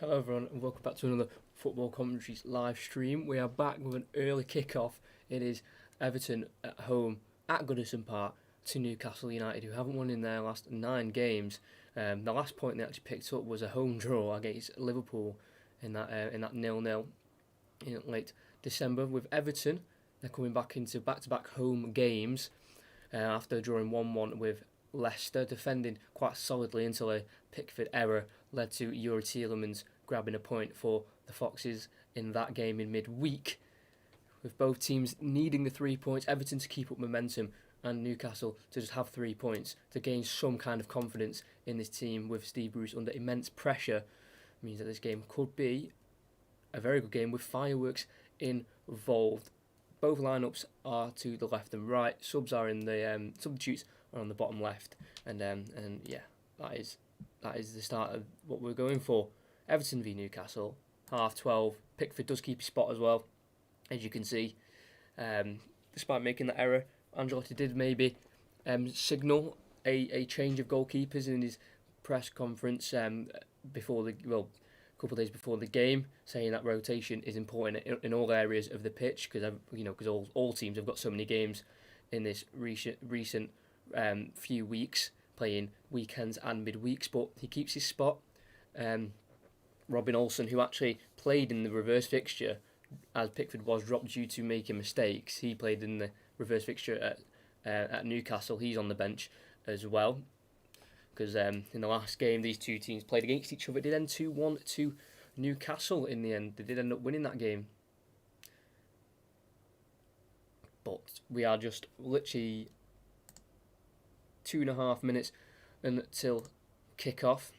Hello everyone and welcome back to another Football Commentaries live stream. We are back with an early kick-off. It is Everton at home at Goodison Park to Newcastle United, who haven't won in their last 9 games. The last point they actually picked up was a home draw against Liverpool in that 0-0 in late December. With Everton, they're coming back into back-to-back home games after drawing 1-1 with Leicester, defending quite solidly until a Pickford error led to Youri Tielemans grabbing a point for the Foxes in that game in midweek. With both teams needing the 3 points, Everton to keep up momentum and Newcastle to just have 3 points to gain some kind of confidence in this team with Steve Bruce under immense pressure, means that this game could be a very good game with fireworks involved. Both lineups are to the left and right. Subs are in the substitutes are on the bottom left, and yeah, that is the start of what we're going for. Everton v Newcastle, 12:30. Pickford does keep his spot as well, as you can see. Despite making that error, Ancelotti did maybe signal a change of goalkeepers in his press conference before a couple of days before the game, saying that rotation is important in all areas of the pitch because all teams have got so many games in this recent few weeks, playing weekends and midweeks, but he keeps his spot. Robin Olsen, who actually played in the reverse fixture as Pickford was dropped due to making mistakes, he played in the reverse fixture at Newcastle. He's on the bench as well, because in the last game these two teams played against each other. It did end 2-1 to Newcastle in the end. They did end up winning that game. But we are just literally 2.5 minutes until kick-off.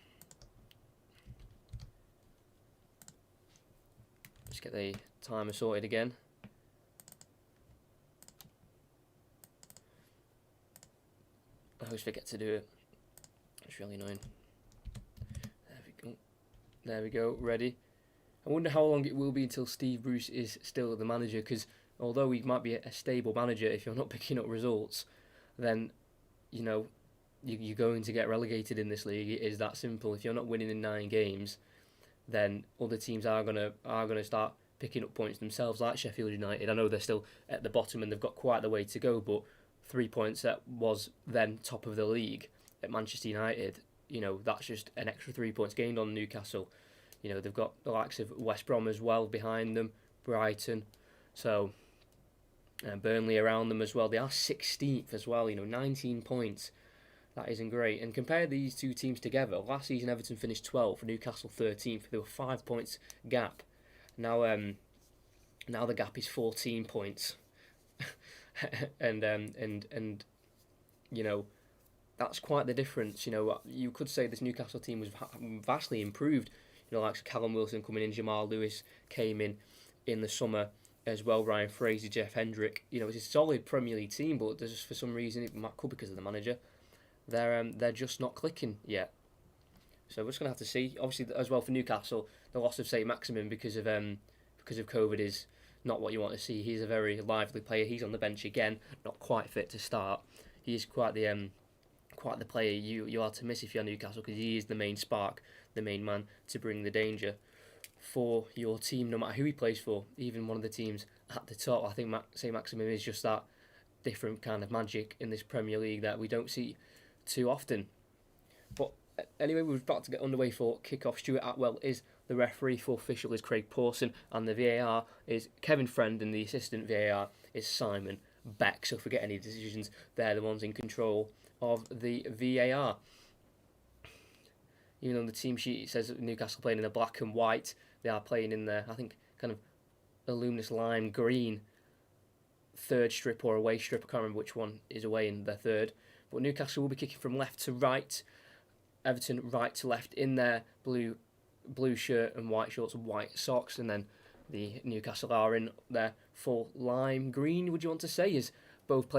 Let's get the timer sorted again. I always forget to do it. It's really annoying. There we go, ready. I wonder how long it will be until Steve Bruce is still the manager, because although he might be a stable manager, if you're not picking up results, then you're going to get relegated in this league. It is that simple. If you're not winning in 9 games, then other teams are gonna start picking up points themselves, like Sheffield United. I know they're still at the bottom and they've got quite the way to go, but 3 points that was then top of the league at Manchester United, that's just an extra 3 points gained on Newcastle. They've got the likes of West Brom as well behind them, Brighton, so Burnley around them as well. They are 16th as well, 19 points. That isn't great. And compare these two teams together. Last season, Everton finished 12th, Newcastle 13th. There were 5 points gap. Now the gap is 14 points, and that's quite the difference. You could say this Newcastle team was vastly improved. Like Callum Wilson coming in, Jamal Lewis came in the summer as well, Ryan Fraser, Jeff Hendrick. It's a solid Premier League team, but there's just, for some reason, it could be because of the manager, they're just not clicking yet. So we're just gonna have to see. Obviously, as well for Newcastle, the loss of Saint Maximin because of COVID is not what you want to see. He's a very lively player. He's on the bench again, not quite fit to start. He is quite the player you are to miss if you're Newcastle, because he is the main spark, the main man to bring the danger for your team, no matter who he plays for. Even one of the teams at the top, I think Saint Maximin is just that different kind of magic in this Premier League that we don't see too often. But anyway, we're about to get underway for kick-off. Stuart Atwell is the referee. For official is Craig Pawson, and the VAR is Kevin Friend, and the assistant VAR is Simon Beck. So if we get any decisions, they're the ones in control of the VAR. Even on the team sheet it says Newcastle playing in the black and white, they are playing in the, I think, kind of a luminous lime green third strip or away strip. I can't remember which one is away in their third. But Newcastle will be kicking from left to right. Everton right to left in their blue shirt and white shorts and white socks. And then the Newcastle are in their full lime green, would you want to say, as both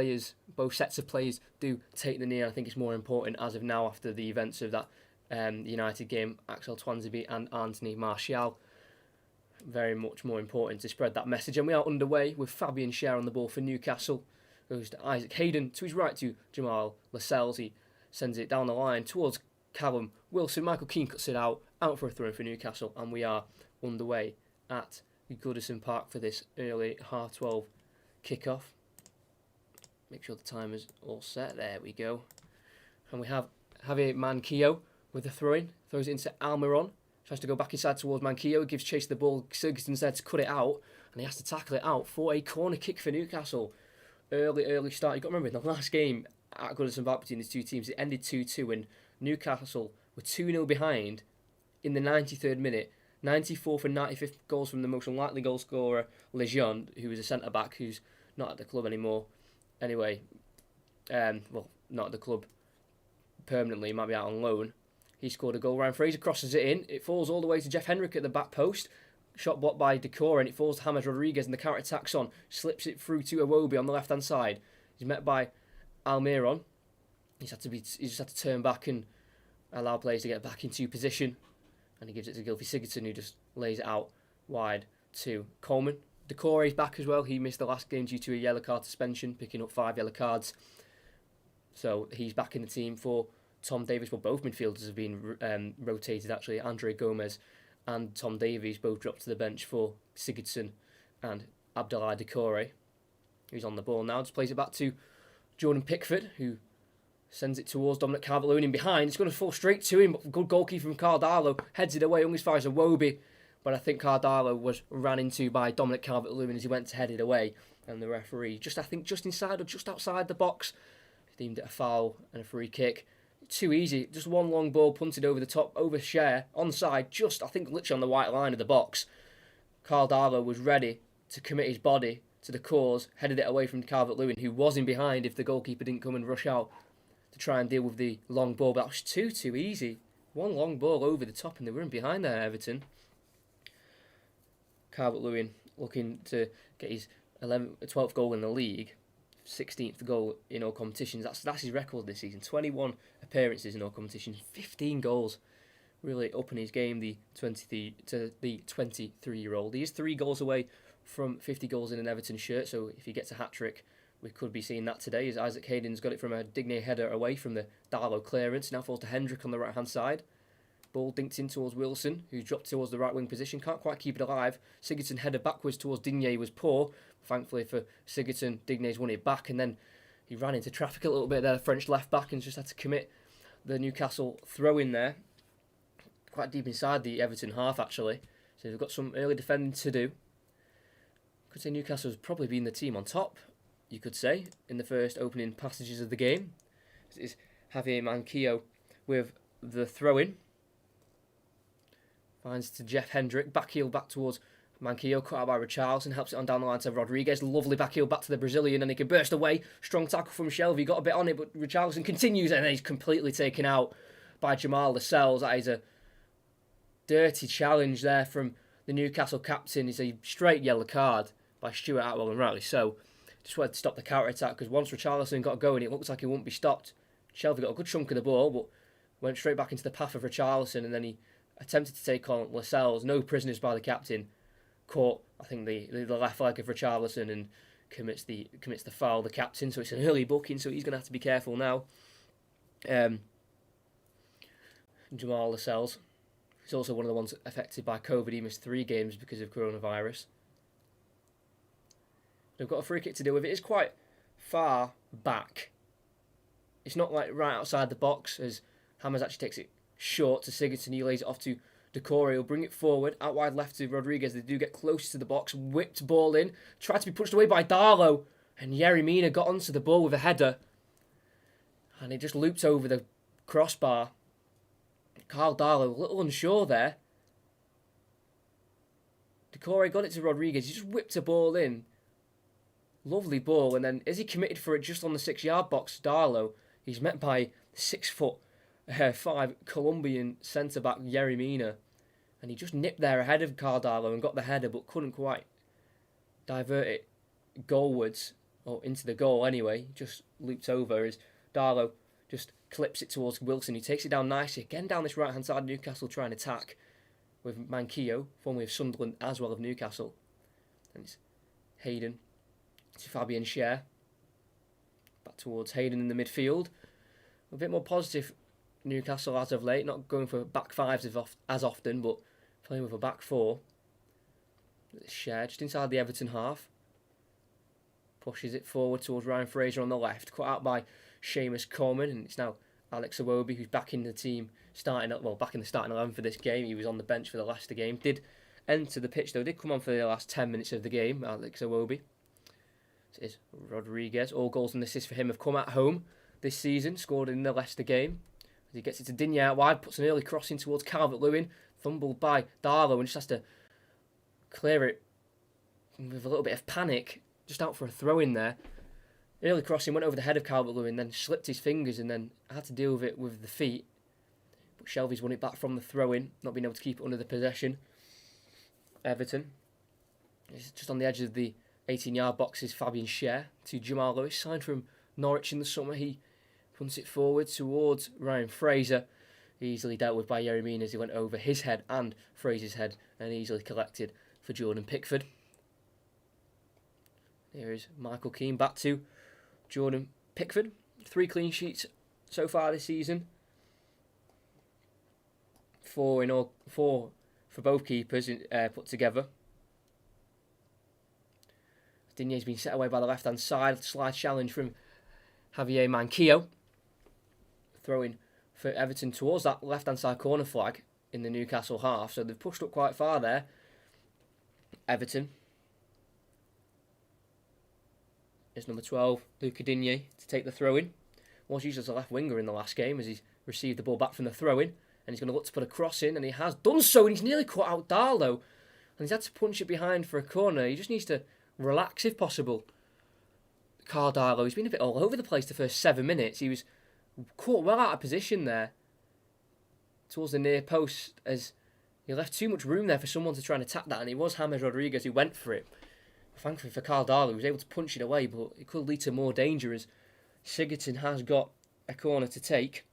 sets of players do take the knee. I think it's more important as of now, after the events of that United game, Axel Twanzebe and Anthony Martial. Very much more important to spread that message. And we are underway with Fabian Schär on the ball for Newcastle. Goes to Isaac Hayden, to his right to Jamal Lascelles. He sends it down the line towards Callum Wilson. Michael Keane cuts it out, out for a throw for Newcastle, and we are underway at Goodison Park for this early 12:30 kickoff. Make sure the timer's all set. There we go. And we have Javier Manquillo with the throw-in. Throws it into Almiron. Tries to go back inside towards Manquillo. Gives chase to the ball. Sigurdsson's there to cut it out. And he has to tackle it out for a corner kick for Newcastle. Early start. You've got to remember, in the last game at Goodison Park between these two teams, it ended 2-2 and Newcastle were 2-0 behind in the 93rd minute. 94th and 95th goals from the most unlikely goal scorer, Lejeune, who is a centre-back who's not at the club anymore. Anyway, not at the club permanently, he might be out on loan. He scored a goal. Ryan Fraser crosses it in. It falls all the way to Jeff Hendrick at the back post. Shot blocked by Decore, and it falls to James Rodriguez, and the counter-attacks on. Slips it through to Iwobi on the left-hand side. He's met by Almiron. He just had to turn back and allow players to get back into position. And he gives it to Gylfi Sigurdsson, who just lays it out wide to Coleman. Decore is back as well. He missed the last game due to a yellow card suspension, picking up 5 yellow cards. So he's back in the team for Tom Davies. Well, both midfielders have been rotated, actually. Andre Gomez and Tom Davies both dropped to the bench for Sigurdsson and Abdoulaye Decore, who's on the ball now. Just plays it back to Jordan Pickford, who sends it towards Dominic Calvert-Lewin in behind. It's going to fall straight to him, but good goalkeeper from Cardalo heads it away. Only fires a Iwobi, but I think Cardalo was ran into by Dominic Calvert-Lewin as he went to head it away, and the referee just inside or just outside the box deemed it a foul and a free kick. Too easy, just one long ball punted over the top, over Cher, onside, just I think literally on the white line of the box. Cardalo was ready to commit his body to the cause, headed it away from Calvert-Lewin, who was in behind if the goalkeeper didn't come and rush out to try and deal with the long ball, but that was too easy. One long ball over the top and they were in behind there, Everton. Calvert-Lewin looking to get his 12th goal in the league, 16th goal in all competitions. That's his record this season. 21 appearances in all competitions, 15 goals. Really upping his game, the 23-year-old. He is 3 goals away from 50 goals in an Everton shirt, so if he gets a hat-trick, we could be seeing that today, as Isaac Hayden's got it from a Digne header away from the Darlow clearance. Now falls to Hendrick on the right-hand side. Ball dinked in towards Wilson, who dropped towards the right-wing position. Can't quite keep it alive. Sigurdsson headed backwards towards Digne, was poor. Thankfully for Sigurdsson, Digne's won it back, and then he ran into traffic a little bit there, the French left-back, and just had to commit the Newcastle throw-in there. Quite deep inside the Everton half, actually. So they've got some early defending to do. Could say Newcastle's probably been the team on top, you could say, in the first opening passages of the game. This is Javier Manquillo with the throw-in. Finds to Jeff Hendrick, back heel back towards Manquillo, cut out by Richarlison, helps it on down the line to Rodriguez, lovely back heel back to the Brazilian, and he can burst away, strong tackle from Shelvey, got a bit on it, but Richarlison continues, and then he's completely taken out by Jamal Lascelles. That is a dirty challenge there from the Newcastle captain. It's a straight yellow card by Stuart Atwell, and rightly so. Just wanted to stop the counter-attack, because once Richarlison got going, it looks like he wouldn't be stopped. Shelvey got a good chunk of the ball, but went straight back into the path of Richarlison, and then he attempted to take on Lascelles. No prisoners by the captain. Caught, I think, the left leg of Richarlison and commits the foul, the captain. So it's an early booking, so he's going to have to be careful now. Jamal Lascelles is also one of the ones affected by COVID. He missed 3 games because of coronavirus. They've got a free kick to deal with. It is quite far back. It's not like right outside the box, as Hammers actually takes it short to Sigurdsson. He lays it off to Decore. He'll bring it forward, out wide left to Rodriguez. They do get close to the box, whipped ball in, tried to be pushed away by Darlow, and Yerry Mina got onto the ball with a header, and it just looped over the crossbar. Carl Darlow, a little unsure there. Decore got it to Rodriguez. He just whipped a ball in. Lovely ball, and then as he committed for it just on the 6-yard box, Darlow, he's met by 6'5" Colombian centre-back Yerry Mina, and he just nipped there ahead of Cardalo and got the header, but couldn't quite divert it goalwards, or into the goal anyway. Just looped over as Darlow just clips it towards Wilson, who takes it down nicely, again down this right-hand side. Newcastle trying to attack with Manquillo, formerly of Sunderland as well of Newcastle. And it's Hayden to Fabian Schär. Back towards Hayden in the midfield. A bit more positive Newcastle as of late, not going for back fives as often, but playing with a back four. It's shared just inside the Everton half. Pushes it forward towards Ryan Fraser on the left, cut out by Seamus Coleman, and it's now Alex Iwobi who's back in the team, back in the starting 11 for this game. He was on the bench for the Leicester game. Did enter the pitch though, did come on for the last 10 minutes of the game, Alex Iwobi. So it is Rodriguez. All goals and assists for him have come at home this season, scored in the Leicester game. As he gets it to Digne out wide, puts an early cross in towards Calvert-Lewin, fumbled by Darlow and just has to clear it with a little bit of panic, just out for a throw in there. Early crossing went over the head of Calvert-Lewin, then slipped his fingers and then had to deal with it with the feet. But Shelvey's won it back from the throw-in, not being able to keep it under the possession. Everton. It's just on the edge of the 18-yard box is Fabian Schär to Jamal Lewis, signed from Norwich in the summer. He punts it forward towards Ryan Fraser. Easily dealt with by Yerry Mina as he went over his head and Fraser's head and easily collected for Jordan Pickford. Here is Michael Keane back to Jordan Pickford. 3 clean sheets so far this season. 4 in all, 4 for both keepers put together. Digne's been set away by the left-hand side. Slight challenge from Javier Manquillo. Throwing for Everton towards that left-hand side corner flag in the Newcastle half. So they've pushed up quite far there. Everton. Is number 12, Luca Digne, to take the throw-in. Was used as a left winger in the last game as he's received the ball back from the throw-in. And he's going to look to put a cross in, and he has done so, and he's nearly cut out Darlow. And he's had to punch it behind for a corner. He just needs to relax if possible. Carl Darlow, he's been a bit all over the place the first 7 minutes. He was caught well out of position there towards the near post as he left too much room there for someone to try and attack that, and it was James Rodriguez who went for it. Thankfully for Carl Darlow, he was able to punch it away, but it could lead to more danger as Sigurdsson has got a corner to take.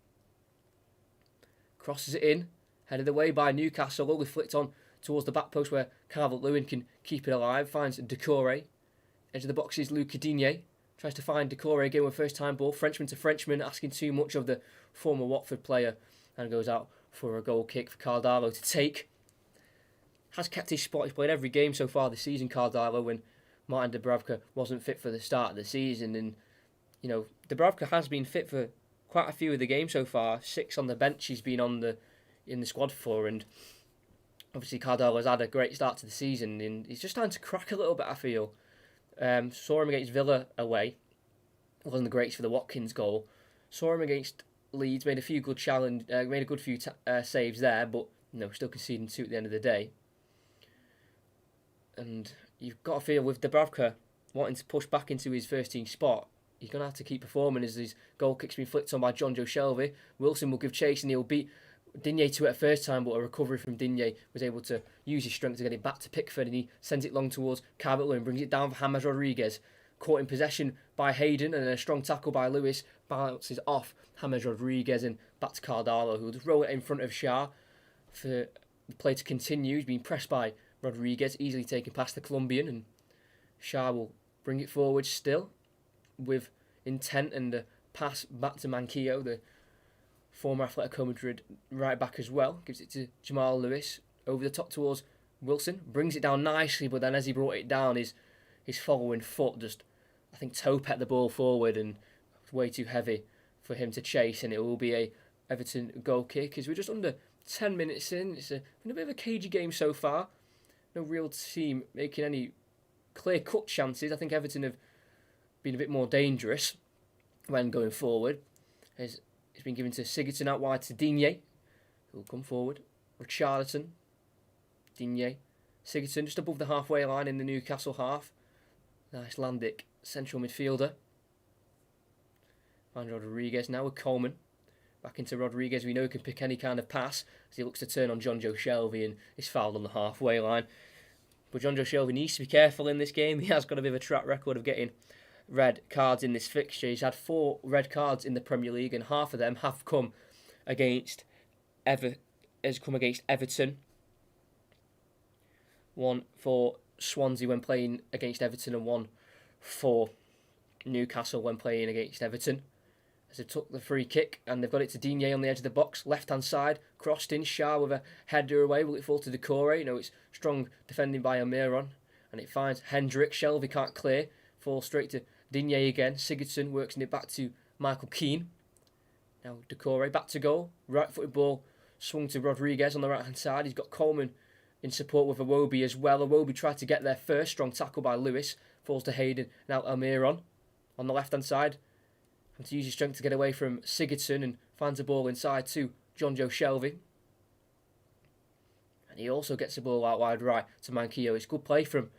Crosses it in, headed away by Newcastle, only flicked on towards the back post where Calvert-Lewin can keep it alive, finds Decore. Edge of the box is Luca Digne, tries to find Decore again with first time ball, Frenchman to Frenchman, asking too much of the former Watford player, and goes out for a goal kick for Carl Darlow to take. Has kept his spot, he's played every game so far this season, Carl Darlow, when Martin Dubravka wasn't fit for the start of the season, and you know, Dubravka has been fit for quite a few of the games so far. 6 on the bench he's been in the squad for, and obviously Carl Darlow has had a great start to the season, and he's just starting to crack a little bit, I feel. Saw him against Villa away. It wasn't the greatest for the Watkins goal. Saw him against Leeds, made a few good saves there, but still conceding 2 at the end of the day. And you've got to feel with Dubravka wanting to push back into his first team spot, he's going to have to keep performing as his goal kick's been flicked on by Jonjo Shelvey. Wilson will give chase and he'll beat Digne to it at first time, but a recovery from Digne was able to use his strength to get it back to Pickford, and he sends it long towards Calvert-Lewin, brings it down for James Rodriguez. Caught in possession by Hayden, and a strong tackle by Lewis bounces off James Rodriguez and back to Carl Darlow, who will just roll it in front of Schär for the play to continue. He's been pressed by Rodriguez, easily taken past the Colombian, and Schär will bring it forward still with intent, and a pass back to Manquillo, the former Atletico Madrid right back as well. Gives it to Jamal Lewis over the top towards Wilson, brings it down nicely, but then as he brought it down, his following foot just, I think, toe-pet the ball forward, and it's way too heavy for him to chase, and it will be a Everton goal kick as we're just under 10 minutes in. It's been a bit of a cagey game so far. No real team making any clear-cut chances. I think Everton have been a bit more dangerous when going forward. It's been given to Sigurdsson out wide to Digne, who will come forward. Richarlison, Digne, Sigurdsson just above the halfway line in the Newcastle half. Icelandic central midfielder. Find Rodriguez now with Coleman. Back into Rodriguez, we know he can pick any kind of pass as he looks to turn on Jonjo Shelvey and is fouled on the halfway line. But Jonjo Shelvey needs to be careful in this game. He has got a bit of a track record of getting red cards in this fixture. He's had 4 red cards in the Premier League, and half of them have come against Everton. 1 for Swansea when playing against Everton, and 1 for Newcastle when playing against Everton. as they took the free kick and they've got it to Digne on the edge of the box, left-hand side, crossed in, Shah with a header away. Will it fall to Decore? No, it's strong defending by Almiron, and it finds Hendrick. Shelvey can't clear, falls straight to Digne again. Sigurdsson works it back to Michael Keane. Now Decore back to goal, right-footed ball swung to Rodriguez on the right-hand side. He's got Coleman in support with Iwobi as well. Iwobi tried to get there first, strong tackle by Lewis, falls to Hayden. Now Almiron on the left-hand side, and to use his strength to get away from Sigurdsson, and finds the ball inside to John Joe Shelvey. And he also gets the ball out wide right to Manquillo. It's good play from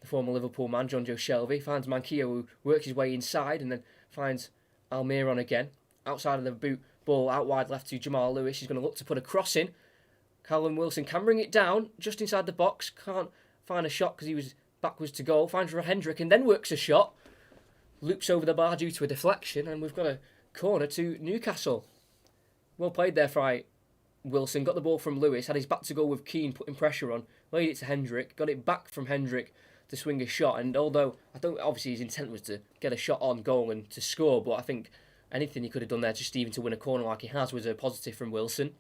the former Liverpool man, John Joe Shelvey. Finds Manquillo, who works his way inside, and then finds Almiron again. Outside of the boot, ball out wide left to Jamal Lewis. He's going to look to put a cross in. Callum Wilson can bring it down just inside the box. Can't find a shot because he was backwards to goal. Finds Hendrick and then works a shot. Loops over the bar due to a deflection, and we've got a corner to Newcastle. Well played there by Wilson. Got the ball from Lewis. Had his back to goal with Keane putting pressure on. Laid it to Hendrick. Got it back from Hendrick to swing a shot. And although obviously his intent was to get a shot on goal and to score, but I think anything he could have done there just even to win a corner like he has was a positive from Wilson.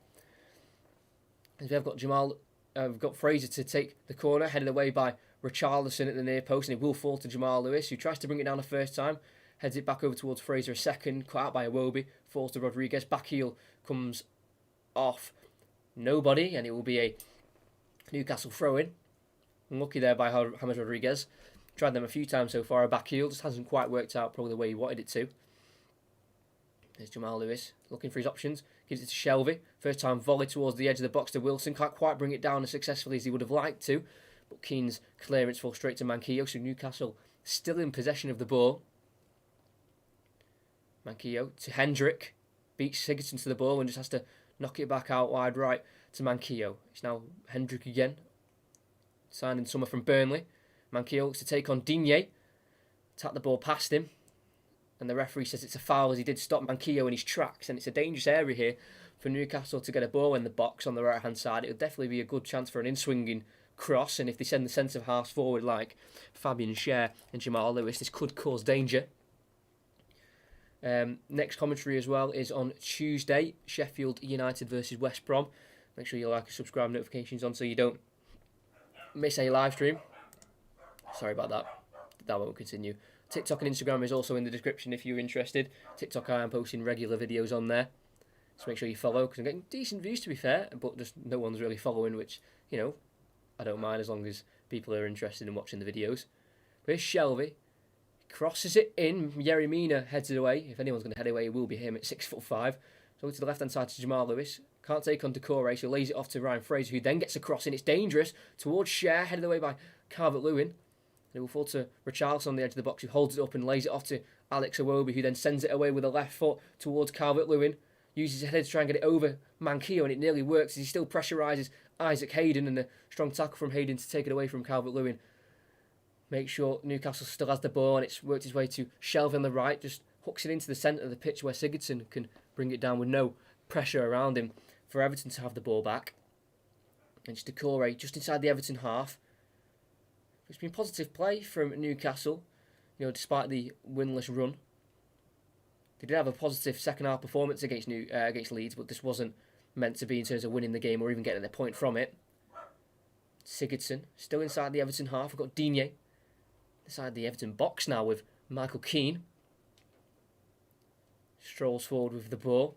And we've got Fraser to take the corner, headed away by Richarlison at the near post, and it will fall to Jamal Lewis, who tries to bring it down the first time, heads it back over towards Fraser a second, caught out by Iwobi, falls to Rodriguez, back heel comes off nobody, and it will be a Newcastle throw-in. Unlucky there by James Rodriguez. Tried them a few times so far, a back heel, just hasn't quite worked out probably the way he wanted it to. There's Jamal Lewis looking for his options. Gives it to Shelvey. First time volley towards the edge of the box to Wilson. Can't quite bring it down as successfully as he would have liked to. But Keane's clearance falls straight to Manquillo. So Newcastle still in possession of the ball. Manquillo to Hendrick. Beats Sigurdsson to the ball and just has to knock it back out wide right to Manquillo. It's now Hendrick again. Signing summer from Burnley. Manquillo looks to take on Digne. Tap the ball past him. And the referee says it's a foul as he did stop Manquillo in his tracks. And it's a dangerous area here for Newcastle to get a ball in the box on the right-hand side. It would definitely be a good chance for an in-swinging cross. And if they send the centre-halves forward like Fabian Schär and Jamal Lewis, this could cause danger. Next commentary as well is on Tuesday. Sheffield United versus West Brom. Make sure you like and subscribe, notifications on so you don't miss a live stream. Sorry about that. That won't continue. TikTok and Instagram is also in the description if you're interested. TikTok, I am posting regular videos on there. So make sure you follow, because I'm getting decent views to be fair, but just no one's really following, which, you know, I don't mind as long as people are interested in watching the videos. But here's Shelvey. Crosses it in. Yerry Mina heads it away. If anyone's going to head away, it will be him at 6'5". So to the left-hand side to Jamal Lewis. Can't take on Decore, so lays it off to Ryan Fraser, who then gets a cross in. It's dangerous towards Schär, headed away by Calvert-Lewin. It will fall to Richarlison on the edge of the box, who holds it up and lays it off to Alex Iwobi, who then sends it away with a left foot towards Calvert-Lewin. Uses his head to try and get it over Manquillo, and it nearly works as he still pressurises Isaac Hayden, and a strong tackle from Hayden to take it away from Calvert-Lewin. Make sure Newcastle still has the ball, and it's worked its way to Shelvey on the right, just hooks it into the centre of the pitch where Sigurdsson can bring it down with no pressure around him for Everton to have the ball back. And it's Decore just inside the Everton half. It's been positive play from Newcastle, you know, despite the winless run. They did have a positive second half performance against Leeds, but this wasn't meant to be in terms of winning the game or even getting a point from it. Sigurdsson still inside the Everton half. We've got Digne inside the Everton box now with Michael Keane. Strolls forward with the ball.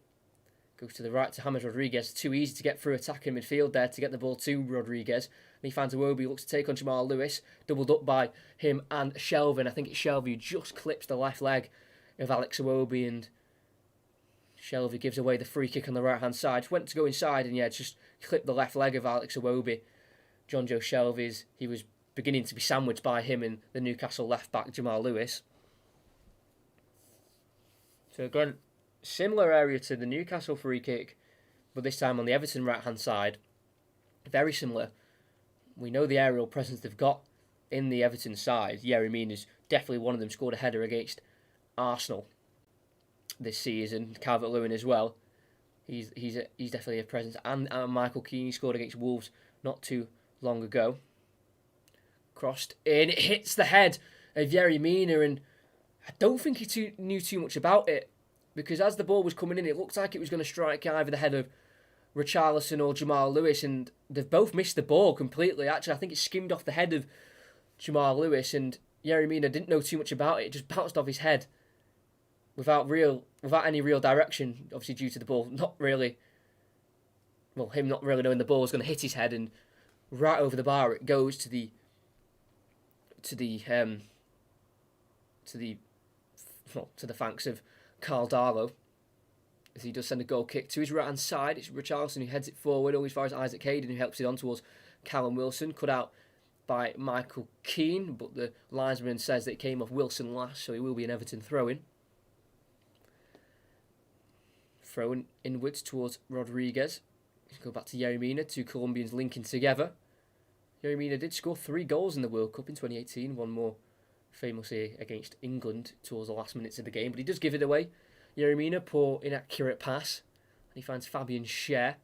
Goes to the right to James Rodriguez. Too easy to get through attacking midfield there to get the ball to Rodriguez. And he finds Iwobi, looks to take on Jamal Lewis. Doubled up by him and Shelvey. I think it's Shelvey who just clips the left leg of Alex Iwobi. And Shelvey gives away the free kick on the right-hand side. Went to go inside and, yeah, just clipped the left leg of Alex Iwobi. John Joe Shelvey's, he was beginning to be sandwiched by him and the Newcastle left-back Jamal Lewis. So again, similar area to the Newcastle free kick, but this time on the Everton right-hand side. Very similar. We know the aerial presence they've got in the Everton side. Yerry Mina is definitely one of them. Scored a header against Arsenal this season. Calvert-Lewin as well. He's definitely a presence. And Michael Keane scored against Wolves not too long ago. Crossed in. It hits the head of Yerry Mina, and I don't think he knew too much about it because as the ball was coming in, it looked like it was going to strike either the head of Richarlison or Jamal Lewis, and they've both missed the ball completely. Actually, I think it skimmed off the head of Jamal Lewis, and Yerry Mina didn't know too much about it. It just bounced off his head without any real direction, obviously due to the ball him not really knowing the ball was going to hit his head, and right over the bar it goes to the thanks of Carl Darlow, as he does send a goal kick to his right hand side. It's Richarlison who heads it forward, all as far as Isaac Hayden, who helps it on towards Callum Wilson, cut out by Michael Keane, but the linesman says that it came off Wilson last, so it will be an Everton throw-in. Throw-in inwards towards Rodriguez. Go back to Yerry Mina, two Colombians linking together. Yerry Mina did score 3 goals in the World Cup in 2018, one more famously against England towards the last minutes of the game, but he does give it away. Yerry Mina, poor inaccurate pass, and he finds Fabian Schär.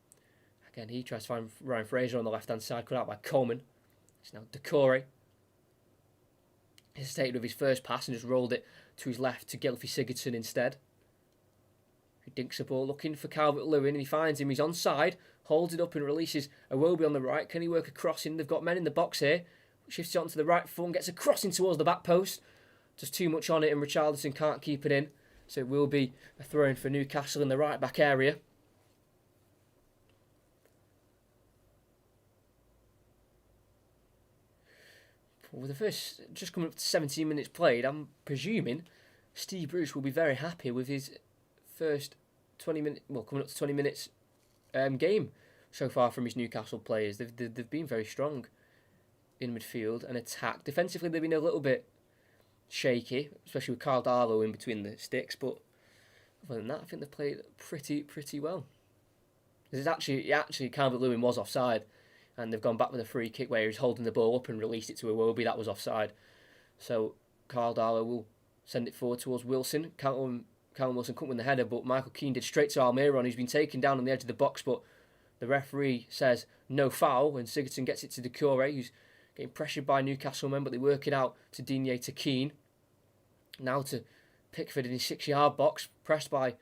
Again, he tries to find Ryan Fraser on the left-hand side, cut out by Coleman. It's now Decore. He stayed with his first pass and just rolled it to his left to Gylfi Sigurdsson instead. He dinks the ball looking for Calvert-Lewin, and he finds him. He's onside, holds it up and releases Iwobi on the right. Can he work a crossing? They've got men in the box here. Shifts it onto the right foot and gets a crossing towards the back post. Just too much on it, and Richarlison can't keep it in. So it will be a throw-in for Newcastle in the right back area. With the first just coming up to 17 minutes played, I'm presuming Steve Bruce will be very happy with his first 20 minutes, coming up to 20 minutes game so far from his Newcastle players. They've been very strong in midfield and attack. Defensively, they've been a little bit shaky, especially with Carl Darlow in between the sticks. But other than that, I think they've played pretty well. There's actually Calvert-Lewin was offside, and they've gone back with a free kick where he's holding the ball up and released it to Iwobi. That was offside. So Carl Darlow will send it forward towards Wilson. Callum Wilson couldn't win the header, but Michael Keane did straight to Almiron, who's been taken down on the edge of the box, but the referee says no foul when Sigurdsson gets it to Decore, who's getting pressured by Newcastle men, but they work it out to Digne to Keane. Now to Pickford in his 6-yard box, pressed by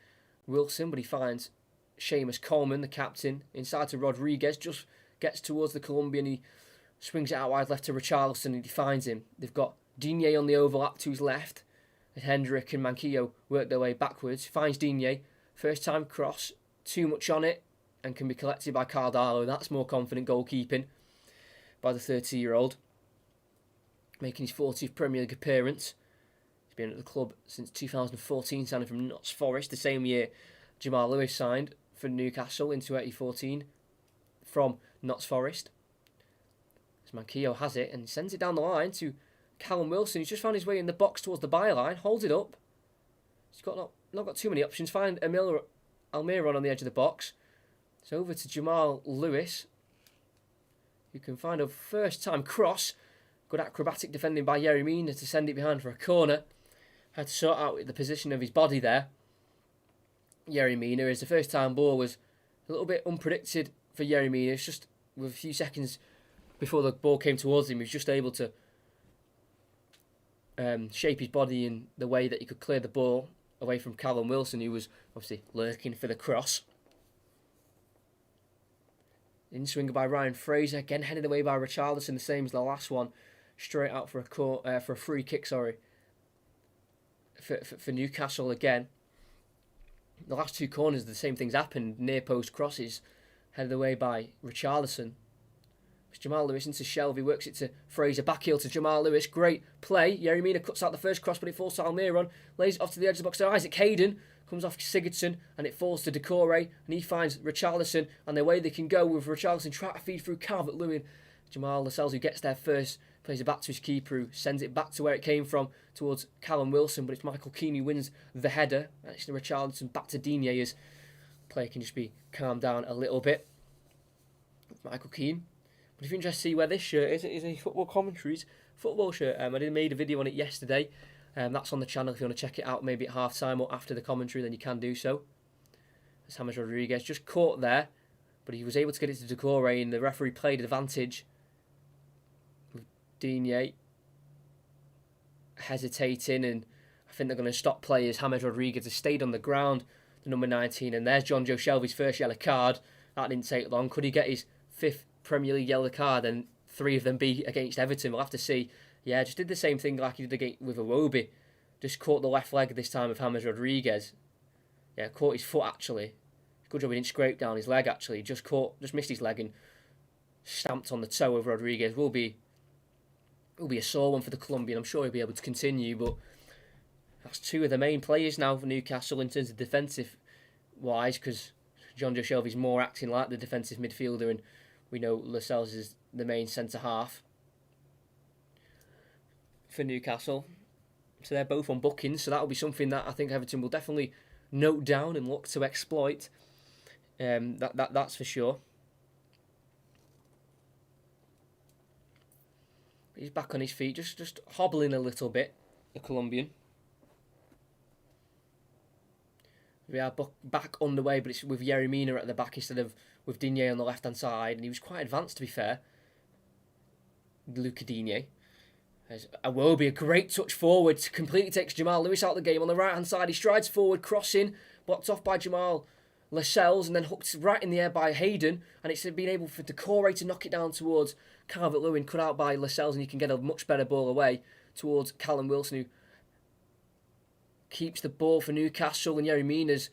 Wilson, but he finds Seamus Coleman, the captain, inside to Rodriguez, just gets towards the Colombian, he swings it out wide left to Richarlison and he finds him. They've got Digne on the overlap to his left, and Hendrick and Manquillo work their way backwards. Finds Digne, first time cross, too much on it, and can be collected by Carl Darlow. That's more confident goalkeeping by the 30-year-old, making his 40th Premier League appearance. He's been at the club since 2014, signing from Notts Forest, the same year Jamal Lewis signed for Newcastle in 2014 from Notts Forest. As Manquillo has it and sends it down the line to Callum Wilson, who's just found his way in the box towards the byline, holds it up. He's not got too many options. Find Almiron on the edge of the box. It's over to Jamal Lewis, who can find a first-time cross. Good acrobatic defending by Yerry Mina to send it behind for a corner. Had to sort out the position of his body there. Yerry Mina, as the first-time ball was a little bit unpredicted for Yerry Mina. It's just with a few seconds before the ball came towards him, he was just able to shape his body in the way that he could clear the ball away from Callum Wilson, who was obviously lurking for the cross. In swinger by Ryan Fraser, again headed away by Richarlison, the same as the last one, straight out for a free kick. For Newcastle again. The last two corners, the same things happened. Near post crosses, headed away by Richarlison. It's Jamal Lewis into Shelvey, works it to Fraser, back heel to Jamal Lewis. Great play. Yerry Mina cuts out the first cross, but it falls to Almiron. Lays it off to the edge of the box to Isaac Hayden. Comes off Sigurdsson, and it falls to Decore, and he finds Richarlison, and the way they can go with Richarlison trying to feed through Calvert-Lewin. Jamal Lascelles, who gets there first, plays it back to his keeper, who sends it back to where it came from, towards Callum Wilson, but it's Michael Keane who wins the header. Actually, Richarlison back to Digne, as the player can just be calmed down a little bit. Michael Keane. But if you're interested to see where this shirt is, it is a Football Commentaries football shirt. I made a video on it yesterday. That's on the channel if you want to check it out, maybe at half-time or after the commentary, then you can do so. As James Rodriguez just caught there, but he was able to get it to Decore, and the referee played advantage. With Digne hesitating, and I think they're going to stop players. James Rodriguez has stayed on the ground, the number 19, and there's John Joe Shelby's first yellow card. That didn't take long. Could he get his 5th Premier League yellow card and 3 of them be against Everton? We'll have to see. Yeah, just did the same thing like he did with Iwobi. Just caught the left leg this time of James Rodriguez. Yeah, caught his foot actually. Good job he didn't scrape down his leg actually. Just missed his leg and stamped on the toe of Rodriguez. Will be a sore one for the Colombian. I'm sure he'll be able to continue, but that's 2 of the main players now for Newcastle in terms of defensive wise, because John Joe Shelby's more acting like the defensive midfielder, and we know Lascelles is the main centre half for Newcastle. So they're both on bookings, so that'll be something that I think Everton will definitely note down and look to exploit. That's for sure. He's back on his feet, just hobbling a little bit, the Colombian. We are back underway, but it's with Yerry Mina at the back instead of with Digne on the left-hand side, and he was quite advanced, to be fair. Luca Digne. Will be a great touch forward, completely takes Jamal Lewis out of the game. On the right-hand side, he strides forward, crossing, blocked off by Jamal Lascelles, and then hooked right in the air by Hayden, and it's been able for Decore to knock it down towards Calvert-Lewin, cut out by Lascelles, and he can get a much better ball away towards Callum Wilson, who keeps the ball for Newcastle, and Yerry Mina's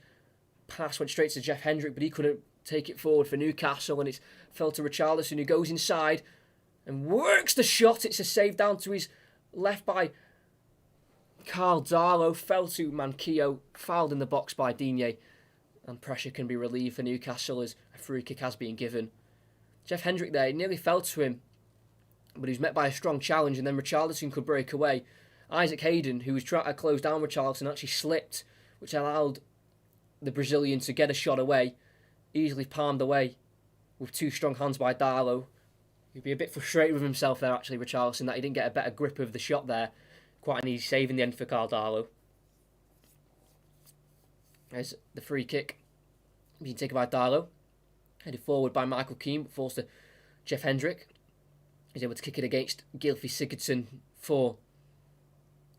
pass went straight to Jeff Hendrick, but he couldn't take it forward for Newcastle, and it's fell to Richarlison, who goes inside and works the shot. It's a save down to his left by Carl Darlow, fell to Manquillo, fouled in the box by Digne, and pressure can be relieved for Newcastle as a free kick has been given. Jeff Hendrick there, he nearly fell to him, but he was met by a strong challenge, and then Richarlison could break away. Isaac Hayden, who was trying to close down Richarlison, actually slipped, which allowed the Brazilian to get a shot away, easily palmed away with 2 strong hands by Darlow. He'd be a bit frustrated with himself there, actually, Richarlison, that he didn't get a better grip of the shot there. Quite an easy save in the end for Carl Darlow. There's the free kick being taken by Darlow. Headed forward by Michael Keane, but forced to Jeff Hendrick. He's able to kick it against Gylfi Sigurdsson for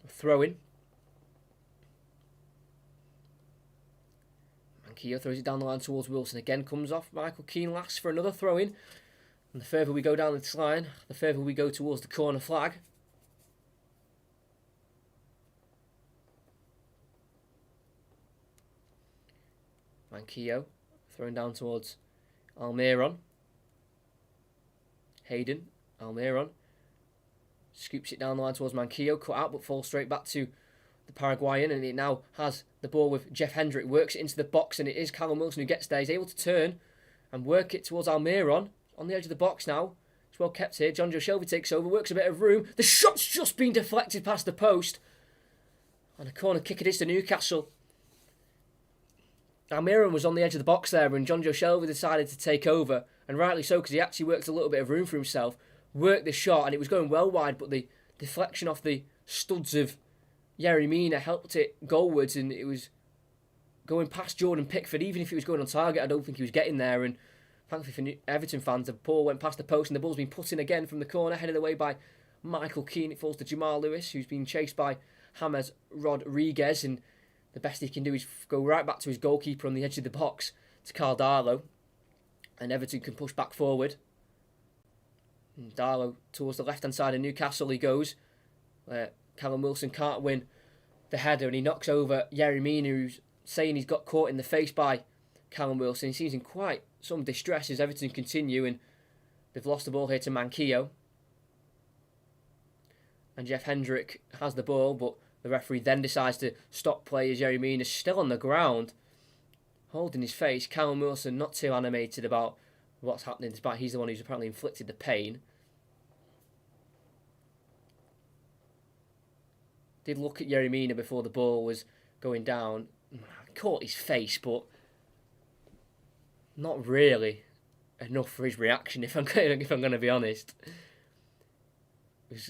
a throw-in. Manquillo throws it down the line towards Wilson. Again comes off. Michael Keane last for another throw-in. And the further we go down this line, the further we go towards the corner flag. Manquillo throwing down towards Almiron. Hayden, Almiron. Scoops it down the line towards Manquillo, cut out but falls straight back to the Paraguayan, and it now has the ball with Jeff Hendrick, works it into the box, and it is Callum Wilson who gets there. He's able to turn and work it towards Almiron. On the edge of the box now. It's well kept here. John Joe Shelby takes over, works a bit of room. The shot's just been deflected past the post. And a corner kick it is to Newcastle. Almiron was on the edge of the box there, and John Joe Shelby decided to take over. And rightly so, because he actually worked a little bit of room for himself. Worked the shot, and it was going well wide, but the deflection off the studs of Yerry Mina helped it goalwards, and it was going past Jordan Pickford. Even if it was going on target, I don't think he was getting there, and thankfully for Everton fans, the ball went past the post and the ball's been put in again from the corner, headed away by Michael Keane. It falls to Jamal Lewis, who's been chased by James Rodriguez, and the best he can do is go right back to his goalkeeper on the edge of the box, to Carl Darlow, and Everton can push back forward. And Darlow towards the left-hand side of Newcastle he goes, where Callum Wilson can't win the header, and he knocks over Yerry Mina, who's saying he's got caught in the face by Callum Wilson. He seems in quite some distress as Everton continue, and they've lost the ball here to Manquillo. And Jeff Hendrick has the ball, but the referee then decides to stop play as Yerry Mina is still on the ground, holding his face. Callum Wilson not too animated about what's happening, despite he's the one who's apparently inflicted the pain. Did look at Yerry Mina before the ball was going down. Caught his face, but not really enough for his reaction, if I'm going to be honest.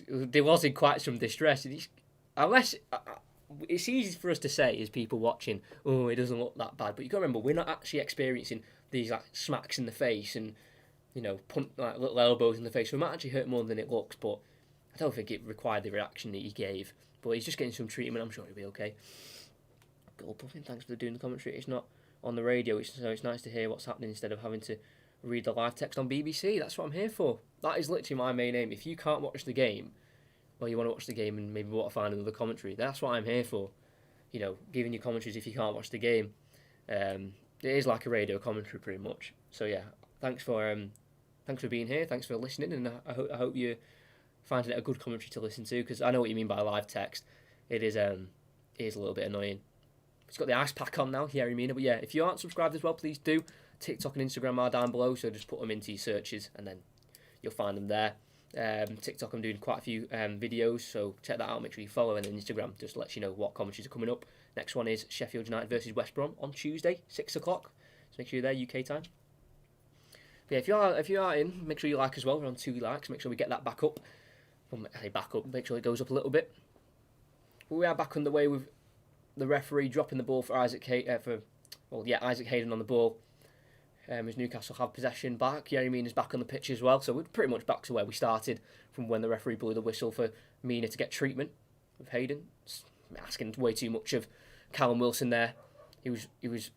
There was in quite some distress. Unless it's easy for us to say as people watching, oh, it doesn't look that bad, but you got to remember we're not actually experiencing these like smacks in the face and like little elbows in the face. So it might actually hurt more than it looks, but I don't think it required the reaction that he gave. But he's just getting some treatment. I'm sure he'll be okay. Goal Puffin, thanks for doing the commentary. It's not on the radio, so it's nice to hear what's happening instead of having to read the live text on BBC. That's what I'm here for. That is literally my main aim. If you can't watch the game, or you want to watch the game and maybe want to find another commentary, that's what I'm here for. You know, giving you commentaries if you can't watch the game. It is like a radio commentary pretty much. So yeah, thanks for being here. Thanks for listening, and I hope you finding it a good commentary to listen to, because I know what you mean by live text. It is a little bit annoying. It's got the ice pack on now, yeah, you mean it. But yeah, if you aren't subscribed as well, please do. TikTok and Instagram are down below, so just put them into your searches and then you'll find them there. TikTok, I'm doing quite a few videos, so check that out. Make sure you follow, and then Instagram just lets you know what commentaries are coming up. Next one is Sheffield United versus West Brom on Tuesday, 6 o'clock. So make sure you're there, UK time. But yeah, if you are in, make sure you like as well. We're on 2 likes. Make sure we get that back up. Well, back up. Make sure it goes up a little bit. But we are back underway with the referee dropping the ball for Isaac Hayden on the ball. As Newcastle have possession back. Yerry is back on the pitch as well, so we're pretty much back to where we started from when the referee blew the whistle for Mina to get treatment with Hayden. Asking way too much of Callum Wilson there. He was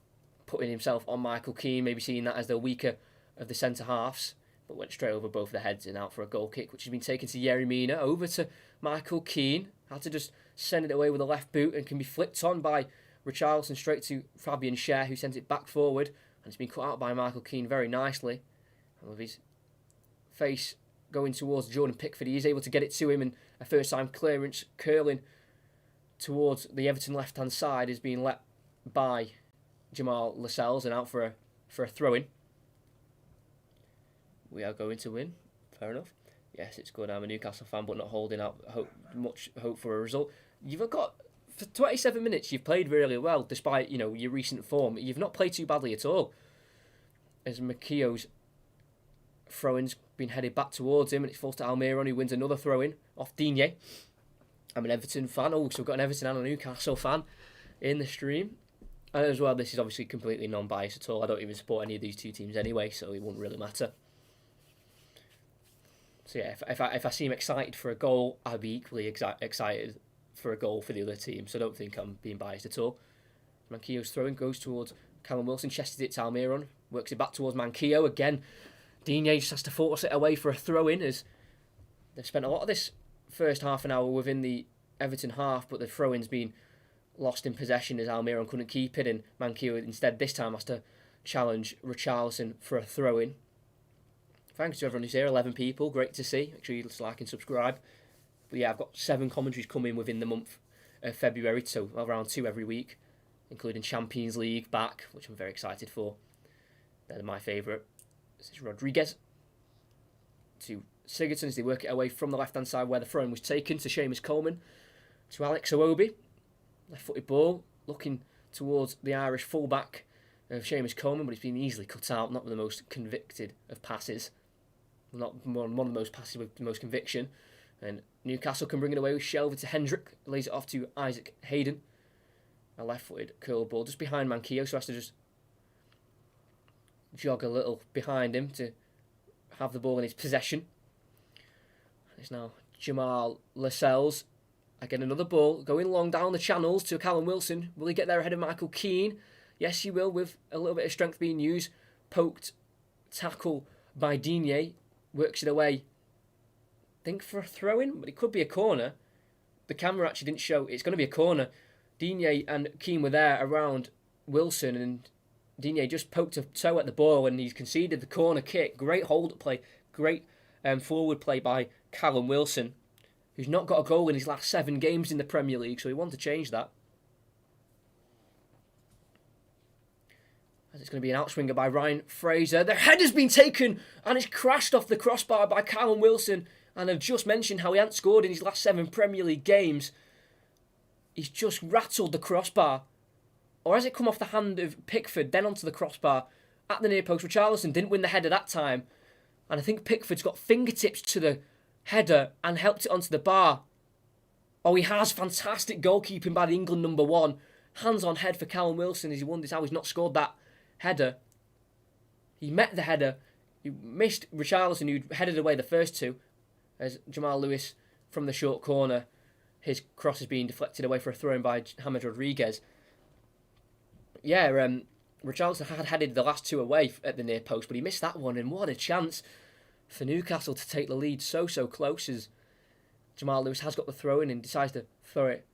putting himself on Michael Keane, maybe seeing that as the weaker of the centre halves, but went straight over both their heads and out for a goal kick, which has been taken to Yerry Mina, over to Michael Keane. Had to just send it away with a left boot and can be flicked on by Richarlison straight to Fabian Schär, who sends it back forward. And it's been cut out by Michael Keane very nicely. And with his face going towards Jordan Pickford, he is able to get it to him, and a first-time clearance curling towards the Everton left-hand side is being let by Jamal Lascelles and out for a throw-in. We are going to win. Fair enough. Yes, it's good. I'm a Newcastle fan, but not holding out much hope for a result. You've got... For 27 minutes, you've played really well, despite, you know, your recent form. You've not played too badly at all. As Makio's throw-in's been headed back towards him, and it's falls to Almiron, who wins another throw-in off Digne. I'm an Everton fan. Oh, so we've got an Everton and a Newcastle fan in the stream. And as well, this is obviously completely non-biased at all. I don't even support any of these two teams anyway, so it wouldn't really matter. So yeah, if I seem excited for a goal, I'd be equally excited for a goal for the other team, so I don't think I'm being biased at all. Manquillo's throwing goes towards Callum Wilson, chests it to Almiron, works it back towards Manquillo again. Digne just has to force it away for a throw-in, as they've spent a lot of this first half an hour within the Everton half, but the throw-in's been lost in possession as Almiron couldn't keep it, and Manquillo instead this time has to challenge Richarlison for a throw-in. Thanks to everyone who's here, 11 people, great to see. Make sure you like and subscribe. But yeah, I've got 7 commentaries coming within the month of February, so around 2 every week, including Champions League back, which I'm very excited for. They're my favourite. This is Rodriguez to Sigurdsson as they work it away from the left-hand side where the throw-in was taken to Seamus Coleman, to Alex Iwobi. Left-footed ball, looking towards the Irish full-back of Seamus Coleman, but it's been easily cut out, not the most convicted of passes. Not one of the most passes with the most conviction. And Newcastle can bring it away with Shelvey to Hendrick, lays it off to Isaac Hayden. A left-footed curl ball just behind Manquillo, so has to just jog a little behind him to have the ball in his possession. It's now Jamal Lascelles. Again, another ball going long down the channels to Callum Wilson. Will he get there ahead of Michael Keane? Yes, he will, with a little bit of strength being used. Poked tackle by Digne. Works it away. Think for a throw-in, but it could be a corner. The camera actually didn't show. It's going to be a corner. Digne and Keane were there around Wilson, and Digne just poked a toe at the ball, and he's conceded the corner kick. Great hold-up play. Great forward play by Callum Wilson, who's not got a goal in his last 7 games in the Premier League, so he wanted to change that. As it's going to be an outswinger by Ryan Fraser. The header's been taken, and it's crashed off the crossbar by Callum Wilson. And I've just mentioned how he hasn't scored in his last 7 Premier League games. He's just rattled the crossbar. Or has it come off the hand of Pickford, then onto the crossbar at the near post? Richarlison didn't win the header that time. And I think Pickford's got fingertips to the header and helped it onto the bar. Oh, he has. Fantastic goalkeeping by the England number 1. Hands on head for Callum Wilson as he wonders how he's not scored that header. He met the header. He missed Richarlison, who headed away the first 2. As Jamal Lewis from the short corner his cross is being deflected away for a throw-in by James Rodriguez. Yeah, Richarlison had headed the last two away at the near post, but he missed that one, and what a chance for Newcastle to take the lead so close as Jamal Lewis has got the throw-in and decides to throw it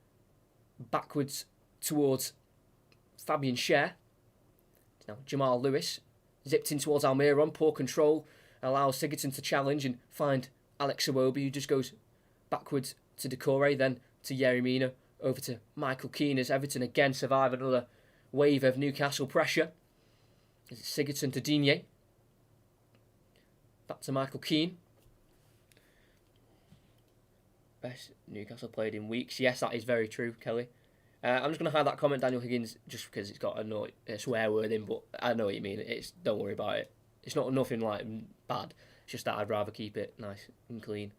backwards towards Fabian Schär. Now Jamal Lewis zipped in towards Almiron, poor control, allows Sigurdsson to challenge and find Alex Iwobi, who just goes backwards to Decore, then to Yerry Mina, over to Michael Keane as Everton again survive another wave of Newcastle pressure. It's Sigurdsson to Digne. Back to Michael Keane. Best Newcastle played in weeks. Yes, that is very true, Kelly. I'm just going to hide that comment, Daniel Higgins, just because it's got a swear word in, but I know what you mean. Don't worry about it. It's not nothing like bad. It's just that I'd rather keep it nice and clean,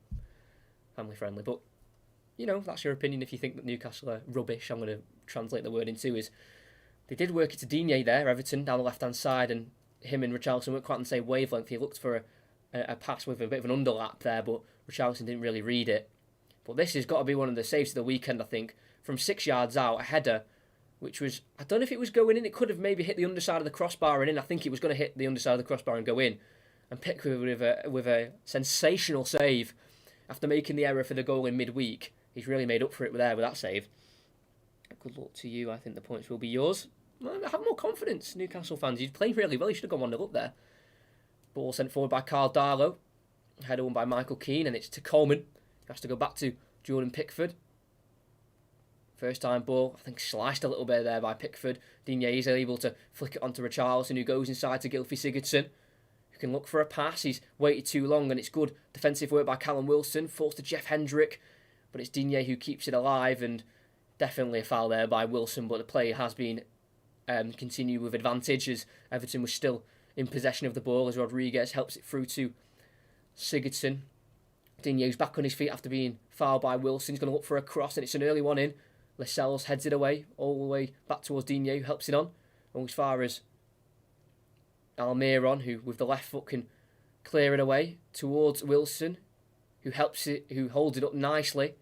family friendly. But, that's your opinion. If you think that Newcastle are rubbish, I'm going to translate the word into is they did work it to Digne there, Everton, down the left-hand side, and him and Richarlison weren't quite on the same wavelength. He looked for a pass with a bit of an underlap there, but Richarlison didn't really read it. But this has got to be one of the saves of the weekend, I think. From 6 yards out, a header, which was, I don't know if it was going in, it could have maybe hit the underside of the crossbar and in. I think it was going to hit the underside of the crossbar and go in. And Pickford with a sensational save after making the error for the goal in midweek. He's really made up for it there with that save. Good luck to you. I think the points will be yours. Have more confidence, Newcastle fans. He's playing really well. He should have gone 1-0 up there. Ball sent forward by Carl Darlow. Header won by Michael Keane, and it's to Coleman. He has to go back to Jordan Pickford. First time ball, I think sliced a little bit there by Pickford. Digne is able to flick it onto Richarlison, who goes inside to Gylfi Sigurdsson, who can look for a pass. He's waited too long, and it's good defensive work by Callum Wilson. Forced to Jeff Hendrick, but it's Digne who keeps it alive, and definitely a foul there by Wilson, but the play has been continued with advantage as Everton was still in possession of the ball as Rodriguez helps it through to Sigurdsson. Digne's back on his feet after being fouled by Wilson. He's going to look for a cross, and it's an early one in. Lascelles heads it away, all the way back towards Digne, who helps it on. And as far as Almiron, who with the left foot can clear it away towards Wilson, who holds it up nicely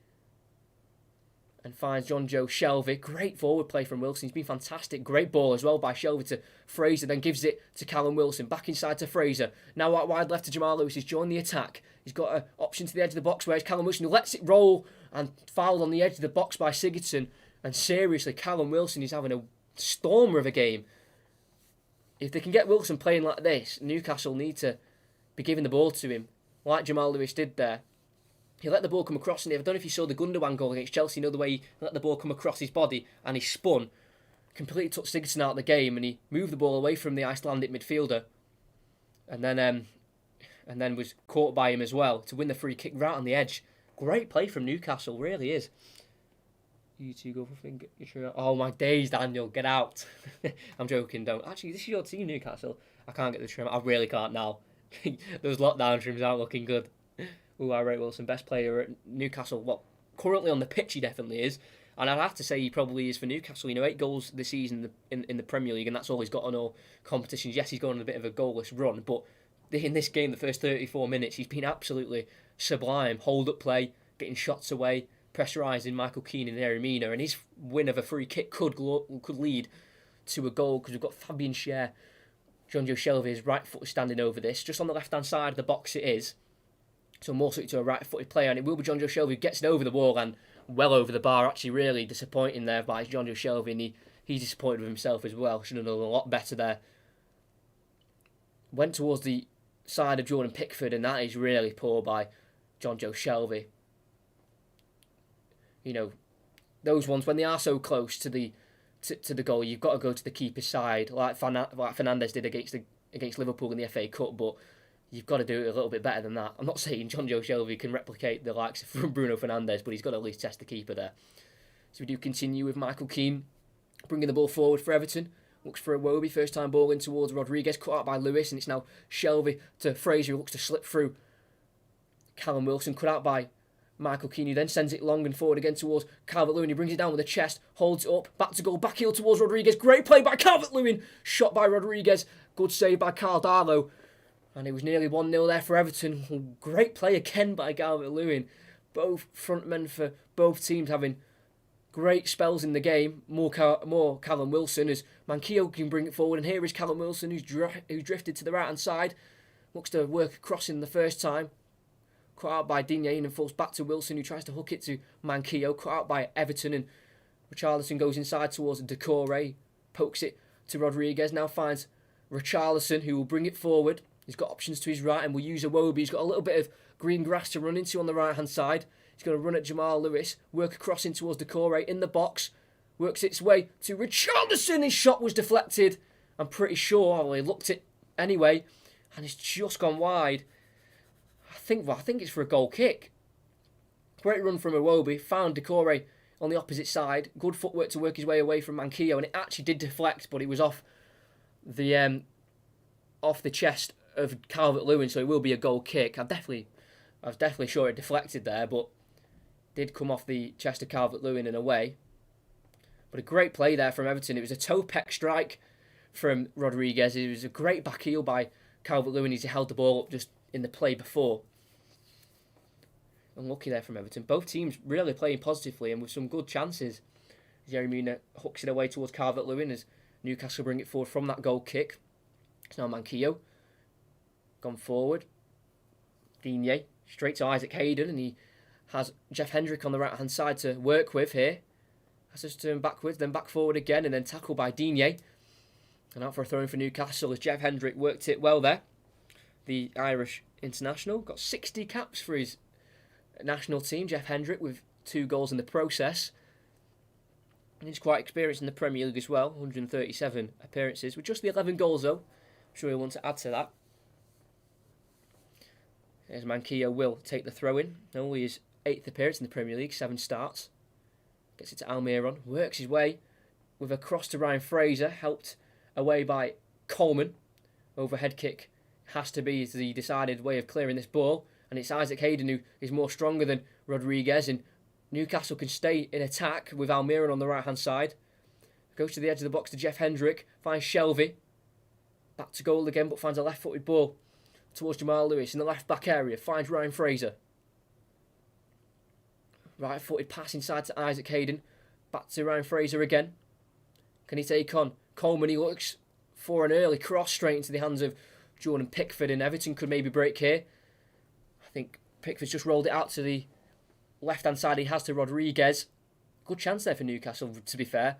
and finds John Joe Shelvey. Great forward play from Wilson. He's been fantastic. Great ball as well by Shelvey to Fraser, then gives it to Callum Wilson. Back inside to Fraser. Now out wide left to Jamal Lewis. He's joined the attack. He's got an option to the edge of the box where it's Callum Wilson who lets it roll and fouled on the edge of the box by Sigurdsson. And seriously, Callum Wilson is having a stormer of a game. If they can get Wilson playing like this, Newcastle need to be giving the ball to him, like Jamal Lewis did there. He let the ball come across, and I don't know if you saw the Gundogan goal against Chelsea, the way he let the ball come across his body and he spun, completely took Sigurdsson out of the game, and he moved the ball away from the Icelandic midfielder, and then was caught by him as well to win the free kick right on the edge. Great play from Newcastle, really is. You two go for finger. Oh my days, Daniel, get out. I'm joking, don't. Actually, this is your team, Newcastle. I can't get the trim. I really can't now. Those lockdown trims aren't looking good. Ooh, I rate Wilson, best player at Newcastle. Well, currently on the pitch he definitely is. And I'd have to say he probably is for Newcastle. 8 goals this season in the Premier League, and that's all he's got on all competitions. Yes, he's gone on a bit of a goalless run, but in this game, the first 34 minutes, he's been absolutely sublime. Hold-up play, getting shots away, pressurising Michael Keane and Yerry Mina, and his win of a free kick could lead to a goal because we've got Fabian Schär. John Joe Shelvey is right foot standing over this. Just on the left-hand side of the box it is. So more suited to a right-footed player, and it will be John Joe Shelvey who gets it over the wall and well over the bar. Actually, really disappointing there by John Joe Shelvey, and he's disappointed with himself as well. Should have done a lot better there. Went towards the side of Jordan Pickford, and that is really poor by John Joe Shelvey. Those ones when they are so close to the goal, you've got to go to the keeper's side, like Fernandes did against Liverpool in the FA Cup, but you've got to do it a little bit better than that. I'm not saying John Joe Shelvey can replicate the likes of Bruno Fernandes, but he's got to at least test the keeper there. So we do continue with Michael Keane bringing the ball forward for Everton. Looks for Iwobi, first time ball in towards Rodriguez, cut out by Lewis, and it's now Shelvey to Fraser, who looks to slip through Callum Wilson, cut out by Michael Keane, who then sends it long and forward again towards Calvert-Lewin. He brings it down with a chest, holds it up, back to goal, back heel towards Rodriguez. Great play by Calvert-Lewin, shot by Rodriguez, good save by Carl Darlow. And it was nearly 1-0 there for Everton. Great play again by Calvert-Lewin. both frontmen for both teams having great spells in the game. More Callum Wilson as Manquillo can bring it forward, and here is Callum Wilson who's drifted to the right hand side. Looks to work across in the first time. Caught out by Digne and falls back to Wilson, who tries to hook it to Manquillo. Caught out by Everton, and Richarlison goes inside towards Decore. Pokes it to Rodriguez. Now finds Richarlison, who will bring it forward. He's got options to his right and will use Iwobi. He's got a little bit of green grass to run into on the right hand side. He's going to run at Jamal Lewis. Work across in towards Decore in the box. Works its way to Richarlison. His shot was deflected. I'm pretty sure. Well, he looked it anyway. And it's just gone wide. I think it's for a goal kick. Great run from Iwobi. Found Decore on the opposite side. Good footwork to work his way away from Manquillo, and it actually did deflect, but it was off the chest of Calvert-Lewin, so it will be a goal kick. I was definitely sure it deflected there, but did come off the chest of Calvert-Lewin in a way. But a great play there from Everton. It was a toe-peck strike from Rodriguez. It was a great back heel by Calvert-Lewin as he held the ball up just in the play before. Unlucky there from Everton. Both teams really playing positively and with some good chances. Yerry Mina hooks it away towards Calvert-Lewin as Newcastle bring it forward from that goal kick. It's now Manquillo. Gone forward. Digne straight to Isaac Hayden, and he has Jeff Hendrick on the right hand side to work with here. Has to turn backwards, then back forward again, and then tackled by Digne. And out for a throw in for Newcastle as Jeff Hendrick worked it well there. The Irish international got 60 caps for his national team, Jeff Hendrick, with 2 goals in the process. And he's quite experienced in the Premier League as well, 137 appearances, with just the 11 goals though. I'm sure he'll want to add to that. As Manquillo will take the throw in. Only his 8th appearance in the Premier League, 7 starts. Gets it to Almiron, works his way with a cross to Ryan Fraser, helped away by Coleman. Overhead kick has to be the decided way of clearing this ball, and it's Isaac Hayden who is more stronger than Rodriguez, and Newcastle can stay in attack with Almiron on the right hand side. Goes to the edge of the box to Jeff Hendrick, finds Shelvey, back to goal again, but finds a left footed ball towards Jamal Lewis in the left back area, finds Ryan Fraser. Right footed pass inside to Isaac Hayden, back to Ryan Fraser again. Can he take on Coleman? He looks for an early cross straight into the hands of Jordan Pickford, and Everton could maybe break here. I think Pickford's just rolled it out to the left-hand side. He has to Rodriguez. Good chance there for Newcastle, to be fair.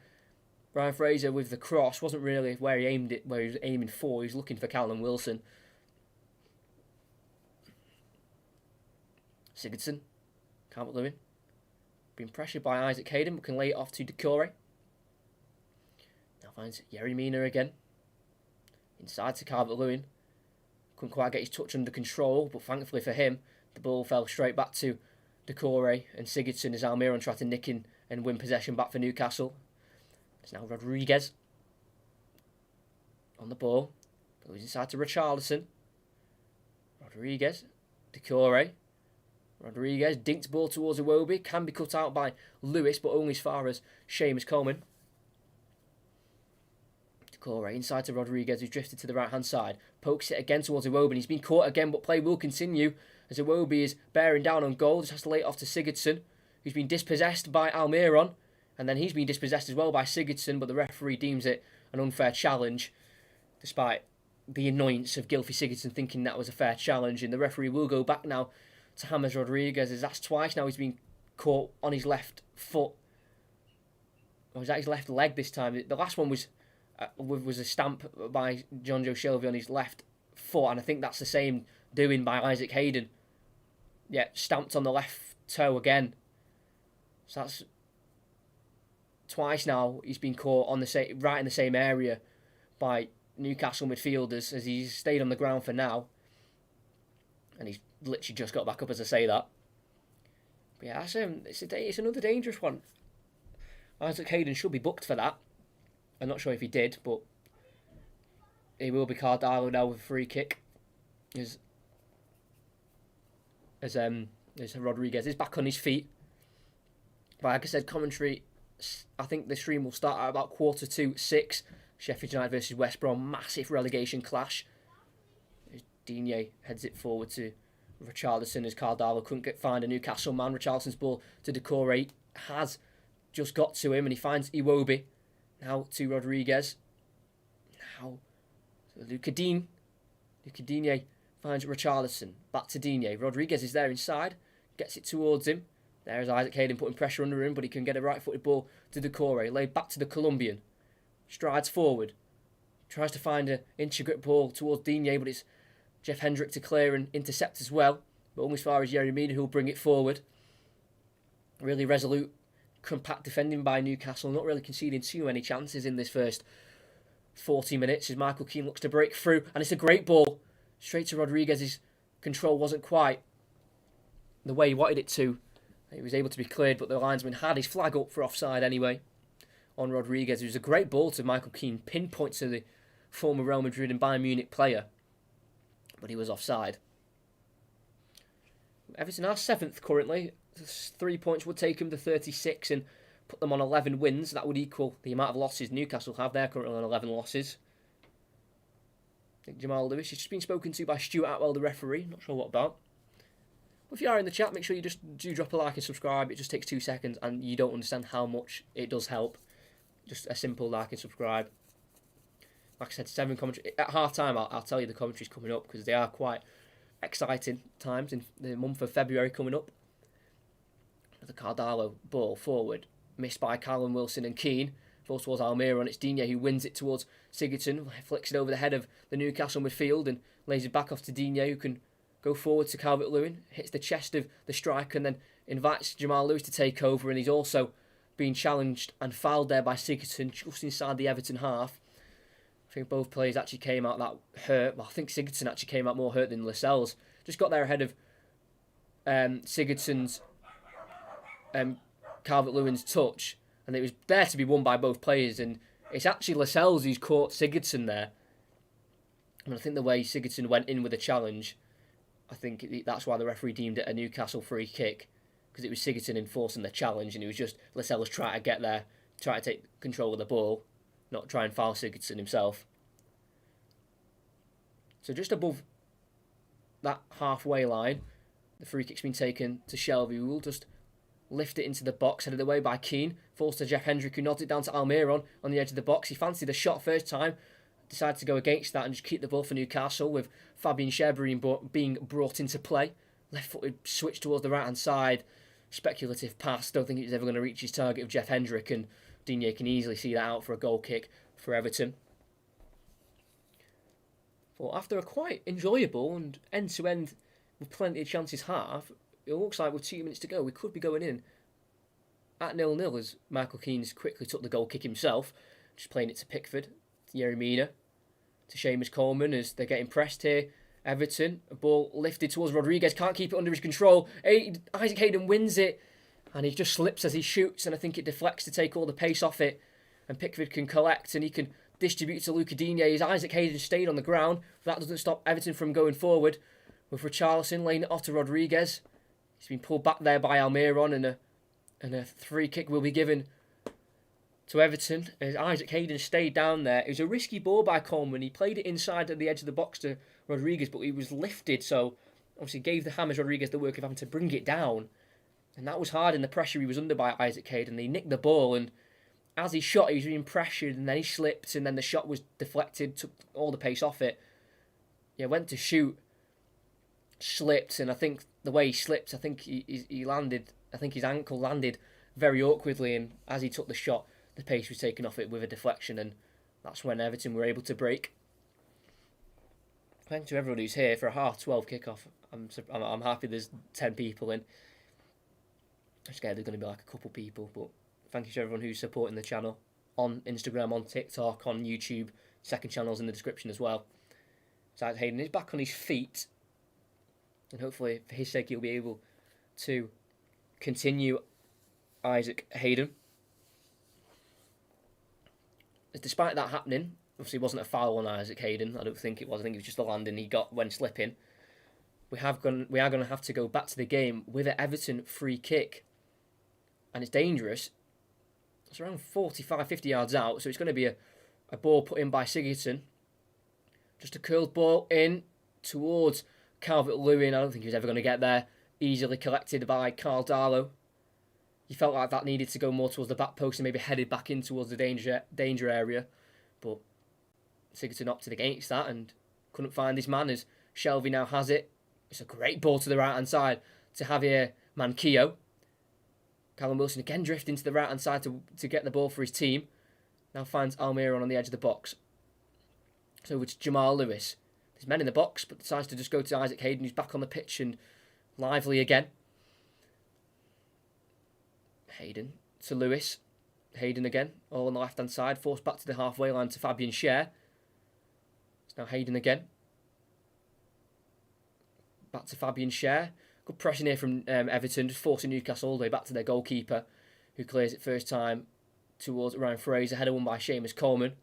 Ryan Fraser with the cross wasn't really where he aimed it, where he was aiming for. He was looking for Callum Wilson. Sigurdsson, Calvert-Lewin, being pressured by Isaac Hayden, but can lay it off to Decore. Now finds Yerry Mina again. Inside to Calvert-Lewin. Couldn't quite get his touch under control, but thankfully for him, the ball fell straight back to Decore and Sigurdsson as Almiron tried to nick in and win possession back for Newcastle. It's now Rodriguez on the ball. Goes inside to Richarlison. Rodriguez. Decore. Rodriguez dinked ball towards Iwobi. Can be cut out by Lewis, but only as far as Seamus Coleman. Decore inside to Rodriguez, who's drifted to the right hand side. Pokes it again towards Iwobi. He's been caught again, but play will continue as Iwobi is bearing down on goal. Just has to lay it off to Sigurdsson, who's been dispossessed by Almiron. And then he's been dispossessed as well by Sigurdsson, but the referee deems it an unfair challenge, despite the annoyance of Gylfi Sigurdsson thinking that was a fair challenge. And the referee will go back now to James Rodriguez, as that's twice now he's been caught on his left foot. Or was that his left leg this time? The last one was a stamp by Jonjo Shelvey on his left foot, and I think that's the same doing by Isaac Hayden. Yeah, stamped on the left toe again. So that's twice now he's been caught on the right in the same area by Newcastle midfielders, as he's stayed on the ground for now. And he's literally just got back up as I say that. But yeah, it's another dangerous one. Isaac Hayden should be booked for that. I'm not sure if he did, but he will be carded out now with a free kick. As Rodriguez is back on his feet. But like I said, commentary, I think the stream will start at about 6:45. Sheffield United versus West Brom, massive relegation clash. Digne heads it forward to Richarlison, as Cardalo couldn't find a Newcastle man. Richarlison's ball to Decore has just got to him, and he finds Iwobi. Now to Rodriguez. Now Luca Digne finds Richarlison. Back to Digne. Rodriguez is there inside. Gets it towards him. There's Isaac Hayden putting pressure under him, but he can get a right-footed ball to Decore. Laid back to the Colombian. Strides forward. Tries to find an intricate ball towards Digne, but it's Jeff Hendrick to clear and intercept as well. But almost as far as Yerry Mina, who'll bring it forward. Really resolute, compact defending by Newcastle. Not really conceding too many chances in this first 40 minutes as Michael Keane looks to break through. And it's a great ball. Straight to Rodriguez. His control wasn't quite the way he wanted it to. He was able to be cleared, but the linesman had his flag up for offside anyway on Rodriguez. It was a great ball to Michael Keane. Pinpoint to the former Real Madrid and Bayern Munich player. But he was offside. Everton are 7th currently. 3 points would take them to 36 and put them on 11 wins. That would equal the amount of losses Newcastle have. They're currently on 11 losses. I think Jamal Lewis has just been spoken to by Stuart Atwell, the referee. Not sure what about. But if you are in the chat, make sure you just do drop a like and subscribe. It just takes 2 seconds and you don't understand how much it does help. Just a simple like and subscribe. Like I said, 7 commentary. At half time, I'll tell you the commentaries coming up because they are quite exciting times in the month of February coming up. The Cardalo ball forward, missed by Callum Wilson and Keane. Falls towards Almiron. It's Digne who wins it towards Sigurdsson. Flicks it over the head of the Newcastle midfield and lays it back off to Digne, who can go forward to Calvert-Lewin. Hits the chest of the striker and then invites Jamal Lewis to take over. And he's also being challenged and fouled there by Sigurdsson just inside the Everton half. I think both players actually came out that hurt. Well, I think Sigurdsson actually came out more hurt than Lascelles. Just got there ahead of Sigurdsson's Calvert-Lewin's touch. And it was there to be won by both players. And it's actually Lascelles who's caught Sigurdsson there. And I think the way Sigurdsson went in with a challenge, I think that's why the referee deemed it a Newcastle free kick. Because it was Sigurdsson enforcing the challenge. And it was just Lascelles trying to get there, trying to take control of the ball. Not try and foul Sigurdsson himself. So just above that halfway line, the free kick's been taken to Shelby, who will just lift it into the box, headed away by Keane. Falls to Jeff Hendrick, who nods it down to Almiron on the edge of the box. He fancied the shot first time, decided to go against that and just keep the ball for Newcastle, with Fabian Schär being brought into play. Left-footed switch towards the right-hand side. Speculative pass. Don't think he's ever going to reach his target of Jeff Hendrick, and Digne can easily see that out for a goal kick for Everton. Well, after a quite enjoyable and end-to-end with plenty of chances half, it looks like with 2 minutes to go, we could be going in at 0-0 as Michael Keane's quickly took the goal kick himself, just playing it to Pickford, to Yerry Mina, to Seamus Coleman as they're getting pressed here. Everton, a ball lifted towards Rodriguez, can't keep it under his control. Isaac Hayden wins it, and he just slips as he shoots, and I think it deflects to take all the pace off it, and Pickford can collect, and he can distribute to Luca Digne as Isaac Hayden stayed on the ground. That doesn't stop Everton from going forward, with Richarlison laying it off to Rodriguez. He's been pulled back there by Almiron, and a free kick will be given to Everton as Isaac Hayden stayed down there. It was a risky ball by Coleman. He played it inside at the edge of the box to Rodriguez, but he was lifted, so obviously gave the James Rodriguez the work of having to bring it down. And that was hard in the pressure he was under by Isaac Hayden. They nicked the ball, and as he shot, he was being pressured, and then he slipped, and then the shot was deflected, took all the pace off it. Yeah, went to shoot, slipped, and I think the way he slipped, I think he landed, I think his ankle landed very awkwardly, and as he took the shot, the pace was taken off it with a deflection, and that's when Everton were able to break. Thanks to everyone who's here for a 12:30 kickoff. I'm happy there's 10 people in. I'm scared there's going to be like a couple people, but thank you to everyone who's supporting the channel on Instagram, on TikTok, on YouTube. Second channel's in the description as well. So Hayden is back on his feet, and hopefully for his sake he'll be able to continue Isaac Hayden. Despite that happening, obviously it wasn't a foul on Isaac Hayden. I don't think it was. I think it was just a landing he got when slipping. We are going to have to go back to the game with an Everton free kick, and it's dangerous. It's around 45, 50 yards out, so it's going to be a ball put in by Sigurdsson. Just a curled ball in towards Calvert-Lewin, I don't think he was ever going to get there. Easily collected by Carl Darlow. You felt like that needed to go more towards the back post and maybe headed back in towards the danger area. But Sigurdsson opted against that and couldn't find his man as Shelvey now has it. It's a great ball to the right-hand side to Javier Manquillo. Callum Wilson again drifting to the right-hand side to get the ball for his team. Now finds Almiron on the edge of the box. So it's Jamal Lewis. There's men in the box, but decides to just go to Isaac Hayden, who's back on the pitch and lively again. Hayden to Lewis. Hayden again, all on the left-hand side, forced back to the halfway line to Fabian Schär. It's now Hayden again. Back to Fabian Schär. Good pressing here from Everton, just forcing Newcastle all the way back to their goalkeeper, who clears it first time towards Ryan Fraser. Header won by Seamus Coleman.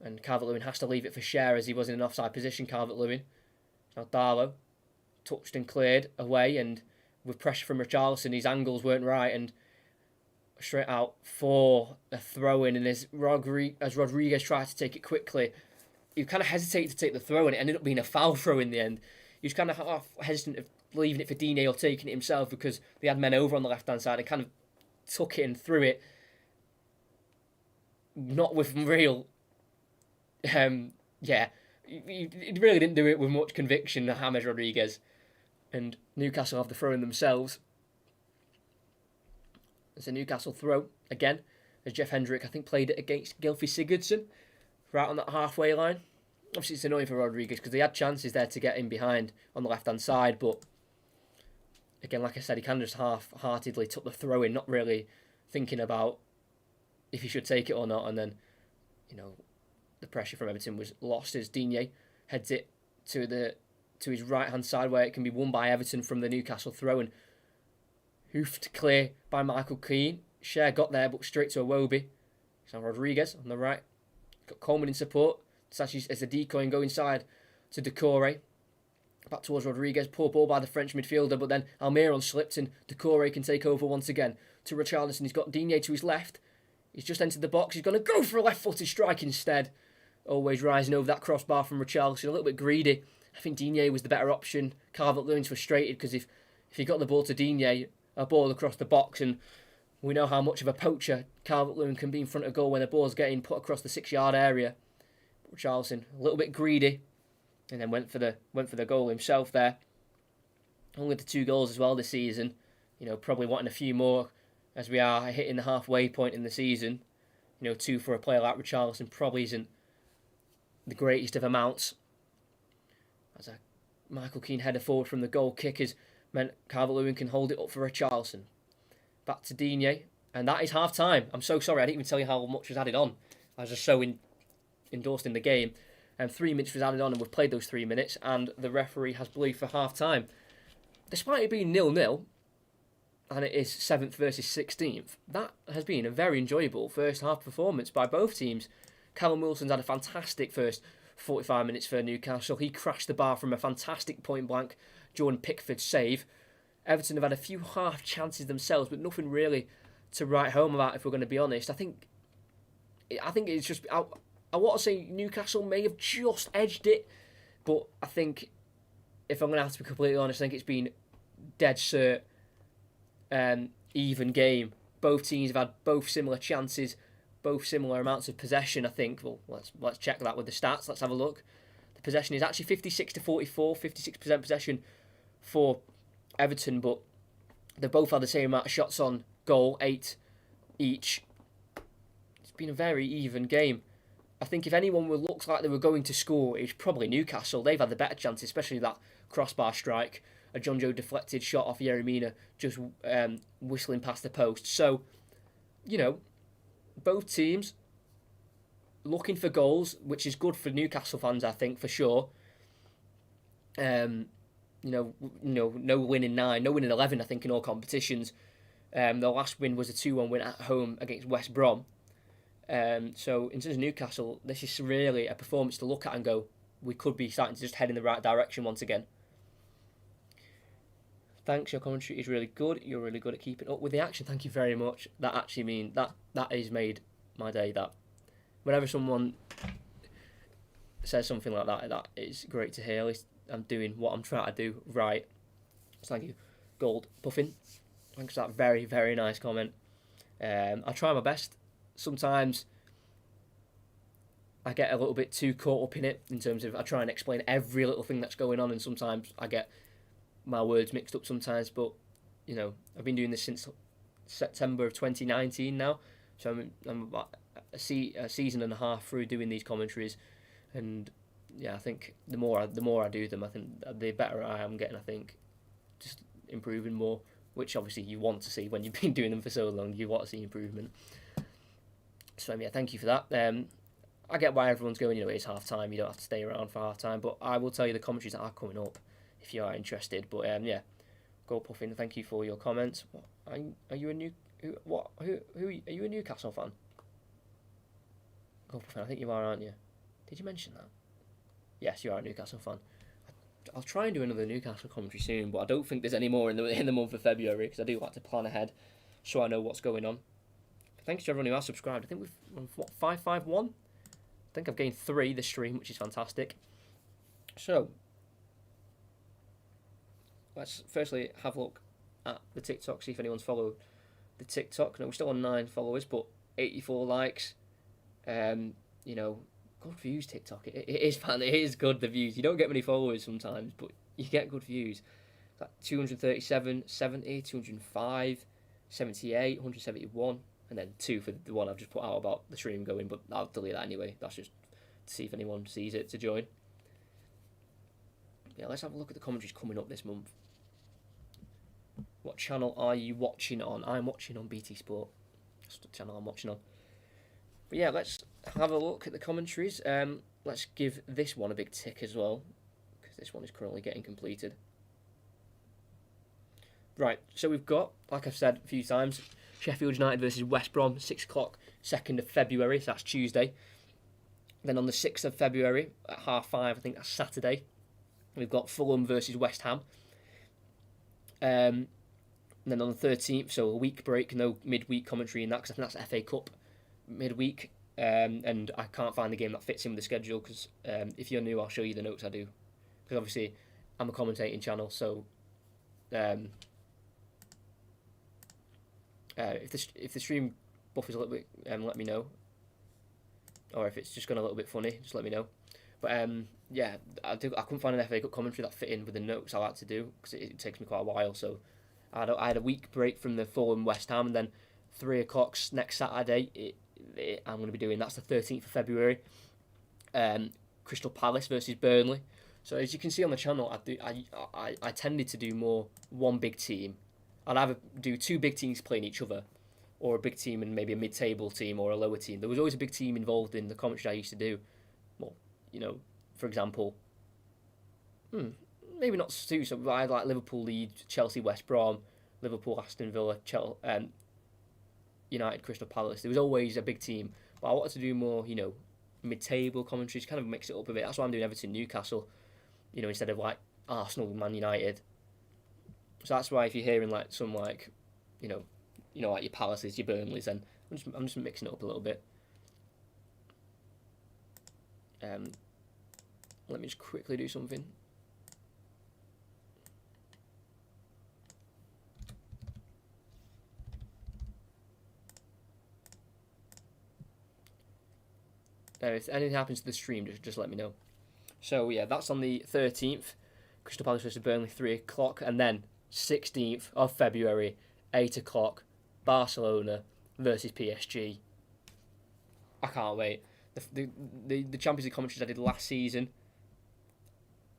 And Calvert-Lewin has to leave it for Schär as he was in an offside position, Calvert-Lewin. Now Darlow, touched and cleared away, and with pressure from Richarlison, his angles weren't right, and straight out for a throw-in. And as Rodriguez tried to take it quickly, he kind of hesitated to take the throw, and it ended up being a foul throw in the end. He was kind of half hesitant of leaving it for Digne or taking it himself because they had men over on the left-hand side and kind of took it and threw it. Not with real... he really didn't do it with much conviction, James Rodriguez. And Newcastle have the throw in themselves. It's a Newcastle throw again, as Jeff Hendrick, I think, played it against Gylfi Sigurdsson, right on that halfway line. Obviously, it's annoying for Rodriguez because they had chances there to get in behind on the left-hand side, but again, like I said, he kind of just half-heartedly took the throw in, not really thinking about if he should take it or not, and then, the pressure from Everton was lost as Digne heads it to his right-hand side where it can be won by Everton from the Newcastle throw, and hoofed clear by Michael Keane. Schär got there, but straight to Iwobi. So Rodriguez on the right. Got Coleman in support. It's actually as a decoy and go inside to Doucouré. Back towards Rodriguez. Poor ball by the French midfielder, but then Almiron slipped and Doucouré can take over once again. To Richarlison, he's got Digne to his left. He's just entered the box. He's going to go for a left-footed strike instead. Always rising over that crossbar from Richarlison. A little bit greedy. I think Digne was the better option. Calvert-Lewin's frustrated because if he got the ball to Digne, a ball across the box, and we know how much of a poacher Calvert-Lewin can be in front of goal when the ball's getting put across the 6-yard area. But Richarlison, a little bit greedy, and then went for the goal himself there. Only the 2 goals as well this season. Probably wanting a few more as we are hitting the halfway point in the season. 2 for a player like Richarlison probably isn't the greatest of amounts. As a Michael Keane header forward from the goal kick has meant Calvert-Lewin can hold it up for Richarlison. Back to Digne, and that is half-time. I'm so sorry, I didn't even tell you how much was added on. I was just so endorsed in the game. And 3 minutes was added on, and we've played those 3 minutes, and the referee has blew for half-time. Despite it being 0-0, and it is 7th versus 16th, that has been a very enjoyable first-half performance by both teams. Callum Wilson's had a fantastic first 45 minutes for Newcastle. He crashed the bar from a fantastic point-blank Jordan Pickford save. Everton have had a few half chances themselves, but nothing really to write home about, if we're going to be honest. I think it's just... I want to say Newcastle may have just edged it, but I think, if I'm going to have to be completely honest, I think it's been dead cert, even game. Both teams have had both similar chances, both similar amounts of possession, I think. Well, let's check that with the stats. Let's have a look. The possession is actually 56-44, 56% possession for Everton, but they've both had the same amount of shots on goal, 8 each. It's been a very even game. I think if anyone looks like they were going to score, it's probably Newcastle. They've had the better chance, especially that crossbar strike. A John Joe deflected shot off Yeremina, just whistling past the post. So, both teams looking for goals, which is good for Newcastle fans, I think, for sure. No win in 9, no win in 11, I think, in all competitions. The last win was a 2-1 win at home against West Brom. So in terms of Newcastle, this is really a performance to look at and go, we could be starting to just head in the right direction once again. Thanks, your commentary is really good. You're really good at keeping up with the action. Thank you very much. That actually means that has made my day. That whenever someone says something like that is great to hear. At least I'm doing what I'm trying to do right. So thank you, Gold Puffin. Thanks for that very, very nice comment. I try my best. Sometimes I get a little bit too caught up in it in terms of I try and explain every little thing that's going on, and sometimes I get my words mixed up sometimes. But I've been doing this since September of 2019 now, so I'm about a season and a half through doing these commentaries, and I think the more I do them, I think the better I am getting. I think just improving more, which obviously you want to see when you've been doing them for so long. You want to see improvement. So thank you for that. I get why everyone's going, it's half time, you don't have to stay around for half time, but I will tell you the commentaries that are coming up if you are interested. But Go Puffin, thank you for your comments. Are you a Newcastle fan? Go Puffin, I think you are, aren't you? Did you mention that? Yes, you are a Newcastle fan. I'll try and do another Newcastle commentary soon, but I don't think there's any more in the month of February, because I do like to plan ahead so I know what's going on. Thanks to everyone who has subscribed. I think we've 551. I think I've gained 3 this stream, which is fantastic. So, let's firstly have a look at the TikTok, see if anyone's followed the TikTok. No, we're still on 9 followers, but 84 likes. Good views, TikTok. It is fun. It is good, the views. You don't get many followers sometimes, but you get good views. Like 237, 70, 205, 78, 171. And then 2 for the one I've just put out about the stream going, but I'll delete that anyway. That's just to see if anyone sees it to join. Let's have a look at the commentaries coming up this month. What channel are you watching on? I'm watching on BT Sport. That's the channel I'm watching on. But let's have a look at the commentaries. Let's give this one a big tick as well, because this one is currently getting completed. Right, so we've got, like I've said a few times, Sheffield United versus West Brom, 6 o'clock, 2nd of February, so that's Tuesday. Then on the 6th of February, at 5:30, I think that's Saturday, we've got Fulham versus West Ham. And then on the 13th, so a week break, no midweek commentary in that, because I think that's FA Cup midweek. And I can't find the game that fits in with the schedule, because if you're new, I'll show you the notes I do. Because obviously, I'm a commentating channel, so... if the stream buffers a little bit, let me know. Or if it's just gone a little bit funny, just let me know. But I couldn't find an FA Cup commentary that fit in with the notes I like to do, because it takes me quite a while. So I had a week break from the Fulham West Ham, and then 3 o'clock next Saturday. I'm going to be doing that's the 13th of February. Crystal Palace versus Burnley. So as you can see on the channel, I tended to do more one big team. I'd either do 2 big teams playing each other, or a big team and maybe a mid-table team or a lower team. There was always a big team involved in the commentary I used to do. Well, for example, maybe not 2, so I had like Liverpool, Leeds, Chelsea, West Brom, Liverpool, Aston Villa, United, Crystal Palace. There was always a big team, but I wanted to do more, mid-table commentaries, kind of mix it up a bit. That's why I'm doing Everton, Newcastle, instead of like Arsenal, Man United. So that's why if you're hearing like some like, like your Palaces, your Burnleys, then I'm just mixing it up a little bit. Let me just quickly do something. If anything happens to the stream, just let me know. So that's on the 13th. Crystal Palace versus Burnley, 3 o'clock, and then 16th of February, 8 o'clock, Barcelona versus PSG. I can't wait. The Champions League commentaries I did last season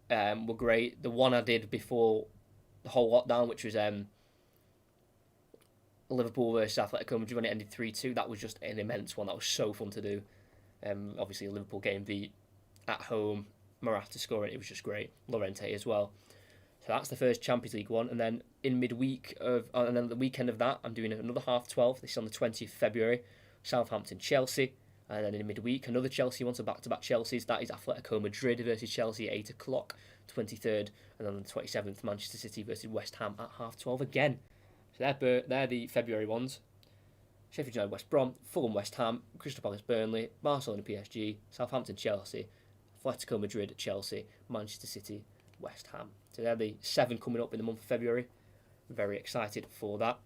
were great. The one I did before the whole lockdown, which was Liverpool versus Atletico Madrid when it ended 3-2, that was just an immense one. That was so fun to do. Obviously, a Liverpool game, at home, Morata scoring, it was just great. Llorente as well. So that's the first Champions League one. And then in midweek and then the weekend of that, I'm doing another half 12. This is on the 20th of February. Southampton, Chelsea. And then in midweek, another Chelsea one, so back-to-back Chelseas. That is Atletico Madrid versus Chelsea at 8 o'clock, 23rd. And then on the 27th, Manchester City versus West Ham at half 12 again. So they're the February ones. Sheffield United, West Brom, Fulham, West Ham, Crystal Palace, Burnley, Barcelona, PSG, Southampton, Chelsea, Atletico Madrid, Chelsea, Manchester City, West Ham. So they're the 7 coming up in the month of February. Very excited for that.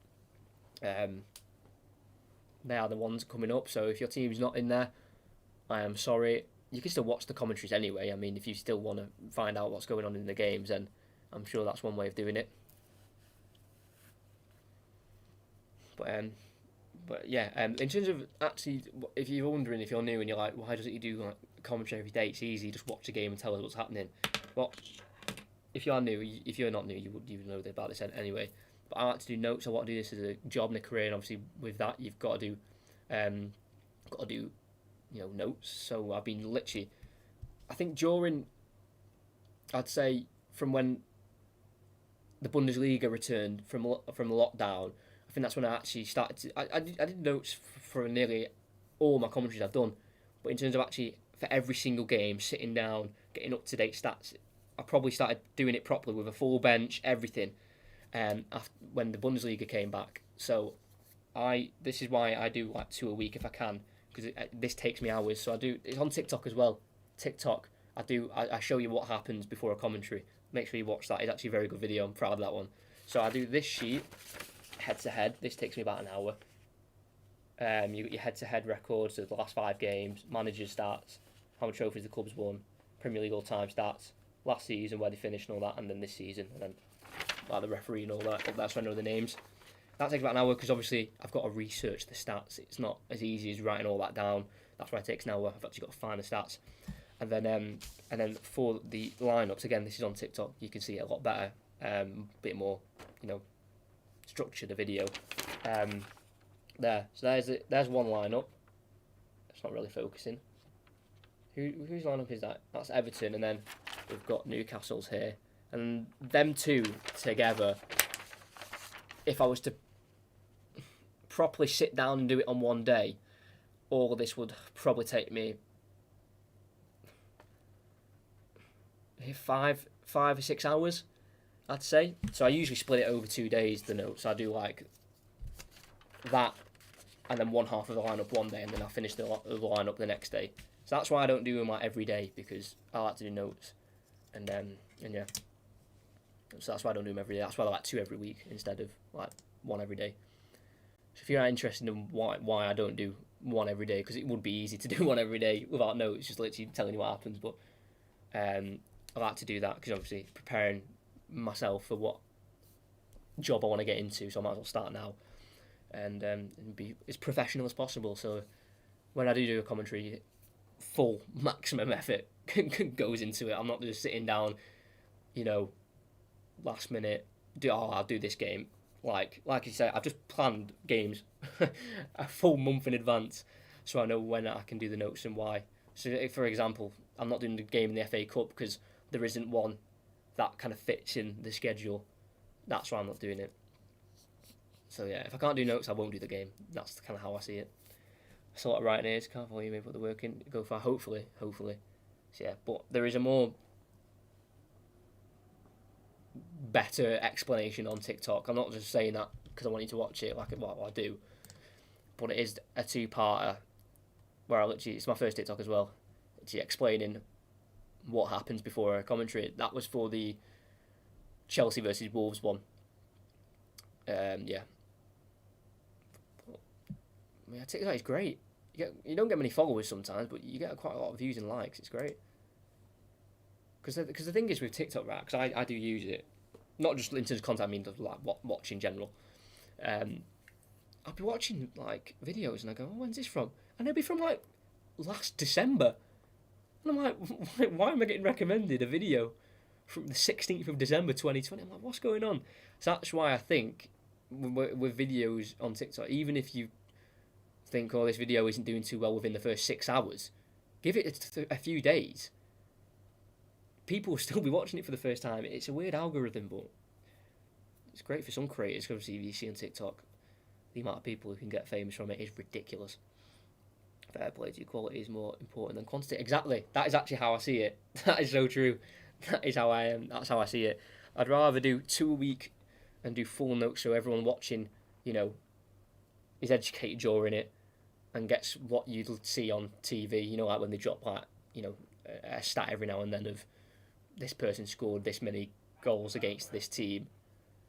They are the ones coming up, so if your team's not in there, I am sorry. You can still watch the commentaries anyway. I mean, if you still want to find out what's going on in the games, then I'm sure that's one way of doing it. But yeah, in terms of actually, if you're wondering, if you're new and you're like, why doesn't he do like commentary every day? It's easy, just watch the game and tell us what's happening. Well, if you're new, if you're not new, you would know about this anyway. But I like to do notes. I want to do this as a job and a career, and obviously with that, you've got to do, notes. So I've been literally, I think I'd say from when the Bundesliga returned from the lockdown, I think that's when I actually started to. I did notes for nearly all my commentaries I've done, but in terms of actually for every single game, sitting down, getting up to date stats, I probably started doing it properly with a full bench, everything. After, when the Bundesliga came back, so this is why I do like 2 a week if I can, because this takes me hours. So I do. It's on TikTok as well. TikTok. I show you what happens before a commentary. Make sure you watch that. It's actually a very good video. I'm proud of that one. So I do this sheet, head to head. This takes me about an hour. You got your head to head records of the last 5 games, managers' stats, how many trophies the club's won, Premier League all-time stats, last season where they finished and all that, and then this season, and then like the referee and all that. That's when I know the names. That takes about an hour because obviously I've got to research the stats. It's not as easy as writing all that down. That's why it takes an hour. I've actually got to find the stats, and then for the lineups, again, this is on TikTok. You can see it a lot better, bit more, structure the video. There. So there's one lineup. It's not really focusing. Whose lineup is that? That's Everton, and then we've got Newcastle's here. And them two together, if I was to properly sit down and do it on one day, all of this would probably take me 5 or 6 hours, I'd say. So I usually split it over 2 days, the notes. I do like that, and then one half of the lineup one day, and then I finish the lineup the next day. So that's why I don't do them like every day, because I like to do notes, and yeah. So that's why I don't do them every day. That's why I like 2 every week instead of like 1 every day. So if you're interested in why I don't do 1 every day, because it would be easy to do 1 every day without notes, just literally telling you what happens. But I like to do that because obviously preparing myself for what job I want to get into. So I might as well start now and be as professional as possible. So when I do a commentary, full maximum effort goes into it. I'm not just sitting down, last minute, I'll do this game. Like you said, I've just planned games a full month in advance, so I know when I can do the notes and why. So, if, for example, I'm not doing the game in the FA Cup because there isn't one that kind of fits in the schedule. That's why I'm not doing it. So yeah, if I can't do notes, I won't do the game. That's kind of how I see it. I saw it right here. Can't follow you, maybe put the work in. Go for hopefully. So yeah, but there is a more better explanation on TikTok. I'm not just saying that because I want you to watch it like what I do, but it is a 2-parter where it's my first TikTok as well. It's explaining what happens before a commentary. That was for the Chelsea versus Wolves one. Yeah, TikTok is great. You don't get many followers sometimes, but you get quite a lot of views and likes. It's great. Because the thing is with TikTok, right? Because I do use it, not just in terms of content. I mean, like watch in general. I'll be watching like videos and I go, "Oh, when's this from?" And it'll be from like last December, and I'm like, "Why am I getting recommended a video from the 16th of December 2020?" I'm like, "What's going on?" So that's why I think with videos on TikTok, even if you think, "Oh, this video isn't doing too well within the first 6 hours," give it a few days. People will still be watching it for the first time. It's a weird algorithm, but it's great for some creators. Obviously, if you see on TikTok, the amount of people who can get famous from it is ridiculous. Fair play to you. Quality is more important than quantity. Exactly. That is actually how I see it. That is so true. That is how I am. That's how I see it. I'd rather do 2 a week and do full notes so everyone watching, is educated during it and gets what you'd see on TV. Like when they drop like, a stat every now and then of this person scored this many goals against this team.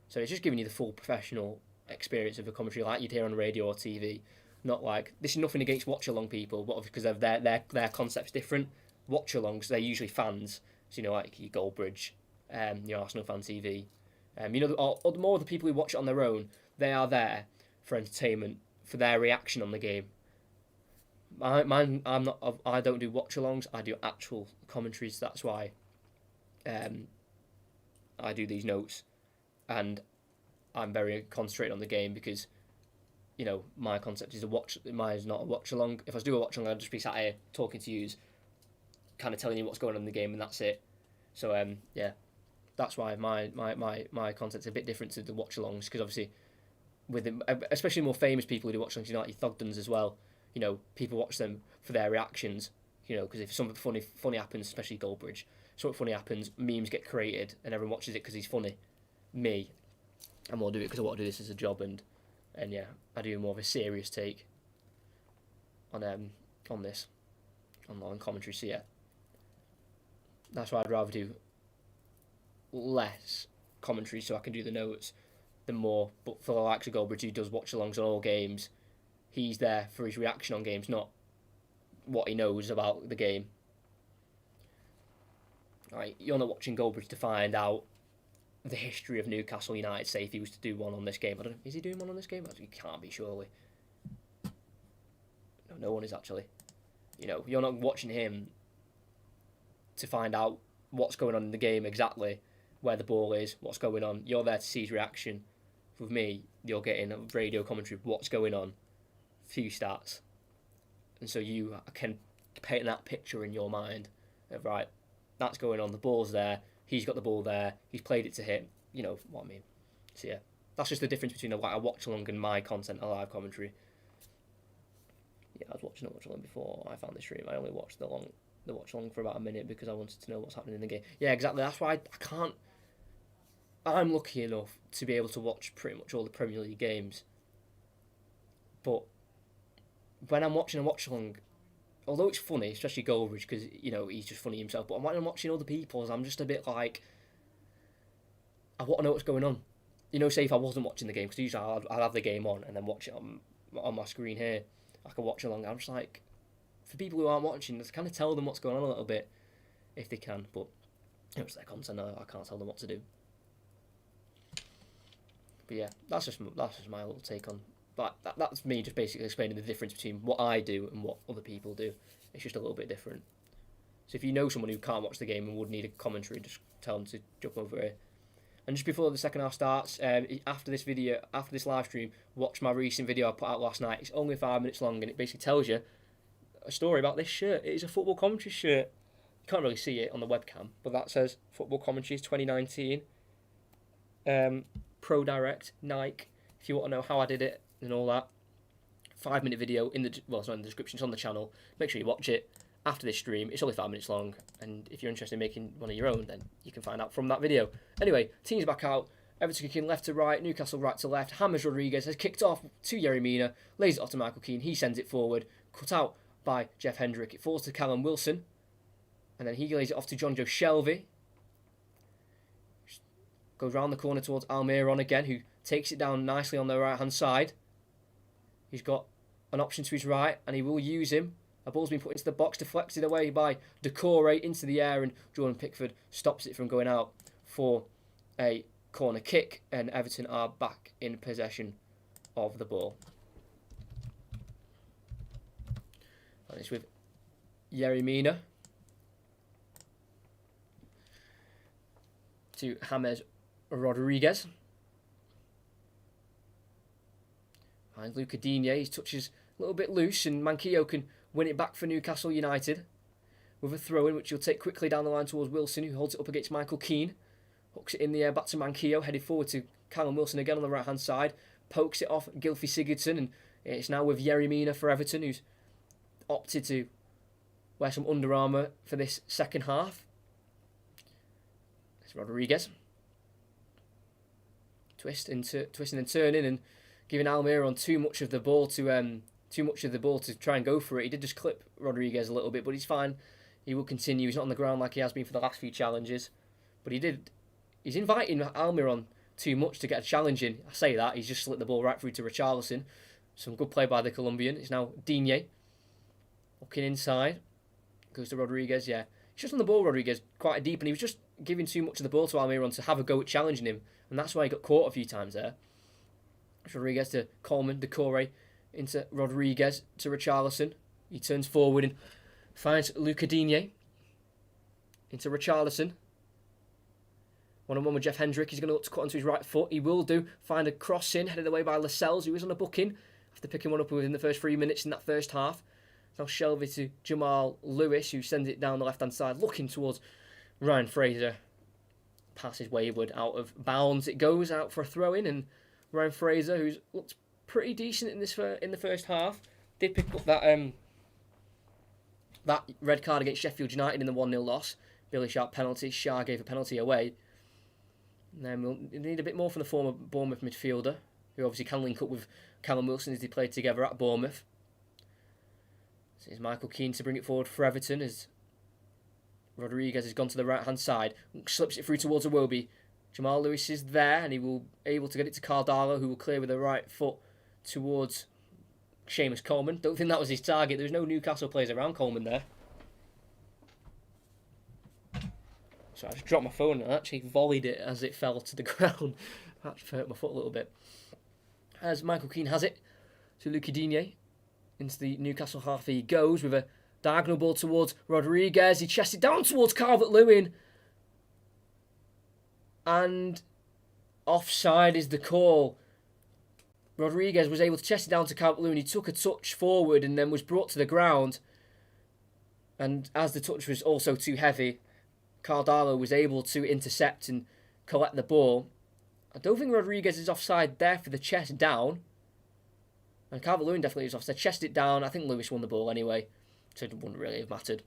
So it's just giving you the full professional experience of a commentary like you'd hear on radio or TV. Not like, this is nothing against watch-along people, but because their concept's different. Watch-alongs, they're usually fans. So, like your Goldbridge, your Arsenal Fan TV. Or the more of the people who watch it on their own, they are there for entertainment, for their reaction on the game. I don't do watch-alongs, I do actual commentaries. That's why I do these notes. And I'm very concentrated on the game because, my concept is mine is not a watch-along. If I was do a watch-along, I'd just be sat here talking to you, kind of telling you what's going on in the game, and that's it. So, that's why my content's a bit different to the watch-alongs, because obviously, especially more famous people who do watch-alongs, like your Thogdens as well, people watch them for their reactions, because if something funny happens, especially Goldbridge, something funny happens, memes get created, and everyone watches it because he's funny. Me, I'm more do it because I want to do this as a job, and yeah, I do more of a serious take on this on commentary. So yeah, that's why I'd rather do less commentary so I can do the notes than more. But for the likes of Goldbridge, who does watch-alongs on all games, he's there for his reaction on games, not what he knows about the game. Right, you're not watching Goldbridge to find out the history of Newcastle United. Say if he was to do one on this game, I don't know. Is he doing one on this game? He can't be, surely. No one is actually. You're not watching him to find out what's going on in the game exactly, where the ball is, what's going on. You're there to see his reaction. With me, you're getting a radio commentary of what's going on, few stats, and so you can paint that picture in your mind of, right, that's going on. The ball's there. He's got the ball there. He's played it to him. You know what I mean. So yeah, that's just the difference between a watch along and my content, a live commentary. Yeah, I was watching a watch along before I found this stream. I only watched the watch along for about a minute because I wanted to know what's happening in the game. Yeah, exactly. That's why I can't. I'm lucky enough to be able to watch pretty much all the Premier League games. But when I'm watching a watch along, although it's funny, especially Goldbridge, because he's just funny himself. But when I'm watching other people's, I'm just a bit like, I want to know what's going on. Say if I wasn't watching the game, because usually I'll have the game on and then watch it on my screen here. I can watch along. I'm just like, for people who aren't watching, just kind of tell them what's going on a little bit, if they can. But it's their content. I can't tell them what to do. But yeah, that's just my little take on. But that's me just basically explaining the difference between what I do and what other people do. It's just a little bit different. So if you know someone who can't watch the game and would need a commentary, just tell them to jump over here. And just before the second half starts, after this live stream, watch my recent video I put out last night. It's only 5 minutes long, and it basically tells you a story about this shirt. It is a football commentary shirt. You can't really see it on the webcam, but that says Football Commentaries 2019. Pro Direct, Nike. If you want to know how I did it and all that, 5-minute video it's not in the description, it's on the channel. Make sure you watch it after this stream. It's only 5 minutes long, and if you're interested in making one of your own, then you can find out from that video. Anyway, team's back out. Everton kicking left to right, Newcastle right to left. James Rodriguez has kicked off to Yerry Mina, lays it off to Michael Keane. He sends it forward, cut out by Jeff Hendrick. It falls to Callum Wilson, and then he lays it off to Jonjo Shelvey. Goes round the corner towards Almiron again, who takes it down nicely on the right-hand side. He's got an option to his right, and he will use him. A ball's been put into the box, deflected away by Decore into the air, and Jordan Pickford stops it from going out for a corner kick, and Everton are back in possession of the ball. And it's with Yerry Mina to James Rodriguez. Finds Luca Digne. His touch is a little bit loose, and Manquillo can win it back for Newcastle United with a throw-in, which he'll take quickly down the line towards Wilson, who holds it up against Michael Keane. Hooks it in the air back to Manquillo, headed forward to Callum Wilson again on the right-hand side. Pokes it off Gylfi Sigurdsson, and it's now with Yerry Mina for Everton, who's opted to wear some Under Armour for this second half. It's Rodriguez. Twisting and turning and giving Almiron too much of the ball to try and go for it. He did just clip Rodriguez a little bit, but he's fine. he will continue. He's not on the ground like he has been for the last few challenges. But he's inviting Almiron too much to get a challenge in. I say that, he's just slipped the ball right through to Richarlison. Some good play by the Colombian. It's now Digne. Looking inside. Goes to Rodriguez, yeah. He's just on the ball, Rodriguez, quite deep, and he was just giving too much of the ball to Almiron to have a go at challenging him. And that's why he got caught a few times there. Rodriguez to Coleman, Decore into Rodriguez to Richarlison. He turns forward and finds Luca Digne into Richarlison. One-on-one with Jeff Hendrick. He's going to look to cut onto his right foot. He will do. Find a cross in, headed away by Lascelles, who is on a booking after picking one up within the first 3 minutes in that first half. Now Shelby to Jamal Lewis, who sends it down the left-hand side, looking towards Ryan Fraser. Passes wayward, out of bounds. It goes out for a throw-in, and Ryan Fraser, who's looked pretty decent in the first half, did pick up that red card against Sheffield United in the 1-0 loss. Billy Sharp penalty. Shah gave a penalty away. And then we'll need a bit more from the former Bournemouth midfielder, who obviously can link up with Callum Wilson as they played together at Bournemouth. So it's Michael Keane to bring it forward for Everton as Rodriguez has gone to the right-hand side. Slips it through towards Iwobi. Jamal Lewis is there, and he will be able to get it to Cardalo, who will clear with the right foot towards Seamus Coleman. Don't think that was his target. There's no Newcastle players around Coleman there. So I just dropped my phone and actually volleyed it as it fell to the ground. That hurt my foot a little bit. As Michael Keane has it to Luca Digne. Into the Newcastle half he goes with a diagonal ball towards Rodriguez. He chests it down towards Calvert-Lewin. And offside is the call. Rodriguez was able to chest it down to Calvert-Lewin. He took a touch forward and then was brought to the ground. And as the touch was also too heavy, Cardalo was able to intercept and collect the ball. I don't think Rodriguez is offside there for the chest down. And Calvert-Lewin definitely is offside. Chest it down. I think Lewis won the ball anyway, so it wouldn't really have mattered.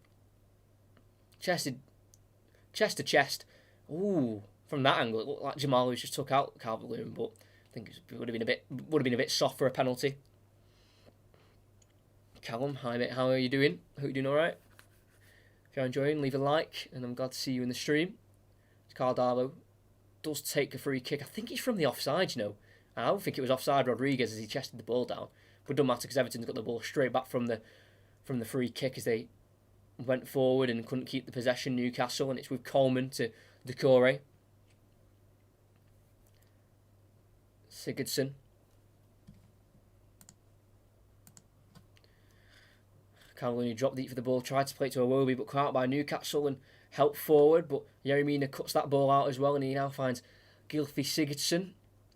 Chest to chest. Ooh, from that angle, it looked like Jamal Lewis just took out Calvert-Lewin, but I think it would have been a bit soft for a penalty. Callum, hi mate, how are you doing? Hope you're doing all right. If you're enjoying, leave a like, and I'm glad to see you in the stream. Cardalo does take a free kick. I think he's from the offside, you know. I don't think it was offside Rodriguez as he chested the ball down. But it doesn't matter because Everton's got the ball straight back from the free kick as they went forward and couldn't keep the possession, Newcastle, and it's with Coleman to Decore. Sigurdsson. Cavallini dropped deep for the ball, tried to play it to Iwobi, but caught out by Newcastle and helped forward. But Yeremina cuts that ball out as well, and he now finds Gylfi Sigurdsson.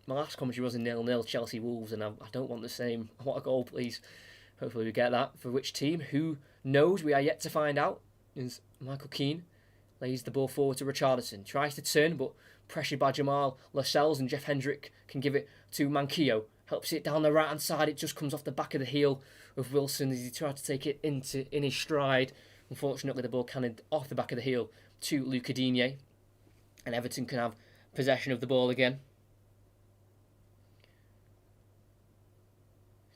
My last commentary was a 0-0 Chelsea Wolves, and I don't want the same. I want a goal, please. Hopefully we get that. For which team? Who knows? We are yet to find out. As Michael Keane lays the ball forward to Richarlison. Tries to turn, but pressured by Jamal Lascelles, and Jeff Hendrick can give it to Manquillo. Helps it down the right-hand side. It just comes off the back of the heel of Wilson as he tried to take it in his stride. Unfortunately, the ball cannoned off the back of the heel to Luca Digne. And Everton can have possession of the ball again.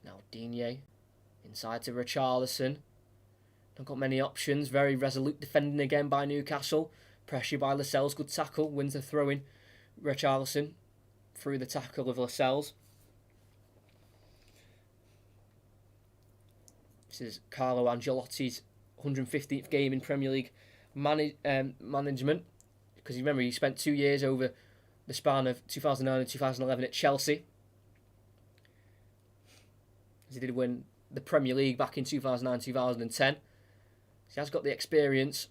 Now Digne inside to Richarlison. Not got many options. Very resolute defending again by Newcastle. Pressure by Lascelles. Good tackle. Wins the throw-in. Richarlison through the tackle of Lascelles. This is Carlo Ancelotti's 115th game in Premier League management. Because you remember, he spent 2 years over the span of 2009 and 2011 at Chelsea. As he did win the Premier League back in 2009-2010. So he has got the experience.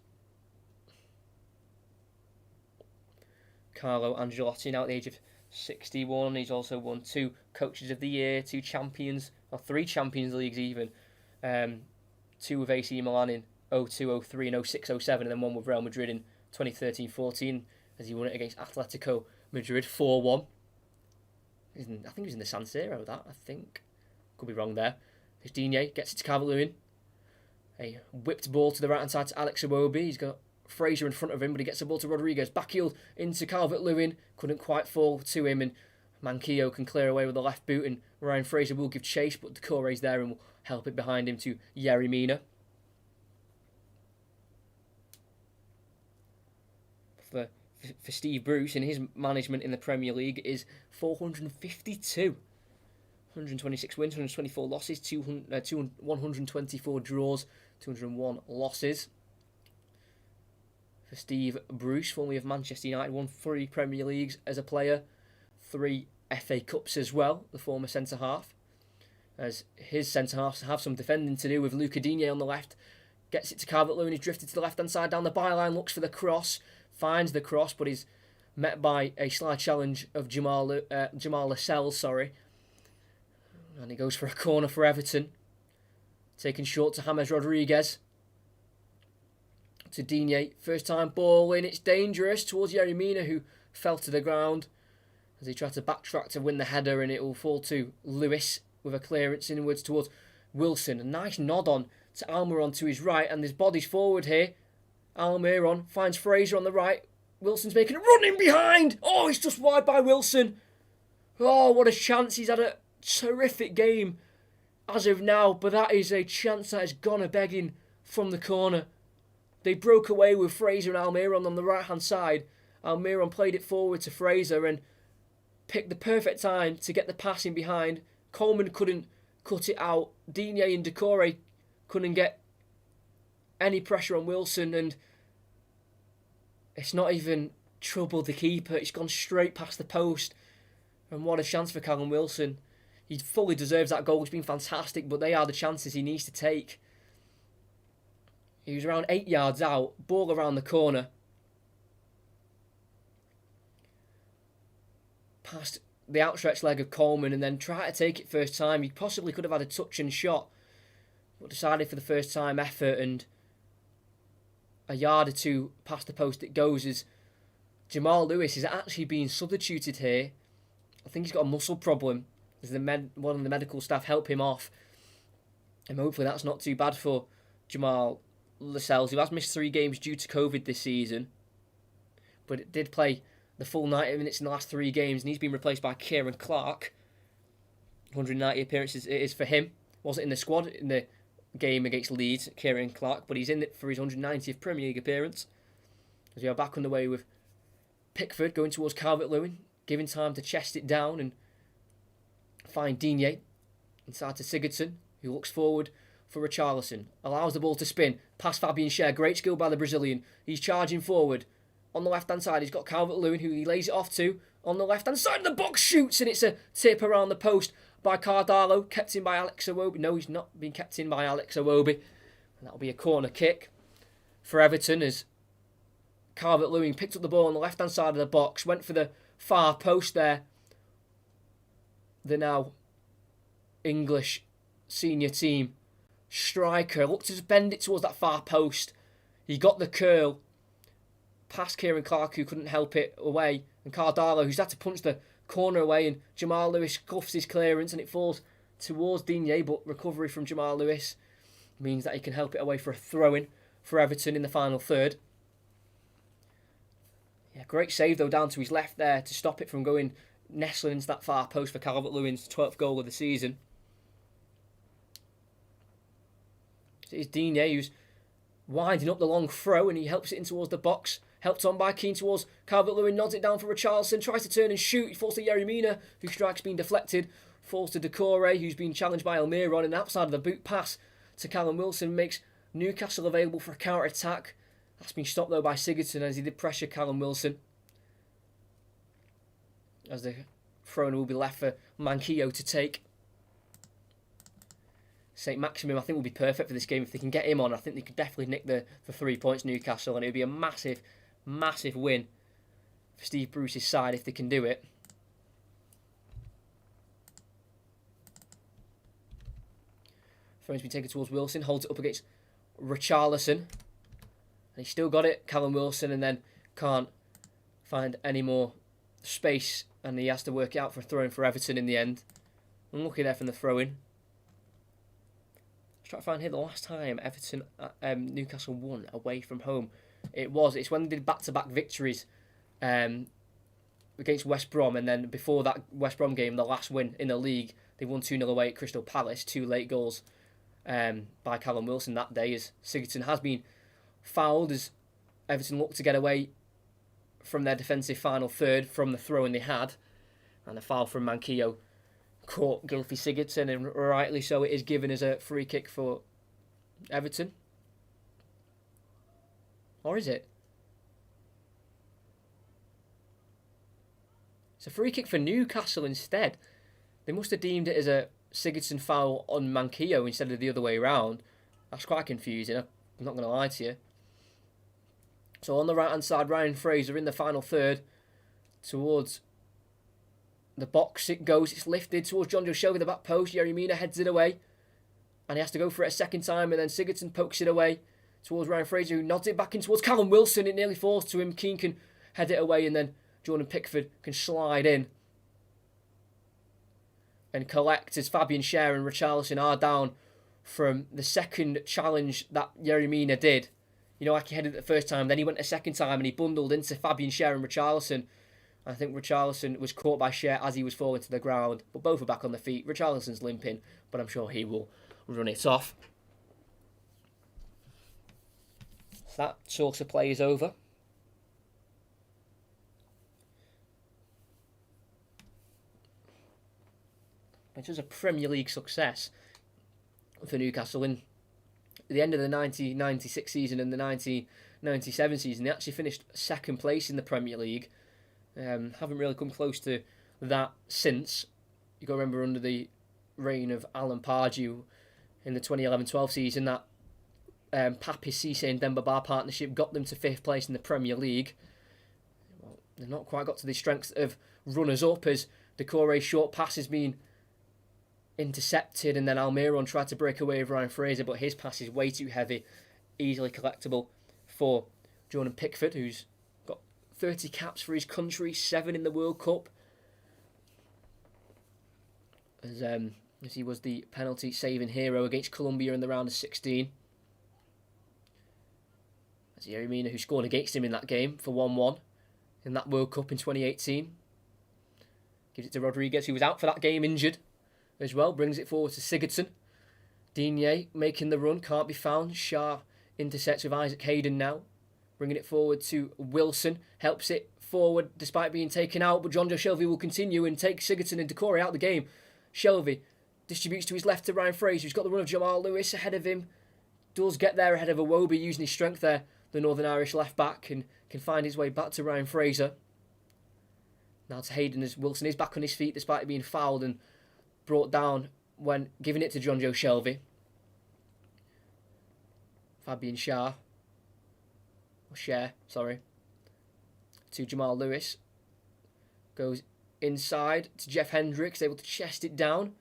Carlo Ancelotti, now at the age of 61. He's also won 2 Coaches of the Year, 2 Champions, or 3 Champions Leagues even. 2 with AC Milan in 02-03 and 06-07, and then 1 with Real Madrid in 2013-14 as he won it against Atletico Madrid 4-1. I think he was in the San Siro, that, I think. Could be wrong there. There's Digne, gets it to Calvert-Lewin. A whipped ball to the right-hand side to Alex Iwobi. He's got Fraser in front of him, but he gets the ball to Rodriguez. Backheel into Calvert-Lewin. Couldn't quite fall to him, and Manquillo can clear away with the left boot, and Ryan Fraser will give chase, but Decore's there and will help it behind him to Yeremina. for Steve Bruce in his management in the Premier League is 452. 126 wins, 124 losses, 124 draws, 201 losses. For Steve Bruce, formerly of Manchester United, won 3 Premier Leagues as a player, 3 FA Cups as well, the former centre-half. As his centre-halves have some defending to do with Luca Digne on the left. Gets it to Calvert-Lewin, he's drifted to the left-hand side down the byline, looks for the cross, finds the cross, but he's met by a slide challenge of Jamal Lascelles, and he goes for a corner for Everton. Taken short to James Rodriguez. To Digne. First time ball in. It's dangerous towards Yeremina, who fell to the ground as he tried to backtrack to win the header, and it will fall to Lewis with a clearance inwards towards Wilson. A nice nod on to Almiron to his right, and his body's forward here. Almiron finds Fraser on the right. Wilson's making a run in behind. Oh, he's just wide by Wilson. Oh, what a chance. He's had a terrific game as of now, but that is a chance that has gone a begging from the corner. They broke away with Fraser and Almiron on the right hand side. Almiron played it forward to Fraser and picked the perfect time to get the pass in behind. Coleman couldn't cut it out. Digne and Decore couldn't get any pressure on Wilson, and it's not even troubled the keeper. It's gone straight past the post, and what a chance for Callum Wilson. He fully deserves that goal. It's been fantastic, but they are the chances he needs to take. He was around 8 yards out, ball around the corner. Past the outstretched leg of Coleman and then tried to take it first time. He possibly could have had a touch and shot, but decided for the first time effort, and a yard or two past the post it goes as Jamal Lewis is actually being substituted here. I think he's got a muscle problem. As one of the medical staff help him off. And hopefully that's not too bad for Jamal Lascelles, who has missed 3 games due to COVID this season. But it did play the full 90 minutes in the last 3 games, and he's been replaced by Kieran Clark. 190 appearances it is for him. Wasn't in the squad in the game against Leeds, Kieran Clark, but he's in it for his 190th Premier League appearance. As we are back underway with Pickford going towards Calvert-Lewin, giving time to chest it down and find Digne inside to Sigurdsson, who looks forward for Richarlison. Allows the ball to spin. Past Fabian Schär. Great skill by the Brazilian. He's charging forward. On the left-hand side, he's got Calvert-Lewin, who he lays it off to. On the left-hand side of the box, shoots, and it's a tip around the post by Cardalo. Kept in by Alex Iwobi. No, he's not been kept in by Alex Iwobi. And that'll be a corner kick for Everton as Calvert-Lewin picked up the ball on the left-hand side of the box. Went for the far post there. The now English senior team striker looked to bend it towards that far post. He got the curl past Kieran Clark, who couldn't help it away, and Cardalo, who's had to punch the corner away, and Jamal Lewis scuffs his clearance and it falls towards Digne, but recovery from Jamal Lewis means that he can help it away for a throw-in for Everton in the final third. Yeah, great save though down to his left there to stop it from going nestling into that far post for Calvert-Lewin's 12th goal of the season. It's Digne who's winding up the long throw, and he helps it in towards the box. Helped on by Keane towards Calvert-Lewin, nods it down for Richarlison, tries to turn and shoot. He falls to Yeremina, whose strike's been deflected. Falls to Decore, who's been challenged by Almiron, and outside of the boot pass to Callum Wilson makes Newcastle available for a counter-attack. That's been stopped though by Sigurdsson as he did pressure Callum Wilson. As the throw-in will be left for Manquillo to take. St. Maximum, I think, will be perfect for this game. If they can get him on, I think they could definitely nick the 3 points, Newcastle, and it would be a massive, massive win for Steve Bruce's side if they can do it. Throw-in's been taken towards Wilson, holds it up against Richarlison. And he's still got it, Callum Wilson, and then can't find any more space, and he has to work it out for a throw-in for Everton in the end. Unlucky there from the throw-in. Let's try to find here the last time Everton, Newcastle won away from home. It's when they did back-to-back victories against West Brom, and then before that West Brom game, the last win in the league, they won 2-0 away at Crystal Palace. 2 late goals by Callum Wilson that day, as Sigurdsson has been fouled as Everton look to get away from their defensive final third from the throw-in they had. And a foul from Manquillo caught Gylfi Sigurdsson, and rightly so it is given as a free kick for Everton. Or is it? It's a free kick for Newcastle instead. They must have deemed it as a Sigurdsson foul on Manquillo instead of the other way around. That's quite confusing, I'm not going to lie to you. So on the right hand side, Ryan Fraser in the final third towards the box it goes. It's lifted towards Jonjo Shelvey, the back post. Yerry Mina heads it away. And he has to go for it a second time. And then Sigurdsson pokes it away towards Ryan Fraser, who nods it back in towards Callum Wilson. It nearly falls to him. Keane can head it away. And then Jordan Pickford can slide in and collect as Fabian Schär and Richarlison are down from the second challenge that Yerry Mina did. You know, like he headed it the first time. Then he went a second time and he bundled into Fabian Schär and Richarlison. I think Richarlison was caught by Schär as he was falling to the ground. But both are back on the feet. Richarlison's limping, but I'm sure he will run it off. That sort of play is over. It was a Premier League success for Newcastle. In the end of the 1996 season and the 1997 season, they actually finished second place in the Premier League. Haven't really come close to that since. You got to remember under the reign of Alan Pardew in the 2011-12 season, that Papi Cisse and Demba Ba partnership got them to 5th place in the Premier League. Well, they've not quite got to the strength of runners-up, as Decore's short pass has been intercepted, and then Almiron tried to break away with Ryan Fraser, but his pass is way too heavy, easily collectible for Jordan Pickford, who's 30 caps for his country, 7 in the World Cup, as he was the penalty saving hero against Colombia in the round of 16. As Yerry Mina, who scored against him in that game for 1-1 in that World Cup in 2018. Gives it to Rodriguez, who was out for that game injured as well. Brings it forward to Sigurdsson. Digne making the run, can't be found. Schär intercepts with Isaac Hayden now. Bringing it forward to Wilson. Helps it forward despite being taken out. But Jonjo Shelvey will continue and take Sigurdsson and Decore out of the game. Shelvey distributes to his left to Ryan Fraser, who's got the run of Jamal Lewis ahead of him. Does get there ahead of Iwobi, using his strength there, the Northern Irish left back, and can find his way back to Ryan Fraser. Now to Hayden, as Wilson is back on his feet despite being fouled and brought down when giving it to Jonjo Shelvey. Fabian Schär. To Jamal Lewis. Goes inside to Jeff Hendricks, able to chest it down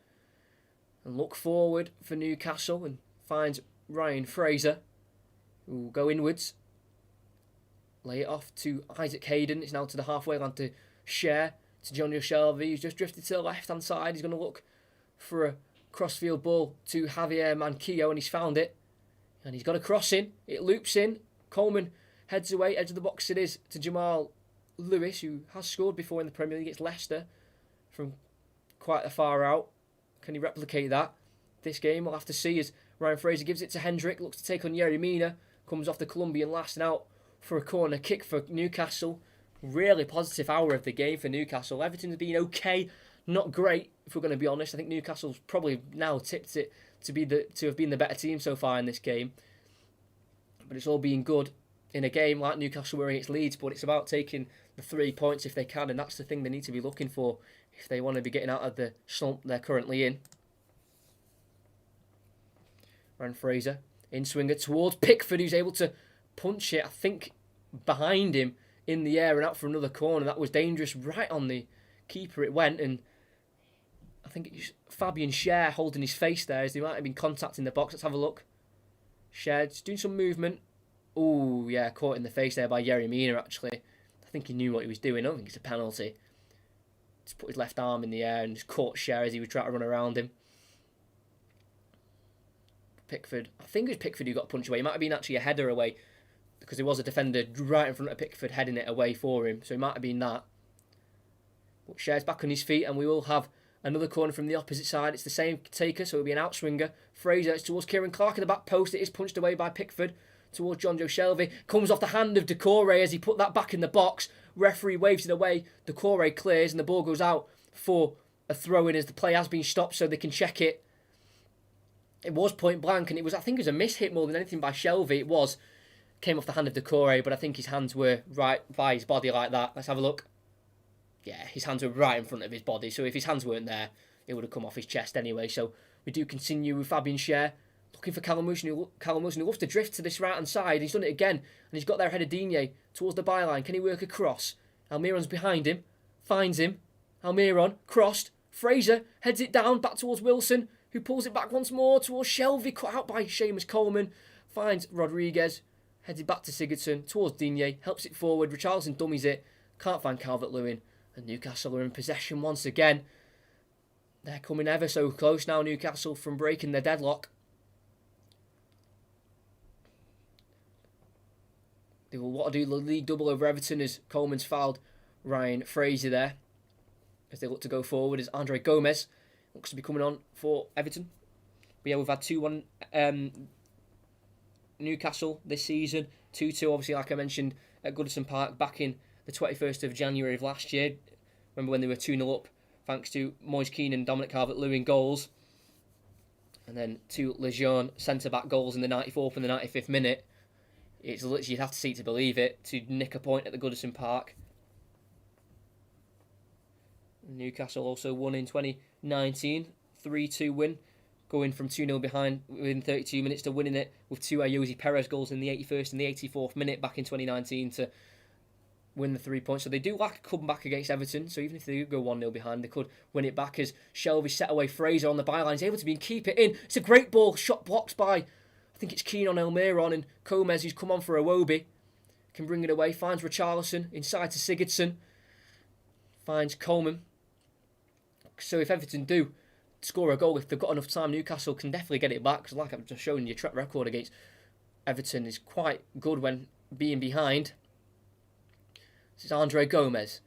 and look forward for Newcastle, and finds Ryan Fraser, who will go inwards. Lay it off to Isaac Hayden. It's now to the halfway line to Schär, to Jonjo Shelvey, who's just drifted to the left-hand side. He's going to look for a crossfield ball to Javier Manquillo, and he's found it. And he's got a cross in. It loops in. Coleman heads away. Edge of the box it is to Jamal Lewis, who has scored before in the Premier League against Leicester from quite a far out. Can he replicate that this game? We'll have to see, as Ryan Fraser gives it to Hendrick. Looks to take on Yerry Mina. Comes off the Colombian last and out for a corner kick for Newcastle. Really positive hour of the game for Newcastle. Everton's been okay, not great, if we're going to be honest. I think Newcastle's probably now tipped it to have been the better team so far in this game. But it's all been good in a game like Newcastle were against Leeds, but it's about taking the 3 points if they can, and that's the thing they need to be looking for if they want to be getting out of the slump they're currently in. Ryan Fraser, in swinger towards Pickford, who's able to punch it, I think, behind him in the air and out for another corner. That was dangerous. Right on the keeper it went, and I think it's Fabian Schär holding his face there, as they might have been contacting the box. Let's have a look. Schär just doing some movement. Oh, yeah, caught in the face there by Yerry Mina, actually. I think he knew what he was doing. I don't think it's a penalty. Just put his left arm in the air and just caught Schär as he was trying to run around him. Pickford, I think it was Pickford who got punched away. It might have been actually a header away, because there was a defender right in front of Pickford heading it away for him. So it might have been that. But Schär's back on his feet, and we will have another corner from the opposite side. It's the same taker, so it'll be an outswinger. Fraser, it's towards Kieran Clark at the back post. It is punched away by Pickford. towards Jonjo Shelvey. Comes off the hand of Decore as he put that back in the box. Referee waves it away. Decore clears and the ball goes out for a throw-in as the play has been stopped so they can check it. It was point blank and I think it was a miss-hit more than anything by Shelvey. It was. Came off the hand of Decore, but I think his hands were right by his body like that. Let's have a look. Yeah, his hands were right in front of his body, so if his hands weren't there, it would have come off his chest anyway. So we do continue with Fabian Schär, looking for Callum Wilson, who loves to drift to this right-hand side. He's done it again, and he's got there ahead of Digne towards the byline. Can he work across? Almiron's behind him, finds him. Almiron, crossed. Fraser heads it down, back towards Wilson, who pulls it back once more towards Shelvey, cut out by Seamus Coleman. Finds Rodriguez, heads it back to Sigurdsson, towards Digne, helps it forward. Richarlison dummies it, can't find Calvert-Lewin. And Newcastle are in possession once again. They're coming ever so close now, Newcastle, from breaking their deadlock. They will want to do the league double over Everton as Coleman's fouled Ryan Fraser there. As they look to go forward as Andre Gomez looks to be coming on for Everton. But yeah, we've had 2-1 Newcastle this season. 2-2, obviously, like I mentioned, at Goodison Park back in the 21st of January of last year. Remember when they were 2-0 up, thanks to Moise Keane and Dominic Calvert-Lewin goals. And then 2 Lejeune centre-back goals in the 94th and the 95th minute. It's literally, you'd have to see it to believe it, to nick a point at the Goodison Park. Newcastle also won in 2019, 3-2 win, going from 2-0 behind within 32 minutes to winning it with 2 Ayoze Perez goals in the 81st and the 84th minute back in 2019 to win the 3 points. So they do like a comeback against Everton, so even if they do go 1-0 behind, they could win it back as Shelvey set away Fraser on the byline. He's able to keep it in. It's a great ball, shot blocked by, I think it's Keane on Almiron, and Gomez, who's come on for Iwobi, can bring it away, finds Richarlison, inside to Sigurdsson, finds Coleman. So if Everton do score a goal, if they've got enough time, Newcastle can definitely get it back, because like I've just shown you, your track record against Everton is quite good when being behind. This is Andre Gomez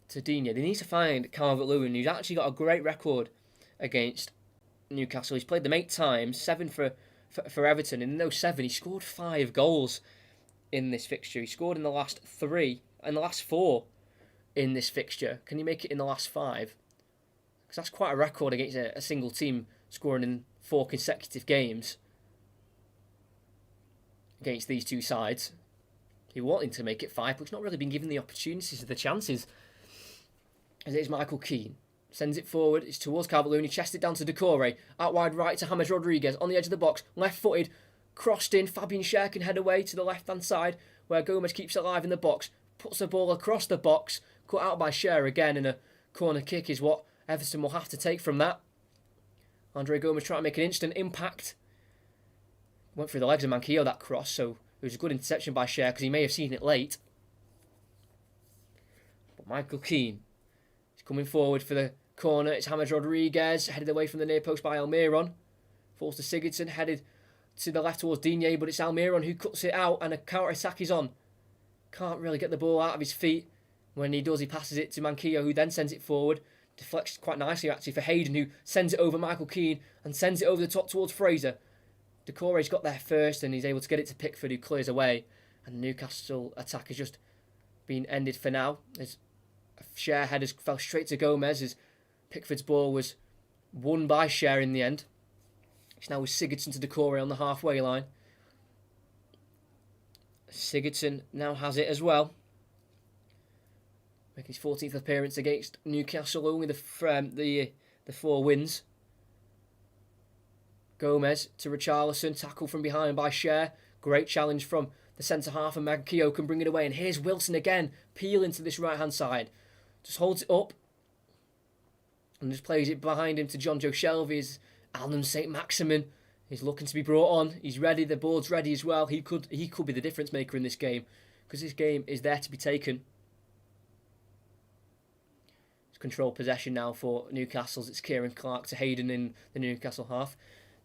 to Digne. They need to find Calvert-Lewin, who's actually got a great record against Newcastle. He's played them 8 times, 7 for Everton, and in those 7 he scored 5 goals in this fixture. He scored in the last 3, in the last 4 in this fixture. Can he make it in the last 5? Because that's quite a record against a single team, scoring in 4 consecutive games against these two sides. He wanted to make it 5, but he's not really been given the opportunities or the chances. As it is Michael Keane. Sends it forward. It's towards Calvert-Lewin. He chests it down to Decore. Out wide right to James Rodriguez. On the edge of the box. Left-footed. Crossed in. Fabian Schär can head away to the left-hand side where Gomez keeps it alive in the box. Puts the ball across the box. Cut out by Schär again. And a corner kick is what Everton will have to take from that. Andre Gomez trying to make an instant impact. Went through the legs of Manquillo, that cross. So it was a good interception by Schär because he may have seen it late. But Michael Keane is coming forward for the corner. It's James Rodriguez, headed away from the near post by Almiron. Falls to Sigurdsson, headed to the left towards Digne, but it's Almiron who cuts it out and a counter-attack is on. Can't really get the ball out of his feet. When he does, he passes it to Manquillo, who then sends it forward. Deflects quite nicely actually for Hayden, who sends it over Michael Keane and sends it over the top towards Fraser. Decore's got there first and he's able to get it to Pickford, who clears away. And the Newcastle attack has just been ended for now. As Schär headers fell straight to Gomez as Pickford's ball was won by Schär in the end. It's now with Sigurdsson to Decore on the halfway line. Sigurdsson now has it as well. Making his 14th appearance against Newcastle, only the 4 wins. Gomez to Richarlison, tackle from behind by Schär. Great challenge from the centre half, and Manquillo can bring it away. And here's Wilson again, peeling to this right hand side. Just holds it up and just plays it behind him to Jonjo Shelvey. Alan St. Maximin is looking to be brought on. He's ready, the board's ready as well. He could be the difference maker in this game, because this game is there to be taken. It's control possession now for Newcastle's. It's Kieran Clark to Hayden in the Newcastle half.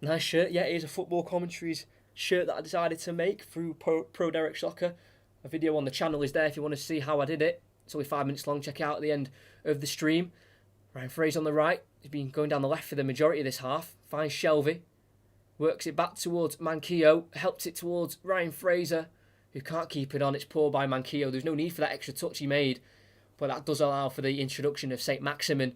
Nice shirt. Yeah, it is a football commentaries shirt that I decided to make through Pro Derek Soccer. A video on the channel is there if you want to see how I did it. It's only 5 minutes long. Check it out at the end of the stream. Ryan Fraser on the right. He's been going down the left for the majority of this half. Finds Shelvey. Works it back towards Manquillo. Helps it towards Ryan Fraser, who can't keep it on. It's poor by Manquillo. There's no need for that extra touch he made. But that does allow for the introduction of St. Maximin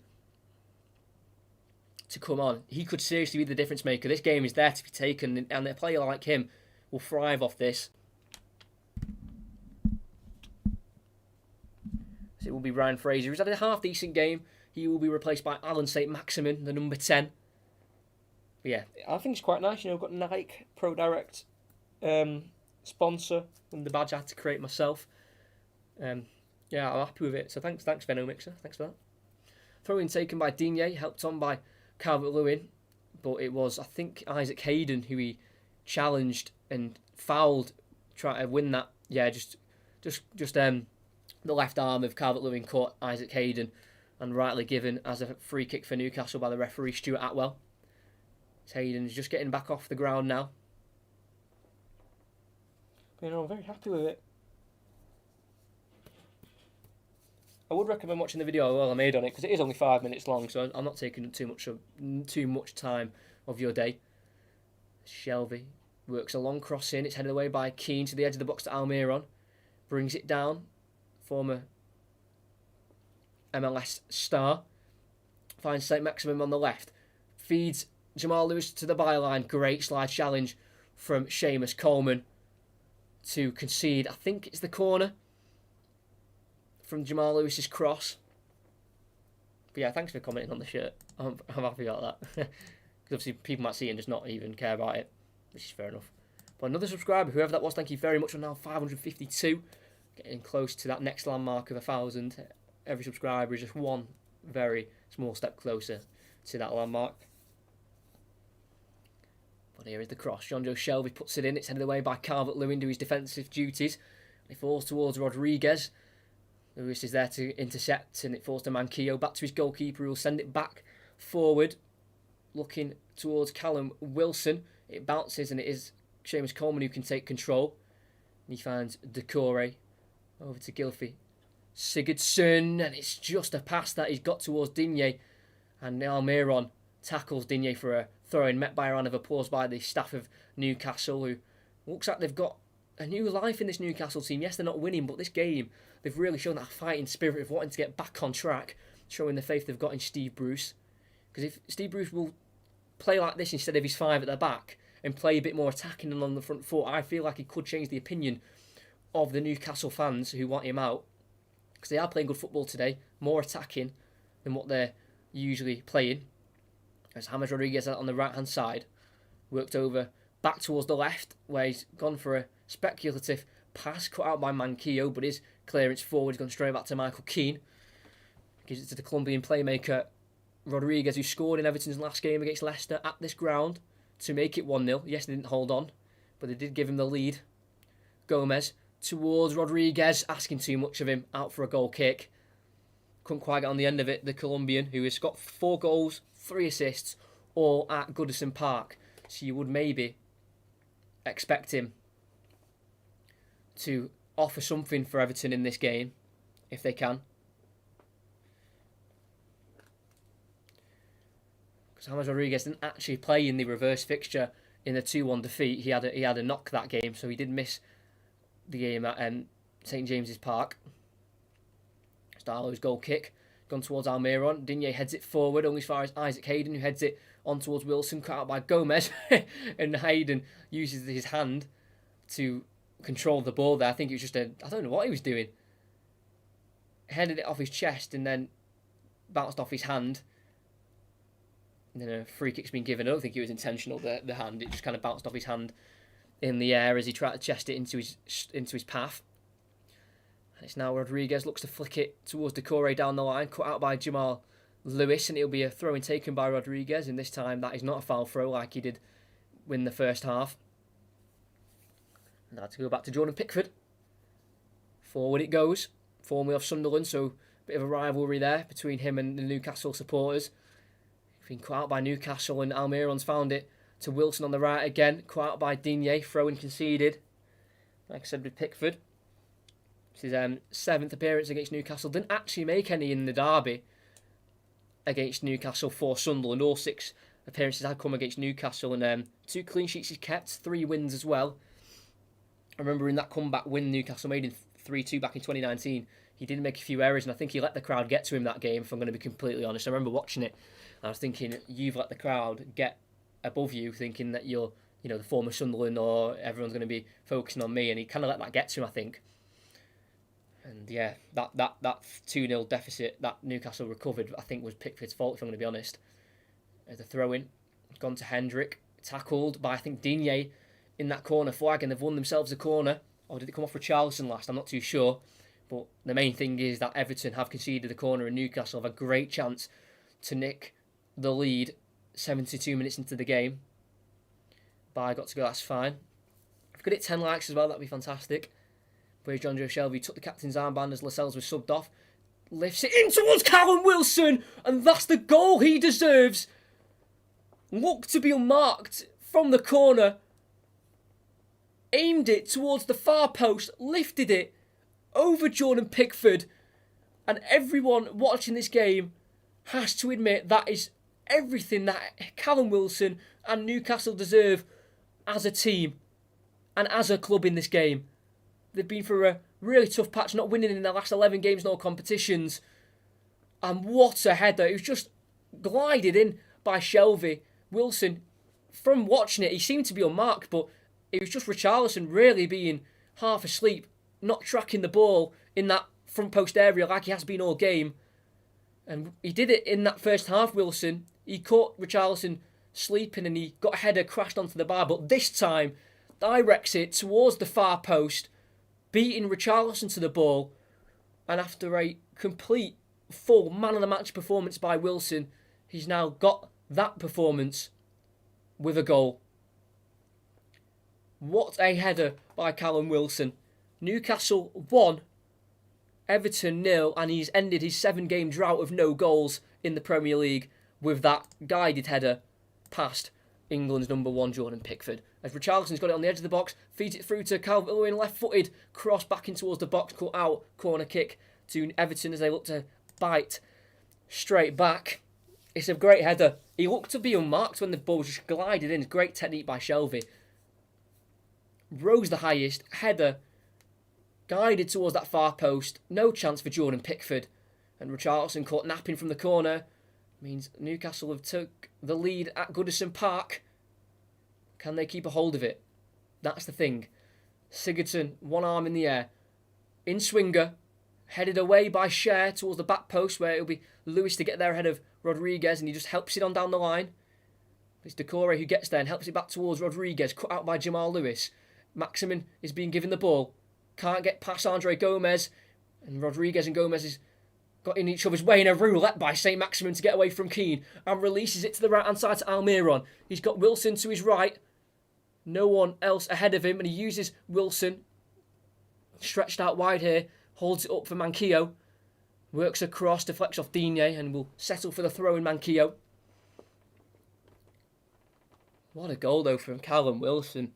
to come on. He could seriously be the difference maker. This game is there to be taken, and a player like him will thrive off this. So it will be Ryan Fraser, who's had a half-decent game. He will be replaced by Alan St. Maximin, the number 10. But yeah, I think it's quite nice. I've got Nike Pro Direct sponsor, and the badge I had to create myself. Yeah, I'm happy with it. So thanks Venno Mixer. Thanks for that. Throw-in taken by Digne, helped on by Calvert-Lewin. But it was, I think, Isaac Hayden who he challenged and fouled, trying to win that. Yeah, just the left arm of Calvert-Lewin caught Isaac Hayden and rightly given as a free kick for Newcastle by the referee Stuart Atwell. Hayden's just getting back off the ground now. I'm very happy with it. I would recommend watching the video I made on it because it is only 5 minutes long, so I'm not taking too much time of your day. Shelvey works a long cross in. It's headed away by Keane to the edge of the box to Almiron. Brings it down. Former MLS star. Finds St. Maximin on the left. Feeds Jamal Lewis to the byline. Great slide challenge from Seamus Coleman to concede. I think it's the corner from Jamal Lewis's cross. But yeah, thanks for commenting on the shirt. I'm happy about that. Because obviously people might see it and just not even care about it, which is fair enough. But another subscriber, whoever that was, thank you very much. We're now 552. Getting close to that next landmark of 1,000. Every subscriber is just one very small step closer to that landmark. But here is the cross. Jonjo Shelvey puts it in. It's headed away by Calvert-Lewin to his defensive duties. It falls towards Rodriguez. Lewis is there to intercept, and it falls to Manquillo. Back to his goalkeeper, who will send it back forward, looking towards Callum Wilson. It bounces, and it is Seamus Coleman who can take control. And he finds Decore over to Gylfi Sigurdsson, and it's just a pass that he's got towards Digne, and Almiron tackles Digne for a throw-in, met by a round of applause by the staff of Newcastle, who looks like they've got a new life in this Newcastle team. Yes, they're not winning, but this game, they've really shown that fighting spirit of wanting to get back on track, showing the faith they've got in Steve Bruce. Because if Steve Bruce will play like this instead of his 5 at the back and play a bit more attacking and on the front foot, I feel like he could change the opinion of the Newcastle fans who want him out. Because they are playing good football today, more attacking than what they're usually playing. As James Rodriguez on the right-hand side, worked over back towards the left, where he's gone for a speculative pass cut out by Manquillo, but his clearance forward has gone straight back to Michael Keane. Gives it to the Colombian playmaker Rodriguez, who scored in Everton's last game against Leicester at this ground to make it 1-0. Yes, they didn't hold on, but they did give him the lead. Gomez towards Rodriguez, asking too much of him, out for a goal kick. Couldn't quite get on the end of it, the Colombian, who has got 4 goals, 3 assists, all at Goodison Park. So you would maybe expect him to offer something for Everton in this game, if they can. Because James Rodriguez didn't actually play in the reverse fixture in the 2-1 defeat. He had a knock that game, so he did miss the game at St James's Park. Starlow's goal kick, gone towards Almiron. Digne heads it forward, only as far as Isaac Hayden, who heads it on towards Wilson, cut out by Gomez. And Hayden uses his hand to control the ball there. I think it was just I don't know what he was doing. Headed it off his chest and then bounced off his hand. And then a free kick's been given. I don't think it was intentional, the hand. It just kind of bounced off his hand in the air as he tried to chest it into his path. And it's now Rodriguez, looks to flick it towards Decore down the line, cut out by Jamal Lewis, and it'll be a throw-in taken by Rodriguez, and this time that is not a foul throw like he did win the first half. Now to go back to Jordan Pickford. Forward it goes, formerly of Sunderland, so a bit of a rivalry there between him and the Newcastle supporters. Been cut out by Newcastle, and Almiron's found it to Wilson on the right again, cut out by Digne, throw-in conceded. Like I said with Pickford, it's his 7th appearance against Newcastle. Didn't actually make any in the derby against Newcastle for Sunderland. All 6 appearances had come against Newcastle, and 2 clean sheets he's kept, 3 wins as well. I remember in that comeback win Newcastle made in 3-2 back in 2019, he did make a few errors, and I think he let the crowd get to him that game, if I'm going to be completely honest. I remember watching it, and I was thinking, you've let the crowd get above you, thinking that you're, the former Sunderland, or everyone's going to be focusing on me, and he kind of let that get to him, I think. And yeah, that 2-0 deficit that Newcastle recovered, I think, was Pickford's fault, if I'm going to be honest. The throw-in, gone to Hendrick, tackled by, I think, Digne in that corner flag, and they've won themselves a corner. Or did it come off Richarlison last? I'm not too sure. But the main thing is that Everton have conceded a corner, and Newcastle have a great chance to nick the lead 72 minutes into the game. But got to go, that's fine. If we could hit 10 likes as well, that'd be fantastic. Whereas John Joe Shelby took the captain's armband as Lascelles was subbed off. Lifts it in towards Callum Wilson, and that's the goal he deserves. Looked to be unmarked from the corner. Aimed it towards the far post, lifted it over Jordan Pickford. And everyone watching this game has to admit that is everything that Callum Wilson and Newcastle deserve as a team and as a club in this game. They've been through a really tough patch, not winning in their last 11 games, no competitions. And what a header. It was just glided in by Shelby. Wilson, from watching it, he seemed to be unmarked, but it was just Richarlison really being half asleep, not tracking the ball in that front post area like he has been all game. And he did it in that first half, Wilson. He caught Richarlison sleeping and he got a header, crashed onto the bar, but this time directs it towards the far post, beating Richarlison to the ball. And after a complete, full man-of-the-match performance by Wilson, he's now got that performance with a goal. What a header by Callum Wilson. Newcastle 1, Everton 0, and he's ended his 7-game drought of no goals in the Premier League with that guided header past England's number 1, Jordan Pickford. As Richarlison's got it on the edge of the box, feeds it through to Calvert-Lewin, left-footed, cross back in towards the box, cut out, corner kick to Everton as they look to bite straight back. It's a great header. He looked to be unmarked when the ball just glided in. Great technique by Shelby. Rose the highest, header, guided towards that far post. No chance for Jordan Pickford. And Richarlison caught napping from the corner. Means Newcastle have took the lead at Goodison Park. Can they keep a hold of it? That's the thing. Sigurdsson, one arm in the air. In swinger, headed away by Cher towards the back post where it'll be Lewis to get there ahead of Rodriguez, and he just helps it on down the line. It's Decore who gets there and helps it back towards Rodriguez, cut out by Jamal Lewis. Maximin is being given the ball. Can't get past Andre Gomez, and Rodriguez and Gomez is got in each other's way in a roulette by St. Maximin to get away from Keane, and releases it to the right-hand side to Almiron. He's got Wilson to his right. No one else ahead of him, and he uses Wilson. Stretched out wide here. Holds it up for Manquillo. Works across, deflects off Digne, and will settle for the throw in Manquillo. What a goal, though, from Callum Wilson.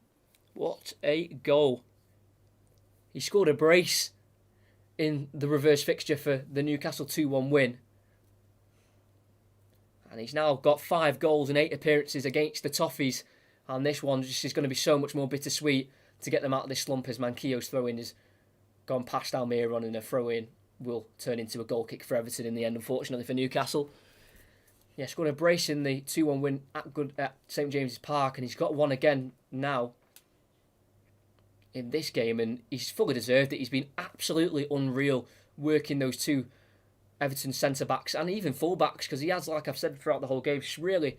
What a goal. He scored a brace in the reverse fixture for the Newcastle 2-1 win. And he's now got 5 goals in 8 appearances against the Toffees. And this one just is going to be so much more bittersweet to get them out of this slump as Manquillo's throw-in has gone past Almiron, and a throw-in will turn into a goal kick for Everton in the end, unfortunately for Newcastle. Yeah, scored a brace in the 2-1 win at St James's Park, and he's got one again now in this game, and he's fully deserved it. He's been absolutely unreal working those 2 Everton centre-backs and even full-backs, because he has, like I've said throughout the whole game, just really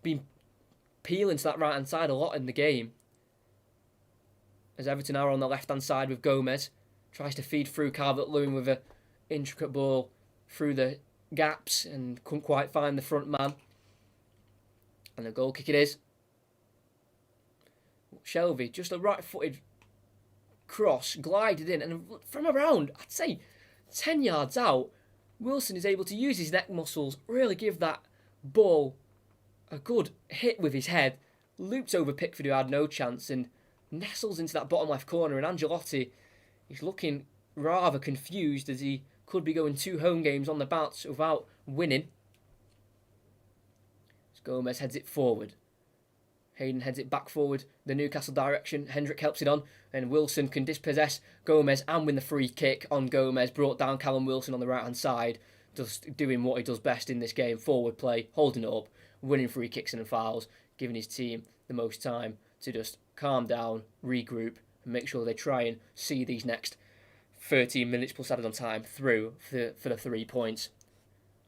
been peeling to that right-hand side a lot in the game. As Everton are on the left-hand side with Gomez. Tries to feed through Calvert-Lewin with an intricate ball through the gaps and couldn't quite find the front man. And the goal kick it is. Shelby, just a right-footed cross, glided in, and from around, I'd say 10 yards out, Wilson is able to use his neck muscles, really give that ball a good hit with his head, loops over Pickford who had no chance, and nestles into that bottom left corner, and Ancelotti is looking rather confused as he could be going 2 home games on the bounce without winning. It's Gomez heads it forward. Hayden heads it back forward, the Newcastle direction. Hendrick helps it on, and Wilson can dispossess Gomez and win the free kick on Gomez. Brought down Callum Wilson on the right-hand side, just doing what he does best in this game, forward play, holding it up, winning free kicks and fouls, giving his team the most time to just calm down, regroup, and make sure they try and see these next 13 minutes plus added on time through for the 3 points.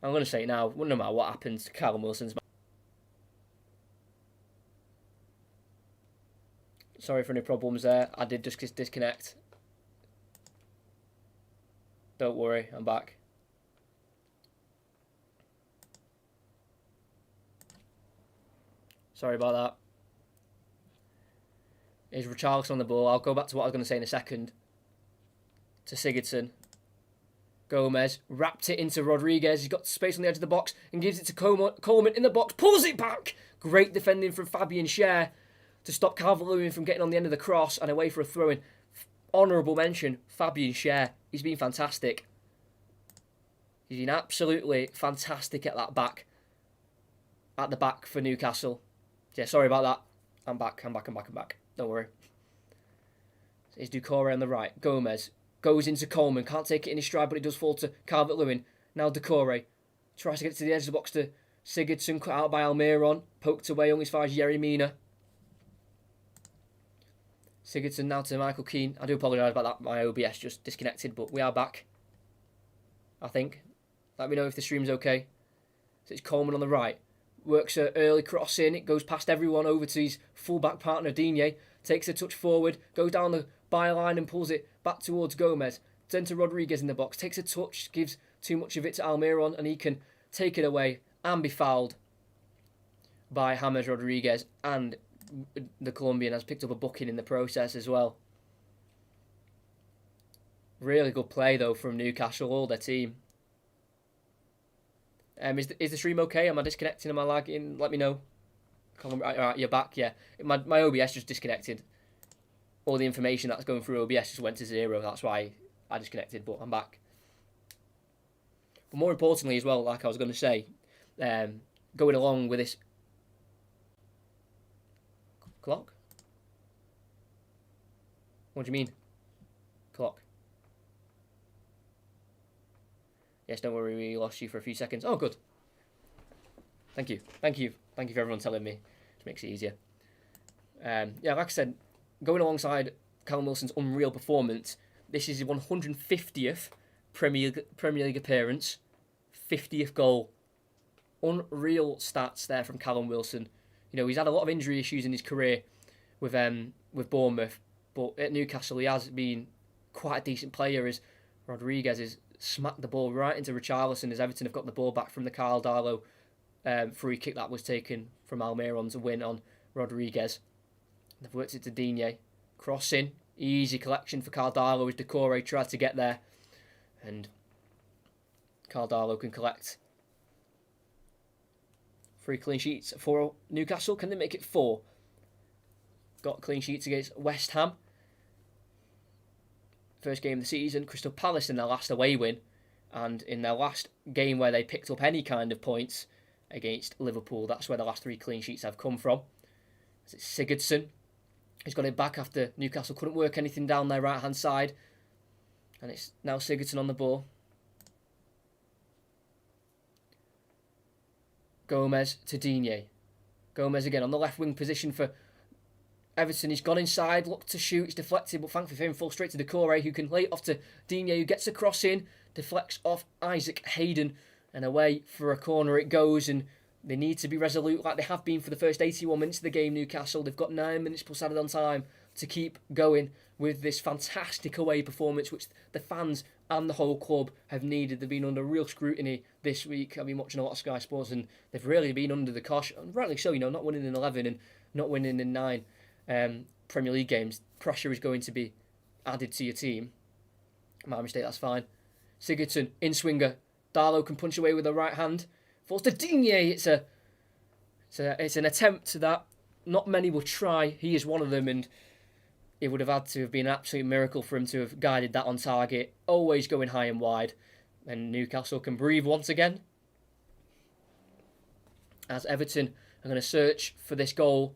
I'm going to say it now, no matter what happens, Callum Wilson's... Sorry for any problems there. I did just disconnect. Don't worry, I'm back. Sorry about that. Here's Richarlison on the ball. I'll go back to what I was going to say in a second. To Sigurdsson. Gomez wrapped it into Rodriguez. He's got space on the edge of the box and gives it to Coleman in the box. Pulls it back. Great defending from Fabian Schär to stop Calvert-Lewin from getting on the end of the cross and away for a throw-in. Honourable mention, Fabian Schär. He's been fantastic. He's been absolutely fantastic at that back. At the back for Newcastle. Yeah, sorry about that. I'm back. Don't worry. Here's Doucouré on the right. Gomez goes into Coleman. Can't take it in his stride, but it does fall to Calvert-Lewin. Now Doucouré tries to get it to the edge of the box to Sigurdsson, cut out by Almiron. Poked away only as far as Yerry Mina. Sigurdsson now to Michael Keane. I do apologise about that. My OBS just disconnected, but we are back. I think. Let me know if the stream's okay. So it's Coleman on the right. Works an early cross in. It goes past everyone over to his full-back partner, Digne. Takes a touch forward. Goes down the byline and pulls it back towards Gomez. Then to Rodriguez in the box. Takes a touch. Gives too much of it to Almiron. And he can take it away and be fouled by James Rodriguez. And the Colombian has picked up a booking in the process as well. Really good play, though, from Newcastle, all their team. Is the stream okay? Am I disconnecting? Am I lagging? Let me know. Alright, you're back, yeah. My OBS just disconnected. All the information that's going through OBS just went to 0. That's why I disconnected, but I'm back. But more importantly as well, like I was going to say, going along with this... Clock? What do you mean? Clock. Yes, don't worry, we lost you for a few seconds. Oh, good. Thank you for everyone telling me. It makes it easier. Yeah, like I said, going alongside Callum Wilson's unreal performance, this is his 150th Premier League appearance, 50th goal. Unreal stats there from Callum Wilson. You know, he's had a lot of injury issues in his career with Bournemouth, but at Newcastle he has been quite a decent player as Rodriguez has smacked the ball right into Richarlison as Everton have got the ball back from the Carl Darlow free kick that was taken from Almiron to win on Rodriguez. They've worked it to Digne. Crossing. Easy collection for Carl Darlow as Doucouré tried to get there. And Carl Darlow can collect. 3 clean sheets for Newcastle. Can they make it 4? Got clean sheets against West Ham. First game of the season. Crystal Palace in their last away win. And in their last game where they picked up any kind of points against Liverpool. That's where the last 3 clean sheets have come from. It's Sigurdsson. He's got it back after Newcastle couldn't work anything down their right-hand side. And it's now Sigurdsson on the ball. Gomez to Digne. Gomez again on the left wing position for Everton. He's gone inside, looked to shoot, it's deflected, but thankfully for him, falls straight to Doucouré, who can lay it off to Digne, who gets a cross in, deflects off Isaac Hayden, and away for a corner it goes. And they need to be resolute like they have been for the first 81 minutes of the game, Newcastle. They've got 9 minutes plus added on time to keep going with this fantastic away performance, which the fans and the whole club have needed. They've been under real scrutiny this week. I've been watching a lot of Sky Sports, and they've really been under the cosh. And rightly so, you know, not winning in 11 and not winning in 9 Premier League games. Pressure is going to be added to your team. My mistake, that's fine. Sigurdsson, in-swinger. Darlow can punch away with the right hand. Falls to Digne. It's an attempt that not many will try. He is one of them, and it would have had to have been an absolute miracle for him to have guided that on target. Always going high and wide. And Newcastle can breathe once again. As Everton I'm going to search for this goal.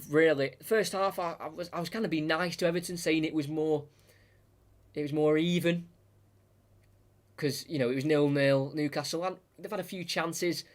Really, first half I was kind of being nice to Everton, saying it was more even, because it was 0-0. Newcastle, they've had a few chances,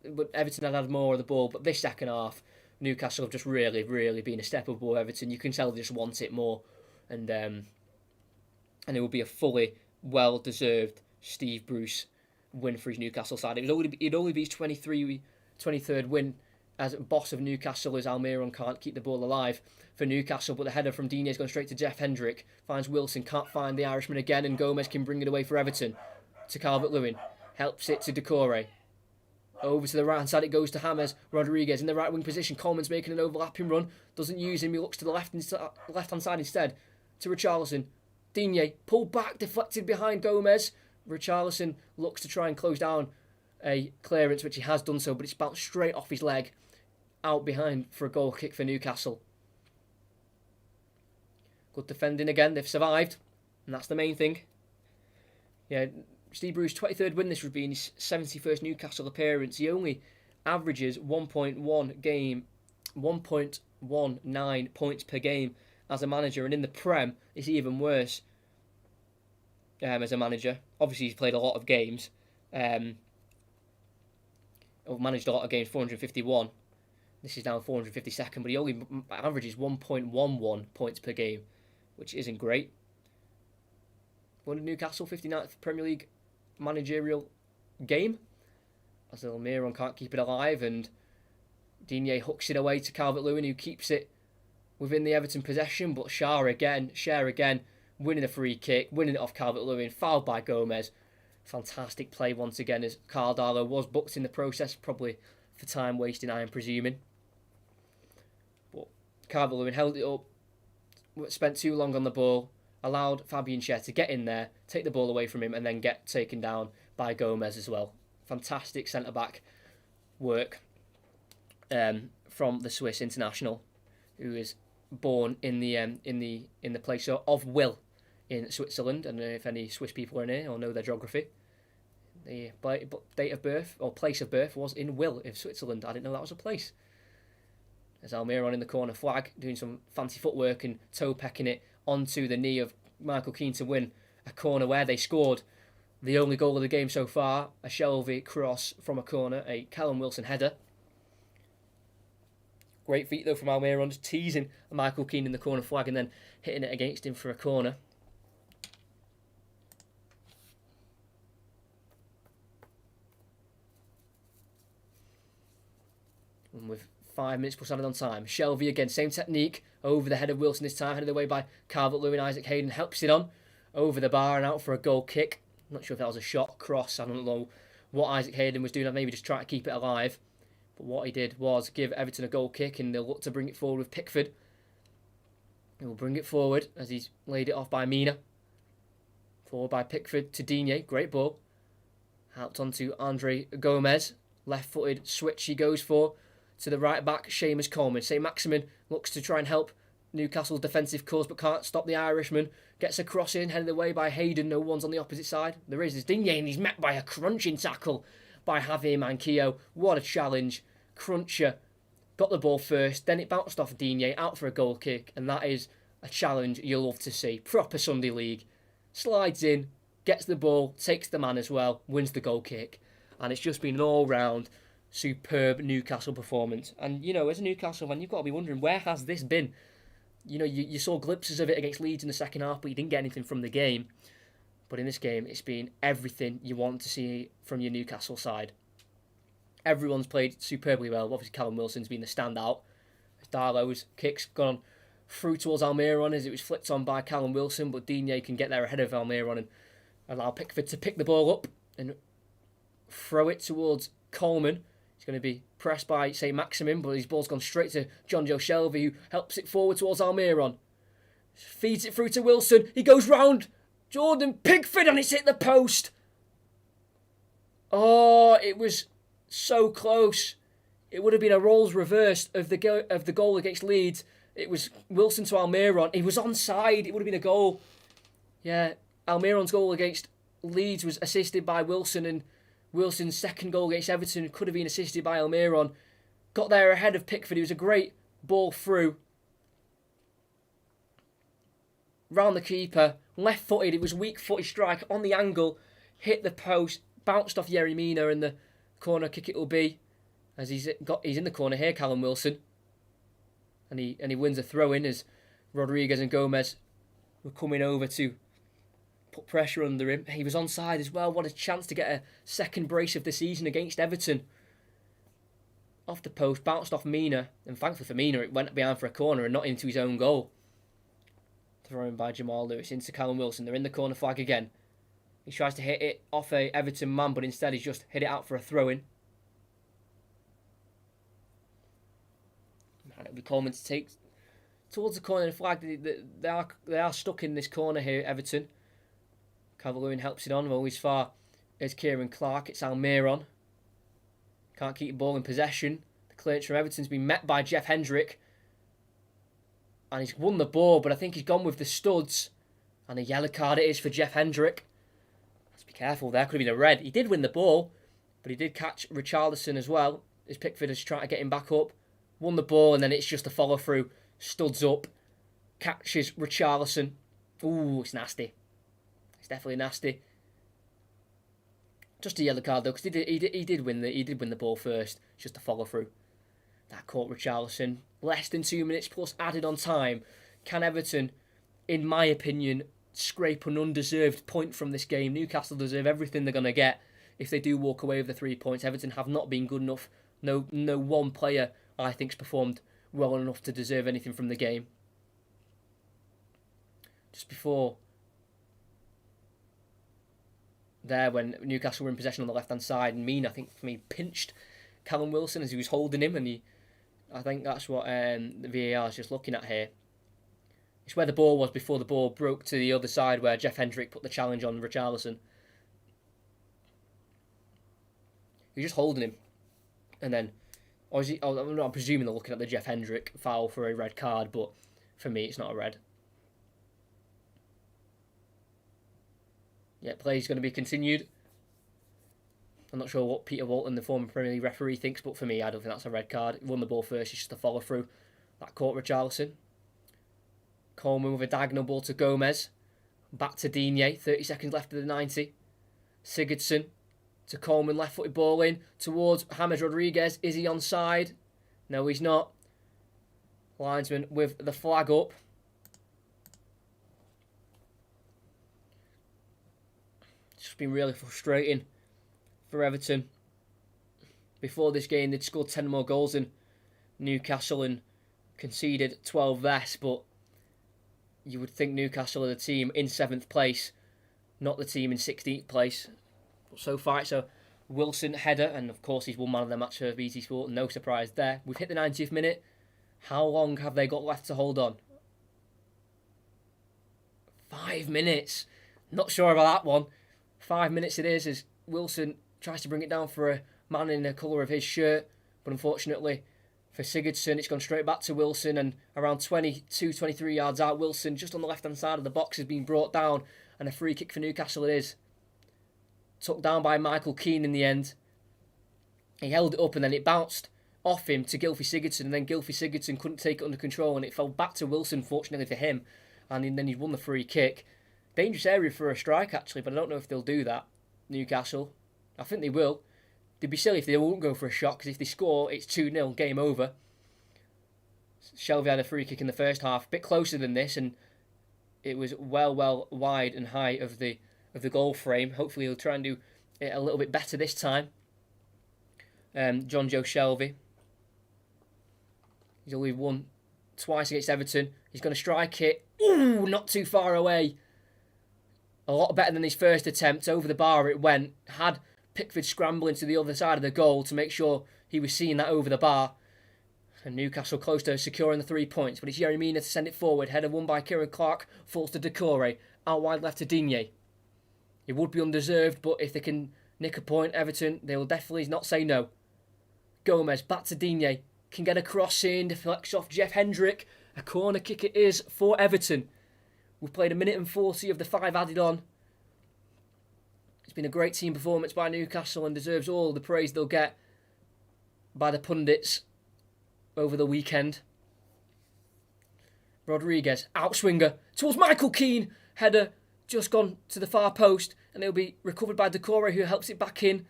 but Everton had more of the ball. But this second half, Newcastle have just really, really been a step above Everton. You can tell they just want it more, and it will be a fully well-deserved Steve Bruce win for his Newcastle side. It'd only be his 23rd win as boss of Newcastle, as Almiron can't keep the ball alive for Newcastle. But the header from Dinier's gone straight to Jeff Hendrick, finds Wilson, can't find the Irishman again, and Gomez can bring it away for Everton to Calvert-Lewin. Helps it to Decore. Over to the right hand side it goes to James Rodriguez in the right wing position. Coleman's making an overlapping run, doesn't use him, he looks to the left hand side instead to Richarlison. Digne pulled back, deflected behind Gomez. Richarlison looks to try and close down a clearance, which he has done so, but it's bounced straight off his leg, out behind for a goal kick for Newcastle. Good defending again, they've survived, and that's the main thing. Yeah, Steve Bruce's 23rd win, this would be in his 71st Newcastle appearance. He only averages 1.19 points per game as a manager, and in the Prem, it's even worse as a manager. Obviously, he's played a lot of games, managed a lot of games, 451. This is now 452nd, but he only averages 1.11 points per game, which isn't great. Won Newcastle 59th Premier League managerial game, as Almiron can't keep it alive, and Digne hooks it away to Calvert-Lewin, who keeps it within the Everton possession, but Share again, winning a free kick, winning it off Calvert-Lewin, fouled by Gomez. Fantastic play once again, as Carl Darlow was booked in the process, probably for time wasting, I am presuming. But Calvert-Lewin held it up, spent too long on the ball, allowed Fabian Schär to get in there, take the ball away from him, and then get taken down by Gomez as well. Fantastic centre-back work from the Swiss international, who is born in the place of Will in Switzerland. I don't know if any Swiss people are in here or know their geography. The date of birth or place of birth was in Will in Switzerland. I didn't know that was a place. There's Almiron in the corner flag, doing some fancy footwork and toe pecking it onto the knee of Michael Keane to win a corner where they scored the only goal of the game so far. A Shelvey cross from a corner, a Callum Wilson header. Great feat though from Almiron, just teasing Michael Keane in the corner flag and then hitting it against him for a corner. And with 5 minutes plus added on time, Shelvey again, same technique, over the head of Wilson this time, headed away by Calvert-Lewin. Isaac Hayden helps it on, over the bar and out for a goal kick. I'm not sure if that was a shot, cross, I don't know what Isaac Hayden was doing, maybe just trying to keep it alive. But what he did was give Everton a goal kick, and they'll look to bring it forward with Pickford. He'll bring it forward as he's laid it off by Mina. Forward by Pickford to Digne, great ball. Helped on to Andre Gomez, left-footed switch he goes for. To the right back, Seamus Coleman. St. Maximin looks to try and help Newcastle's defensive cause, but can't stop the Irishman. Gets a cross in, headed away by Hayden. No one's on the opposite side. There is Digne, and he's met by a crunching tackle by Javier Manquillo. What a challenge. Cruncher got the ball first, then it bounced off Digne, out for a goal kick, and that is a challenge you'll love to see. Proper Sunday League. Slides in, gets the ball, takes the man as well, wins the goal kick. And it's just been an all-round superb Newcastle performance. And, as a Newcastle fan, you've got to be wondering, where has this been? You saw glimpses of it against Leeds in the second half, but you didn't get anything from the game. But in this game, it's been everything you want to see from your Newcastle side. Everyone's played superbly well. Obviously, Callum Wilson's been the standout. Darlow's kicks gone through towards Almiron as it was flicked on by Callum Wilson, but Digne can get there ahead of Almiron and allow Pickford to pick the ball up and throw it towards Coleman. He's going to be pressed by St. Maximin, but his ball's gone straight to John Joe Shelvey, who helps it forward towards Almiron. Feeds it through to Wilson. He goes round Jordan Pickford and it's hit the post. Oh, it was so close. It would have been a roles reversed of the goal against Leeds. It was Wilson to Almiron. He was onside. It would have been a goal. Yeah, Almiron's goal against Leeds was assisted by Wilson, and Wilson's second goal against Everton could have been assisted by Almiron. got there ahead of Pickford. It was a great ball through. Round the keeper, left-footed. It was weak-footed strike on the angle. Hit the post, bounced off Yerry Mina, and the corner kick it will be. As he's in the corner here, Callum Wilson. And he wins a throw-in as Rodriguez and Gomez were coming over to put pressure under him. He was onside as well. What a chance to get a second brace of the season against Everton. Off the post, bounced off Mina, and thankfully for Mina, it went behind for a corner and not into his own goal. Thrown by Jamal Lewis into Callum Wilson. They're in the corner flag again. He tries to hit it off a Everton man, but instead he's just hit it out for a throw-in. And it'll be Coleman to take towards the corner of the flag. They are stuck in this corner here, Everton. Calvert-Lewin helps it on. Always far is Kieran Clark. It's Almiron. Can't keep the ball in possession. The clearance from Everton's been met by Jeff Hendrick. And he's won the ball, but I think he's gone with the studs. And a yellow card it is for Jeff Hendrick. Let's be careful there. Could have been a red. He did win the ball, but he did catch Richarlison as well, as Pickford is trying to get him back up. Won the ball, and then it's just a follow-through. Studs up. Catches Richarlison. Ooh, it's nasty. It's definitely nasty. Just a yellow card, though, because he did win the ball first. It's just a follow-through. That caught Richarlison. Less than 2 minutes plus added on time. Can Everton, in my opinion, scrape an undeserved point from this game? Newcastle deserve everything they're going to get if they do walk away with the 3 points. Everton have not been good enough. No one player, I think, has performed well enough to deserve anything from the game. Just before there, when Newcastle were in possession on the left-hand side, and Mina, I think, for me, pinched Callum Wilson as he was holding him, and I think that's what the VAR is just looking at here. It's where the ball was before the ball broke to the other side, where Jeff Hendrick put the challenge on Richarlison. He was just holding him. And then, I'm presuming they're looking at the Jeff Hendrick foul for a red card, but for me, it's not a red. Yeah, play is going to be continued. I'm not sure what Peter Walton, the former Premier League referee, thinks, but for me, I don't think that's a red card. He won the ball first, it's just a follow-through. That caught Richarlison. Coleman with a diagonal ball to Gomez. Back to Digne, 30 seconds left of the 90. Sigurdsson to Coleman, left-footed ball in towards James Rodriguez. Is he onside? No, he's not. Linesman with the flag up. It's just been really frustrating for Everton. Before this game, they'd scored 10 more goals than Newcastle and conceded 12 less, but you would think Newcastle are the team in 7th place, not the team in 16th place. But so far, it's a Wilson header, and of course, he's won man of the match for BT Sport. No surprise there. We've hit the 90th minute. How long have they got left to hold on? 5 minutes. Not sure about that one. 5 minutes it is as Wilson tries to bring it down for a man in the colour of his shirt, but unfortunately for Sigurdsson, it's gone straight back to Wilson, and around 22, 23 yards out, Wilson, just on the left-hand side of the box, has been brought down, and a free kick for Newcastle it is. Took down by Michael Keane in the end. He held it up, and then it bounced off him to Gylfi Sigurdsson, and then Gylfi Sigurdsson couldn't take it under control, and it fell back to Wilson, fortunately for him, and then he won the free kick. Dangerous area for a strike, actually, but I don't know if they'll do that, Newcastle. I think they will. They'd be silly if they won't go for a shot, because if they score, it's 2-0, game over. Shelvey had a free kick in the first half, a bit closer than this, and it was well wide and high of the goal frame. Hopefully he'll try and do it a little bit better this time. John Joe Shelvey. He's only won twice against Everton. He's going to strike it. Ooh, not too far away. A lot better than his first attempt. Over the bar it went. Had Pickford scrambling to the other side of the goal to make sure he was seeing that over the bar. And Newcastle close to securing the 3 points. But it's Yerry Mina to send it forward. Header won by Kieran Clark. Falls to Decore. Out wide left to Digne. It would be undeserved, but if they can nick a point, Everton, they will definitely not say no. Gomez back to Digne. Can get a cross in. Deflects off Jeff Hendrick. A corner kick it is for Everton. We've played 1 minute and 40 of the 5 added on. It's been a great team performance by Newcastle and deserves all the praise they'll get by the pundits. over the weekend. Rodriguez, outswinger towards Michael Keane. Header just gone to the far post, and it'll be recovered by Decore, who helps it back in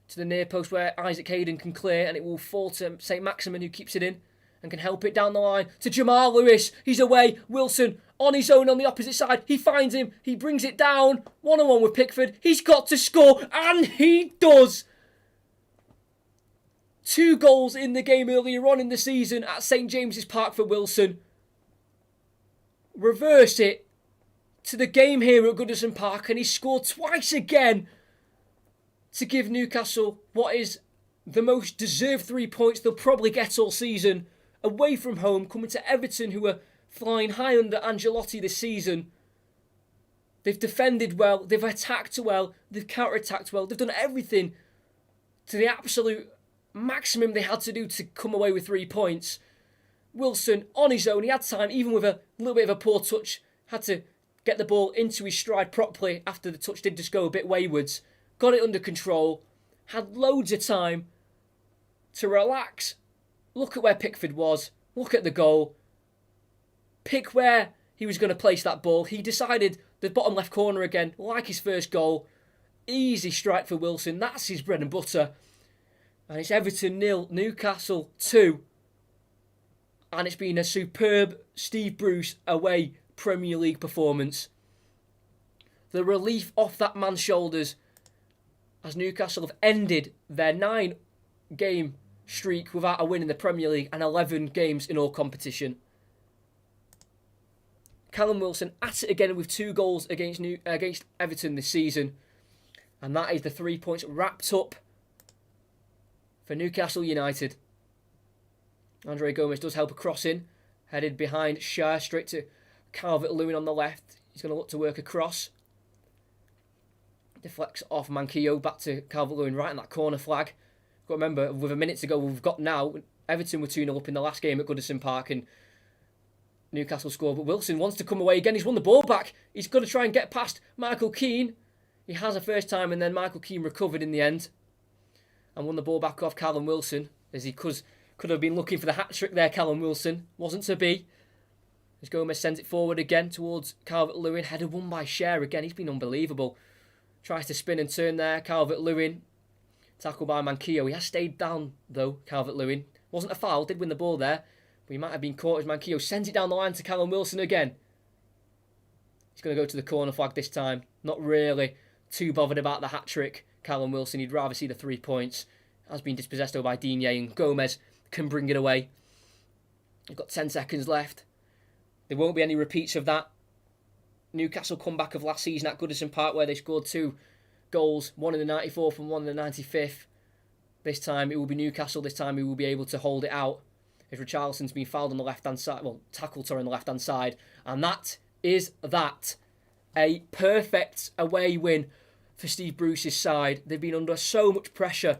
to the near post where Isaac Hayden can clear, and it will fall to St. Maximin, who keeps it in and can help it down the line to Jamal Lewis. He's away. Wilson on his own on the opposite side. He finds him. He brings it down. 1-on-1 with Pickford. He's got to score, and he does. 2 goals in the game earlier on in the season at St. James's Park for Wilson. Reverse it to the game here at Goodison Park, and he scored twice again to give Newcastle what is the most deserved 3 points they'll probably get all season, away from home, coming to Everton, who are flying high under Ancelotti this season. They've defended well, they've attacked well, they've counter-attacked well, they've done everything to the absolute maximum they had to do to come away with 3 points. Wilson on his own, he had time, even with a little bit of a poor touch, had to get the ball into his stride properly after the touch did just go a bit waywards. Got it under control, had loads of time to relax. Look at where Pickford was, look at the goal. Pick where he was going to place that ball. He decided the bottom left corner again, like his first goal. Easy strike for Wilson, that's his bread and butter. And it's Everton 0, Newcastle 2. And it's been a superb Steve Bruce away Premier League performance. The relief off that man's shoulders as Newcastle have ended their 9-game streak without a win in the Premier League and 11 games in all competition. Callum Wilson at it again with 2 goals against Everton this season. And that is the 3 points wrapped up for Newcastle United. Andre Gomes does help a cross in, headed behind Shah, straight to Calvert-Lewin on the left. He's going to look to work across. Deflects off Manquillo, back to Calvert-Lewin right in that corner flag. Got to remember, with a minute to go, we've got now, Everton were 2-0 up in the last game at Goodison Park and Newcastle scored, but Wilson wants to come away again. He's won the ball back. He's got to try and get past Michael Keane. He has a first time, and then Michael Keane recovered in the end and won the ball back off Callum Wilson, as he could have been looking for the hat-trick there, Callum Wilson. Wasn't to be. As Gomez sends it forward again towards Calvert-Lewin. Header won by Cher again. He's been unbelievable. Tries to spin and turn there. Calvert-Lewin. Tackled by Manquillo. He has stayed down, though, Calvert-Lewin. Wasn't a foul. Did win the ball there. But he might have been caught as Manquillo sends it down the line to Callum Wilson again. He's going to go to the corner flag this time. Not really too bothered about the hat-trick, Callum Wilson. He'd rather see the 3 points. Has been dispossessed over by Digne, and Gomez can bring it away. They've got 10 seconds left. There won't be any repeats of that Newcastle comeback of last season at Goodison Park, where they scored 2 goals, one in the 94th and one in the 95th. This time it will be Newcastle. This time we will be able to hold it out. If Richarlison's been fouled on the left-hand side, tackled on the left-hand side. And that is that. A perfect away win for Steve Bruce's side. They've been under so much pressure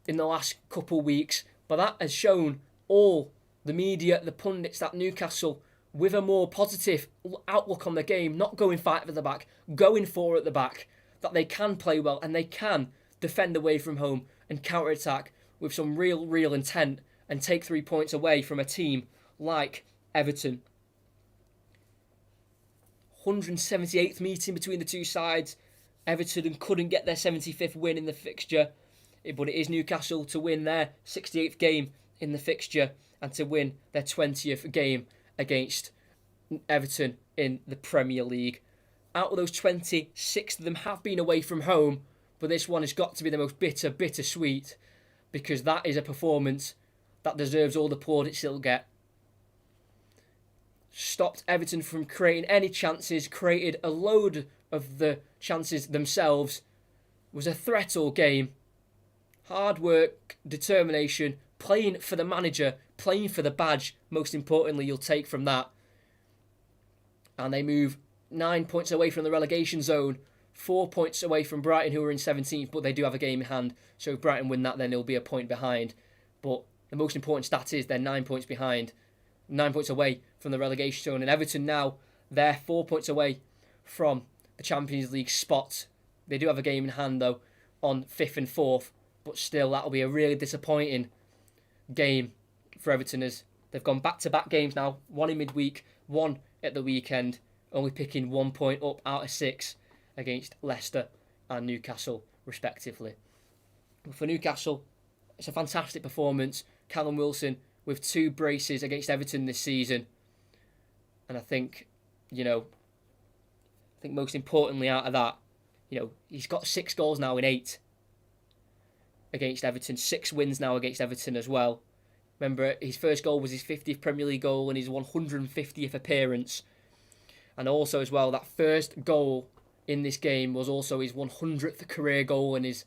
in the last couple of weeks, but that has shown all the media, the pundits, that Newcastle, with a more positive outlook on the game, not going 5 at the back, going 4 at the back, that they can play well and they can defend away from home and counter-attack with some real intent and take 3 points away from a team like Everton. 178th meeting between the two sides. Everton couldn't get their 75th win in the fixture, but it is Newcastle to win their 68th game in the fixture and to win their 20th game against Everton in the Premier League. Out of those 20, 6 of them have been away from home, but this one has got to be the most bittersweet, because that is a performance that deserves all the plaudits it'll get. Stopped Everton from creating any chances, created a load of the chances themselves. Was a threat all game. Hard work, determination, playing for the manager, playing for the badge, most importantly, you'll take from that. And they move 9 points away from the relegation zone, 4 points away from Brighton, who are in 17th, but they do have a game in hand. So if Brighton win that, then they'll be a point behind. But the most important stat is they're 9 points behind, 9 points away from the relegation zone. And Everton now, they're 4 points away from the Champions League spot. They do have a game in hand, though, on 5th and 4th. But still, that'll be a really disappointing game for Everton is they've gone back-to-back games now, one in midweek, one at the weekend, only picking 1 point up out of 6 against Leicester and Newcastle, respectively. But for Newcastle, it's a fantastic performance. Callum Wilson with 2 braces against Everton this season. And I think most importantly out of that, he's got 6 goals now in 8 against Everton. 6 wins now against Everton as well. Remember, his first goal was his 50th Premier League goal and his 150th appearance. And also as well, that first goal in this game was also his 100th career goal and his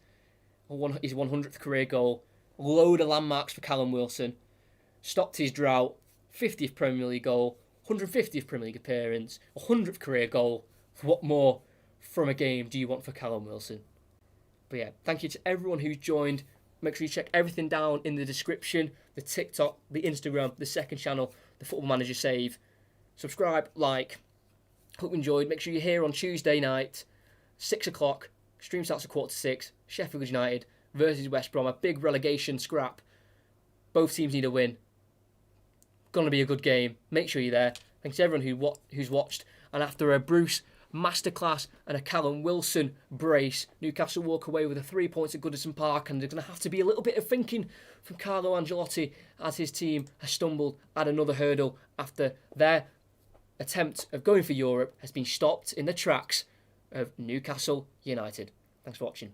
100th career goal. Load of landmarks for Callum Wilson. Stopped his drought. 50th Premier League goal. 150th Premier League appearance. 100th career goal. What more from a game do you want for Callum Wilson? But yeah, thank you to everyone who's joined. Make sure you check everything down in the description. The TikTok, the Instagram, the second channel, the Football Manager Save. Subscribe, like. Hope you enjoyed. Make sure you're here on Tuesday night, 6 o'clock. Stream starts at 5:45. Sheffield United versus West Brom. A big relegation scrap. Both teams need a win. Gonna be a good game. Make sure you're there. Thanks to everyone who's watched. And after a Bruce masterclass and a Callum Wilson brace, Newcastle walk away with 3 points at Goodison Park, and there's going to have to be a little bit of thinking from Carlo Ancelotti as his team has stumbled at another hurdle after their attempt of going for Europe has been stopped in the tracks of Newcastle United. Thanks for watching.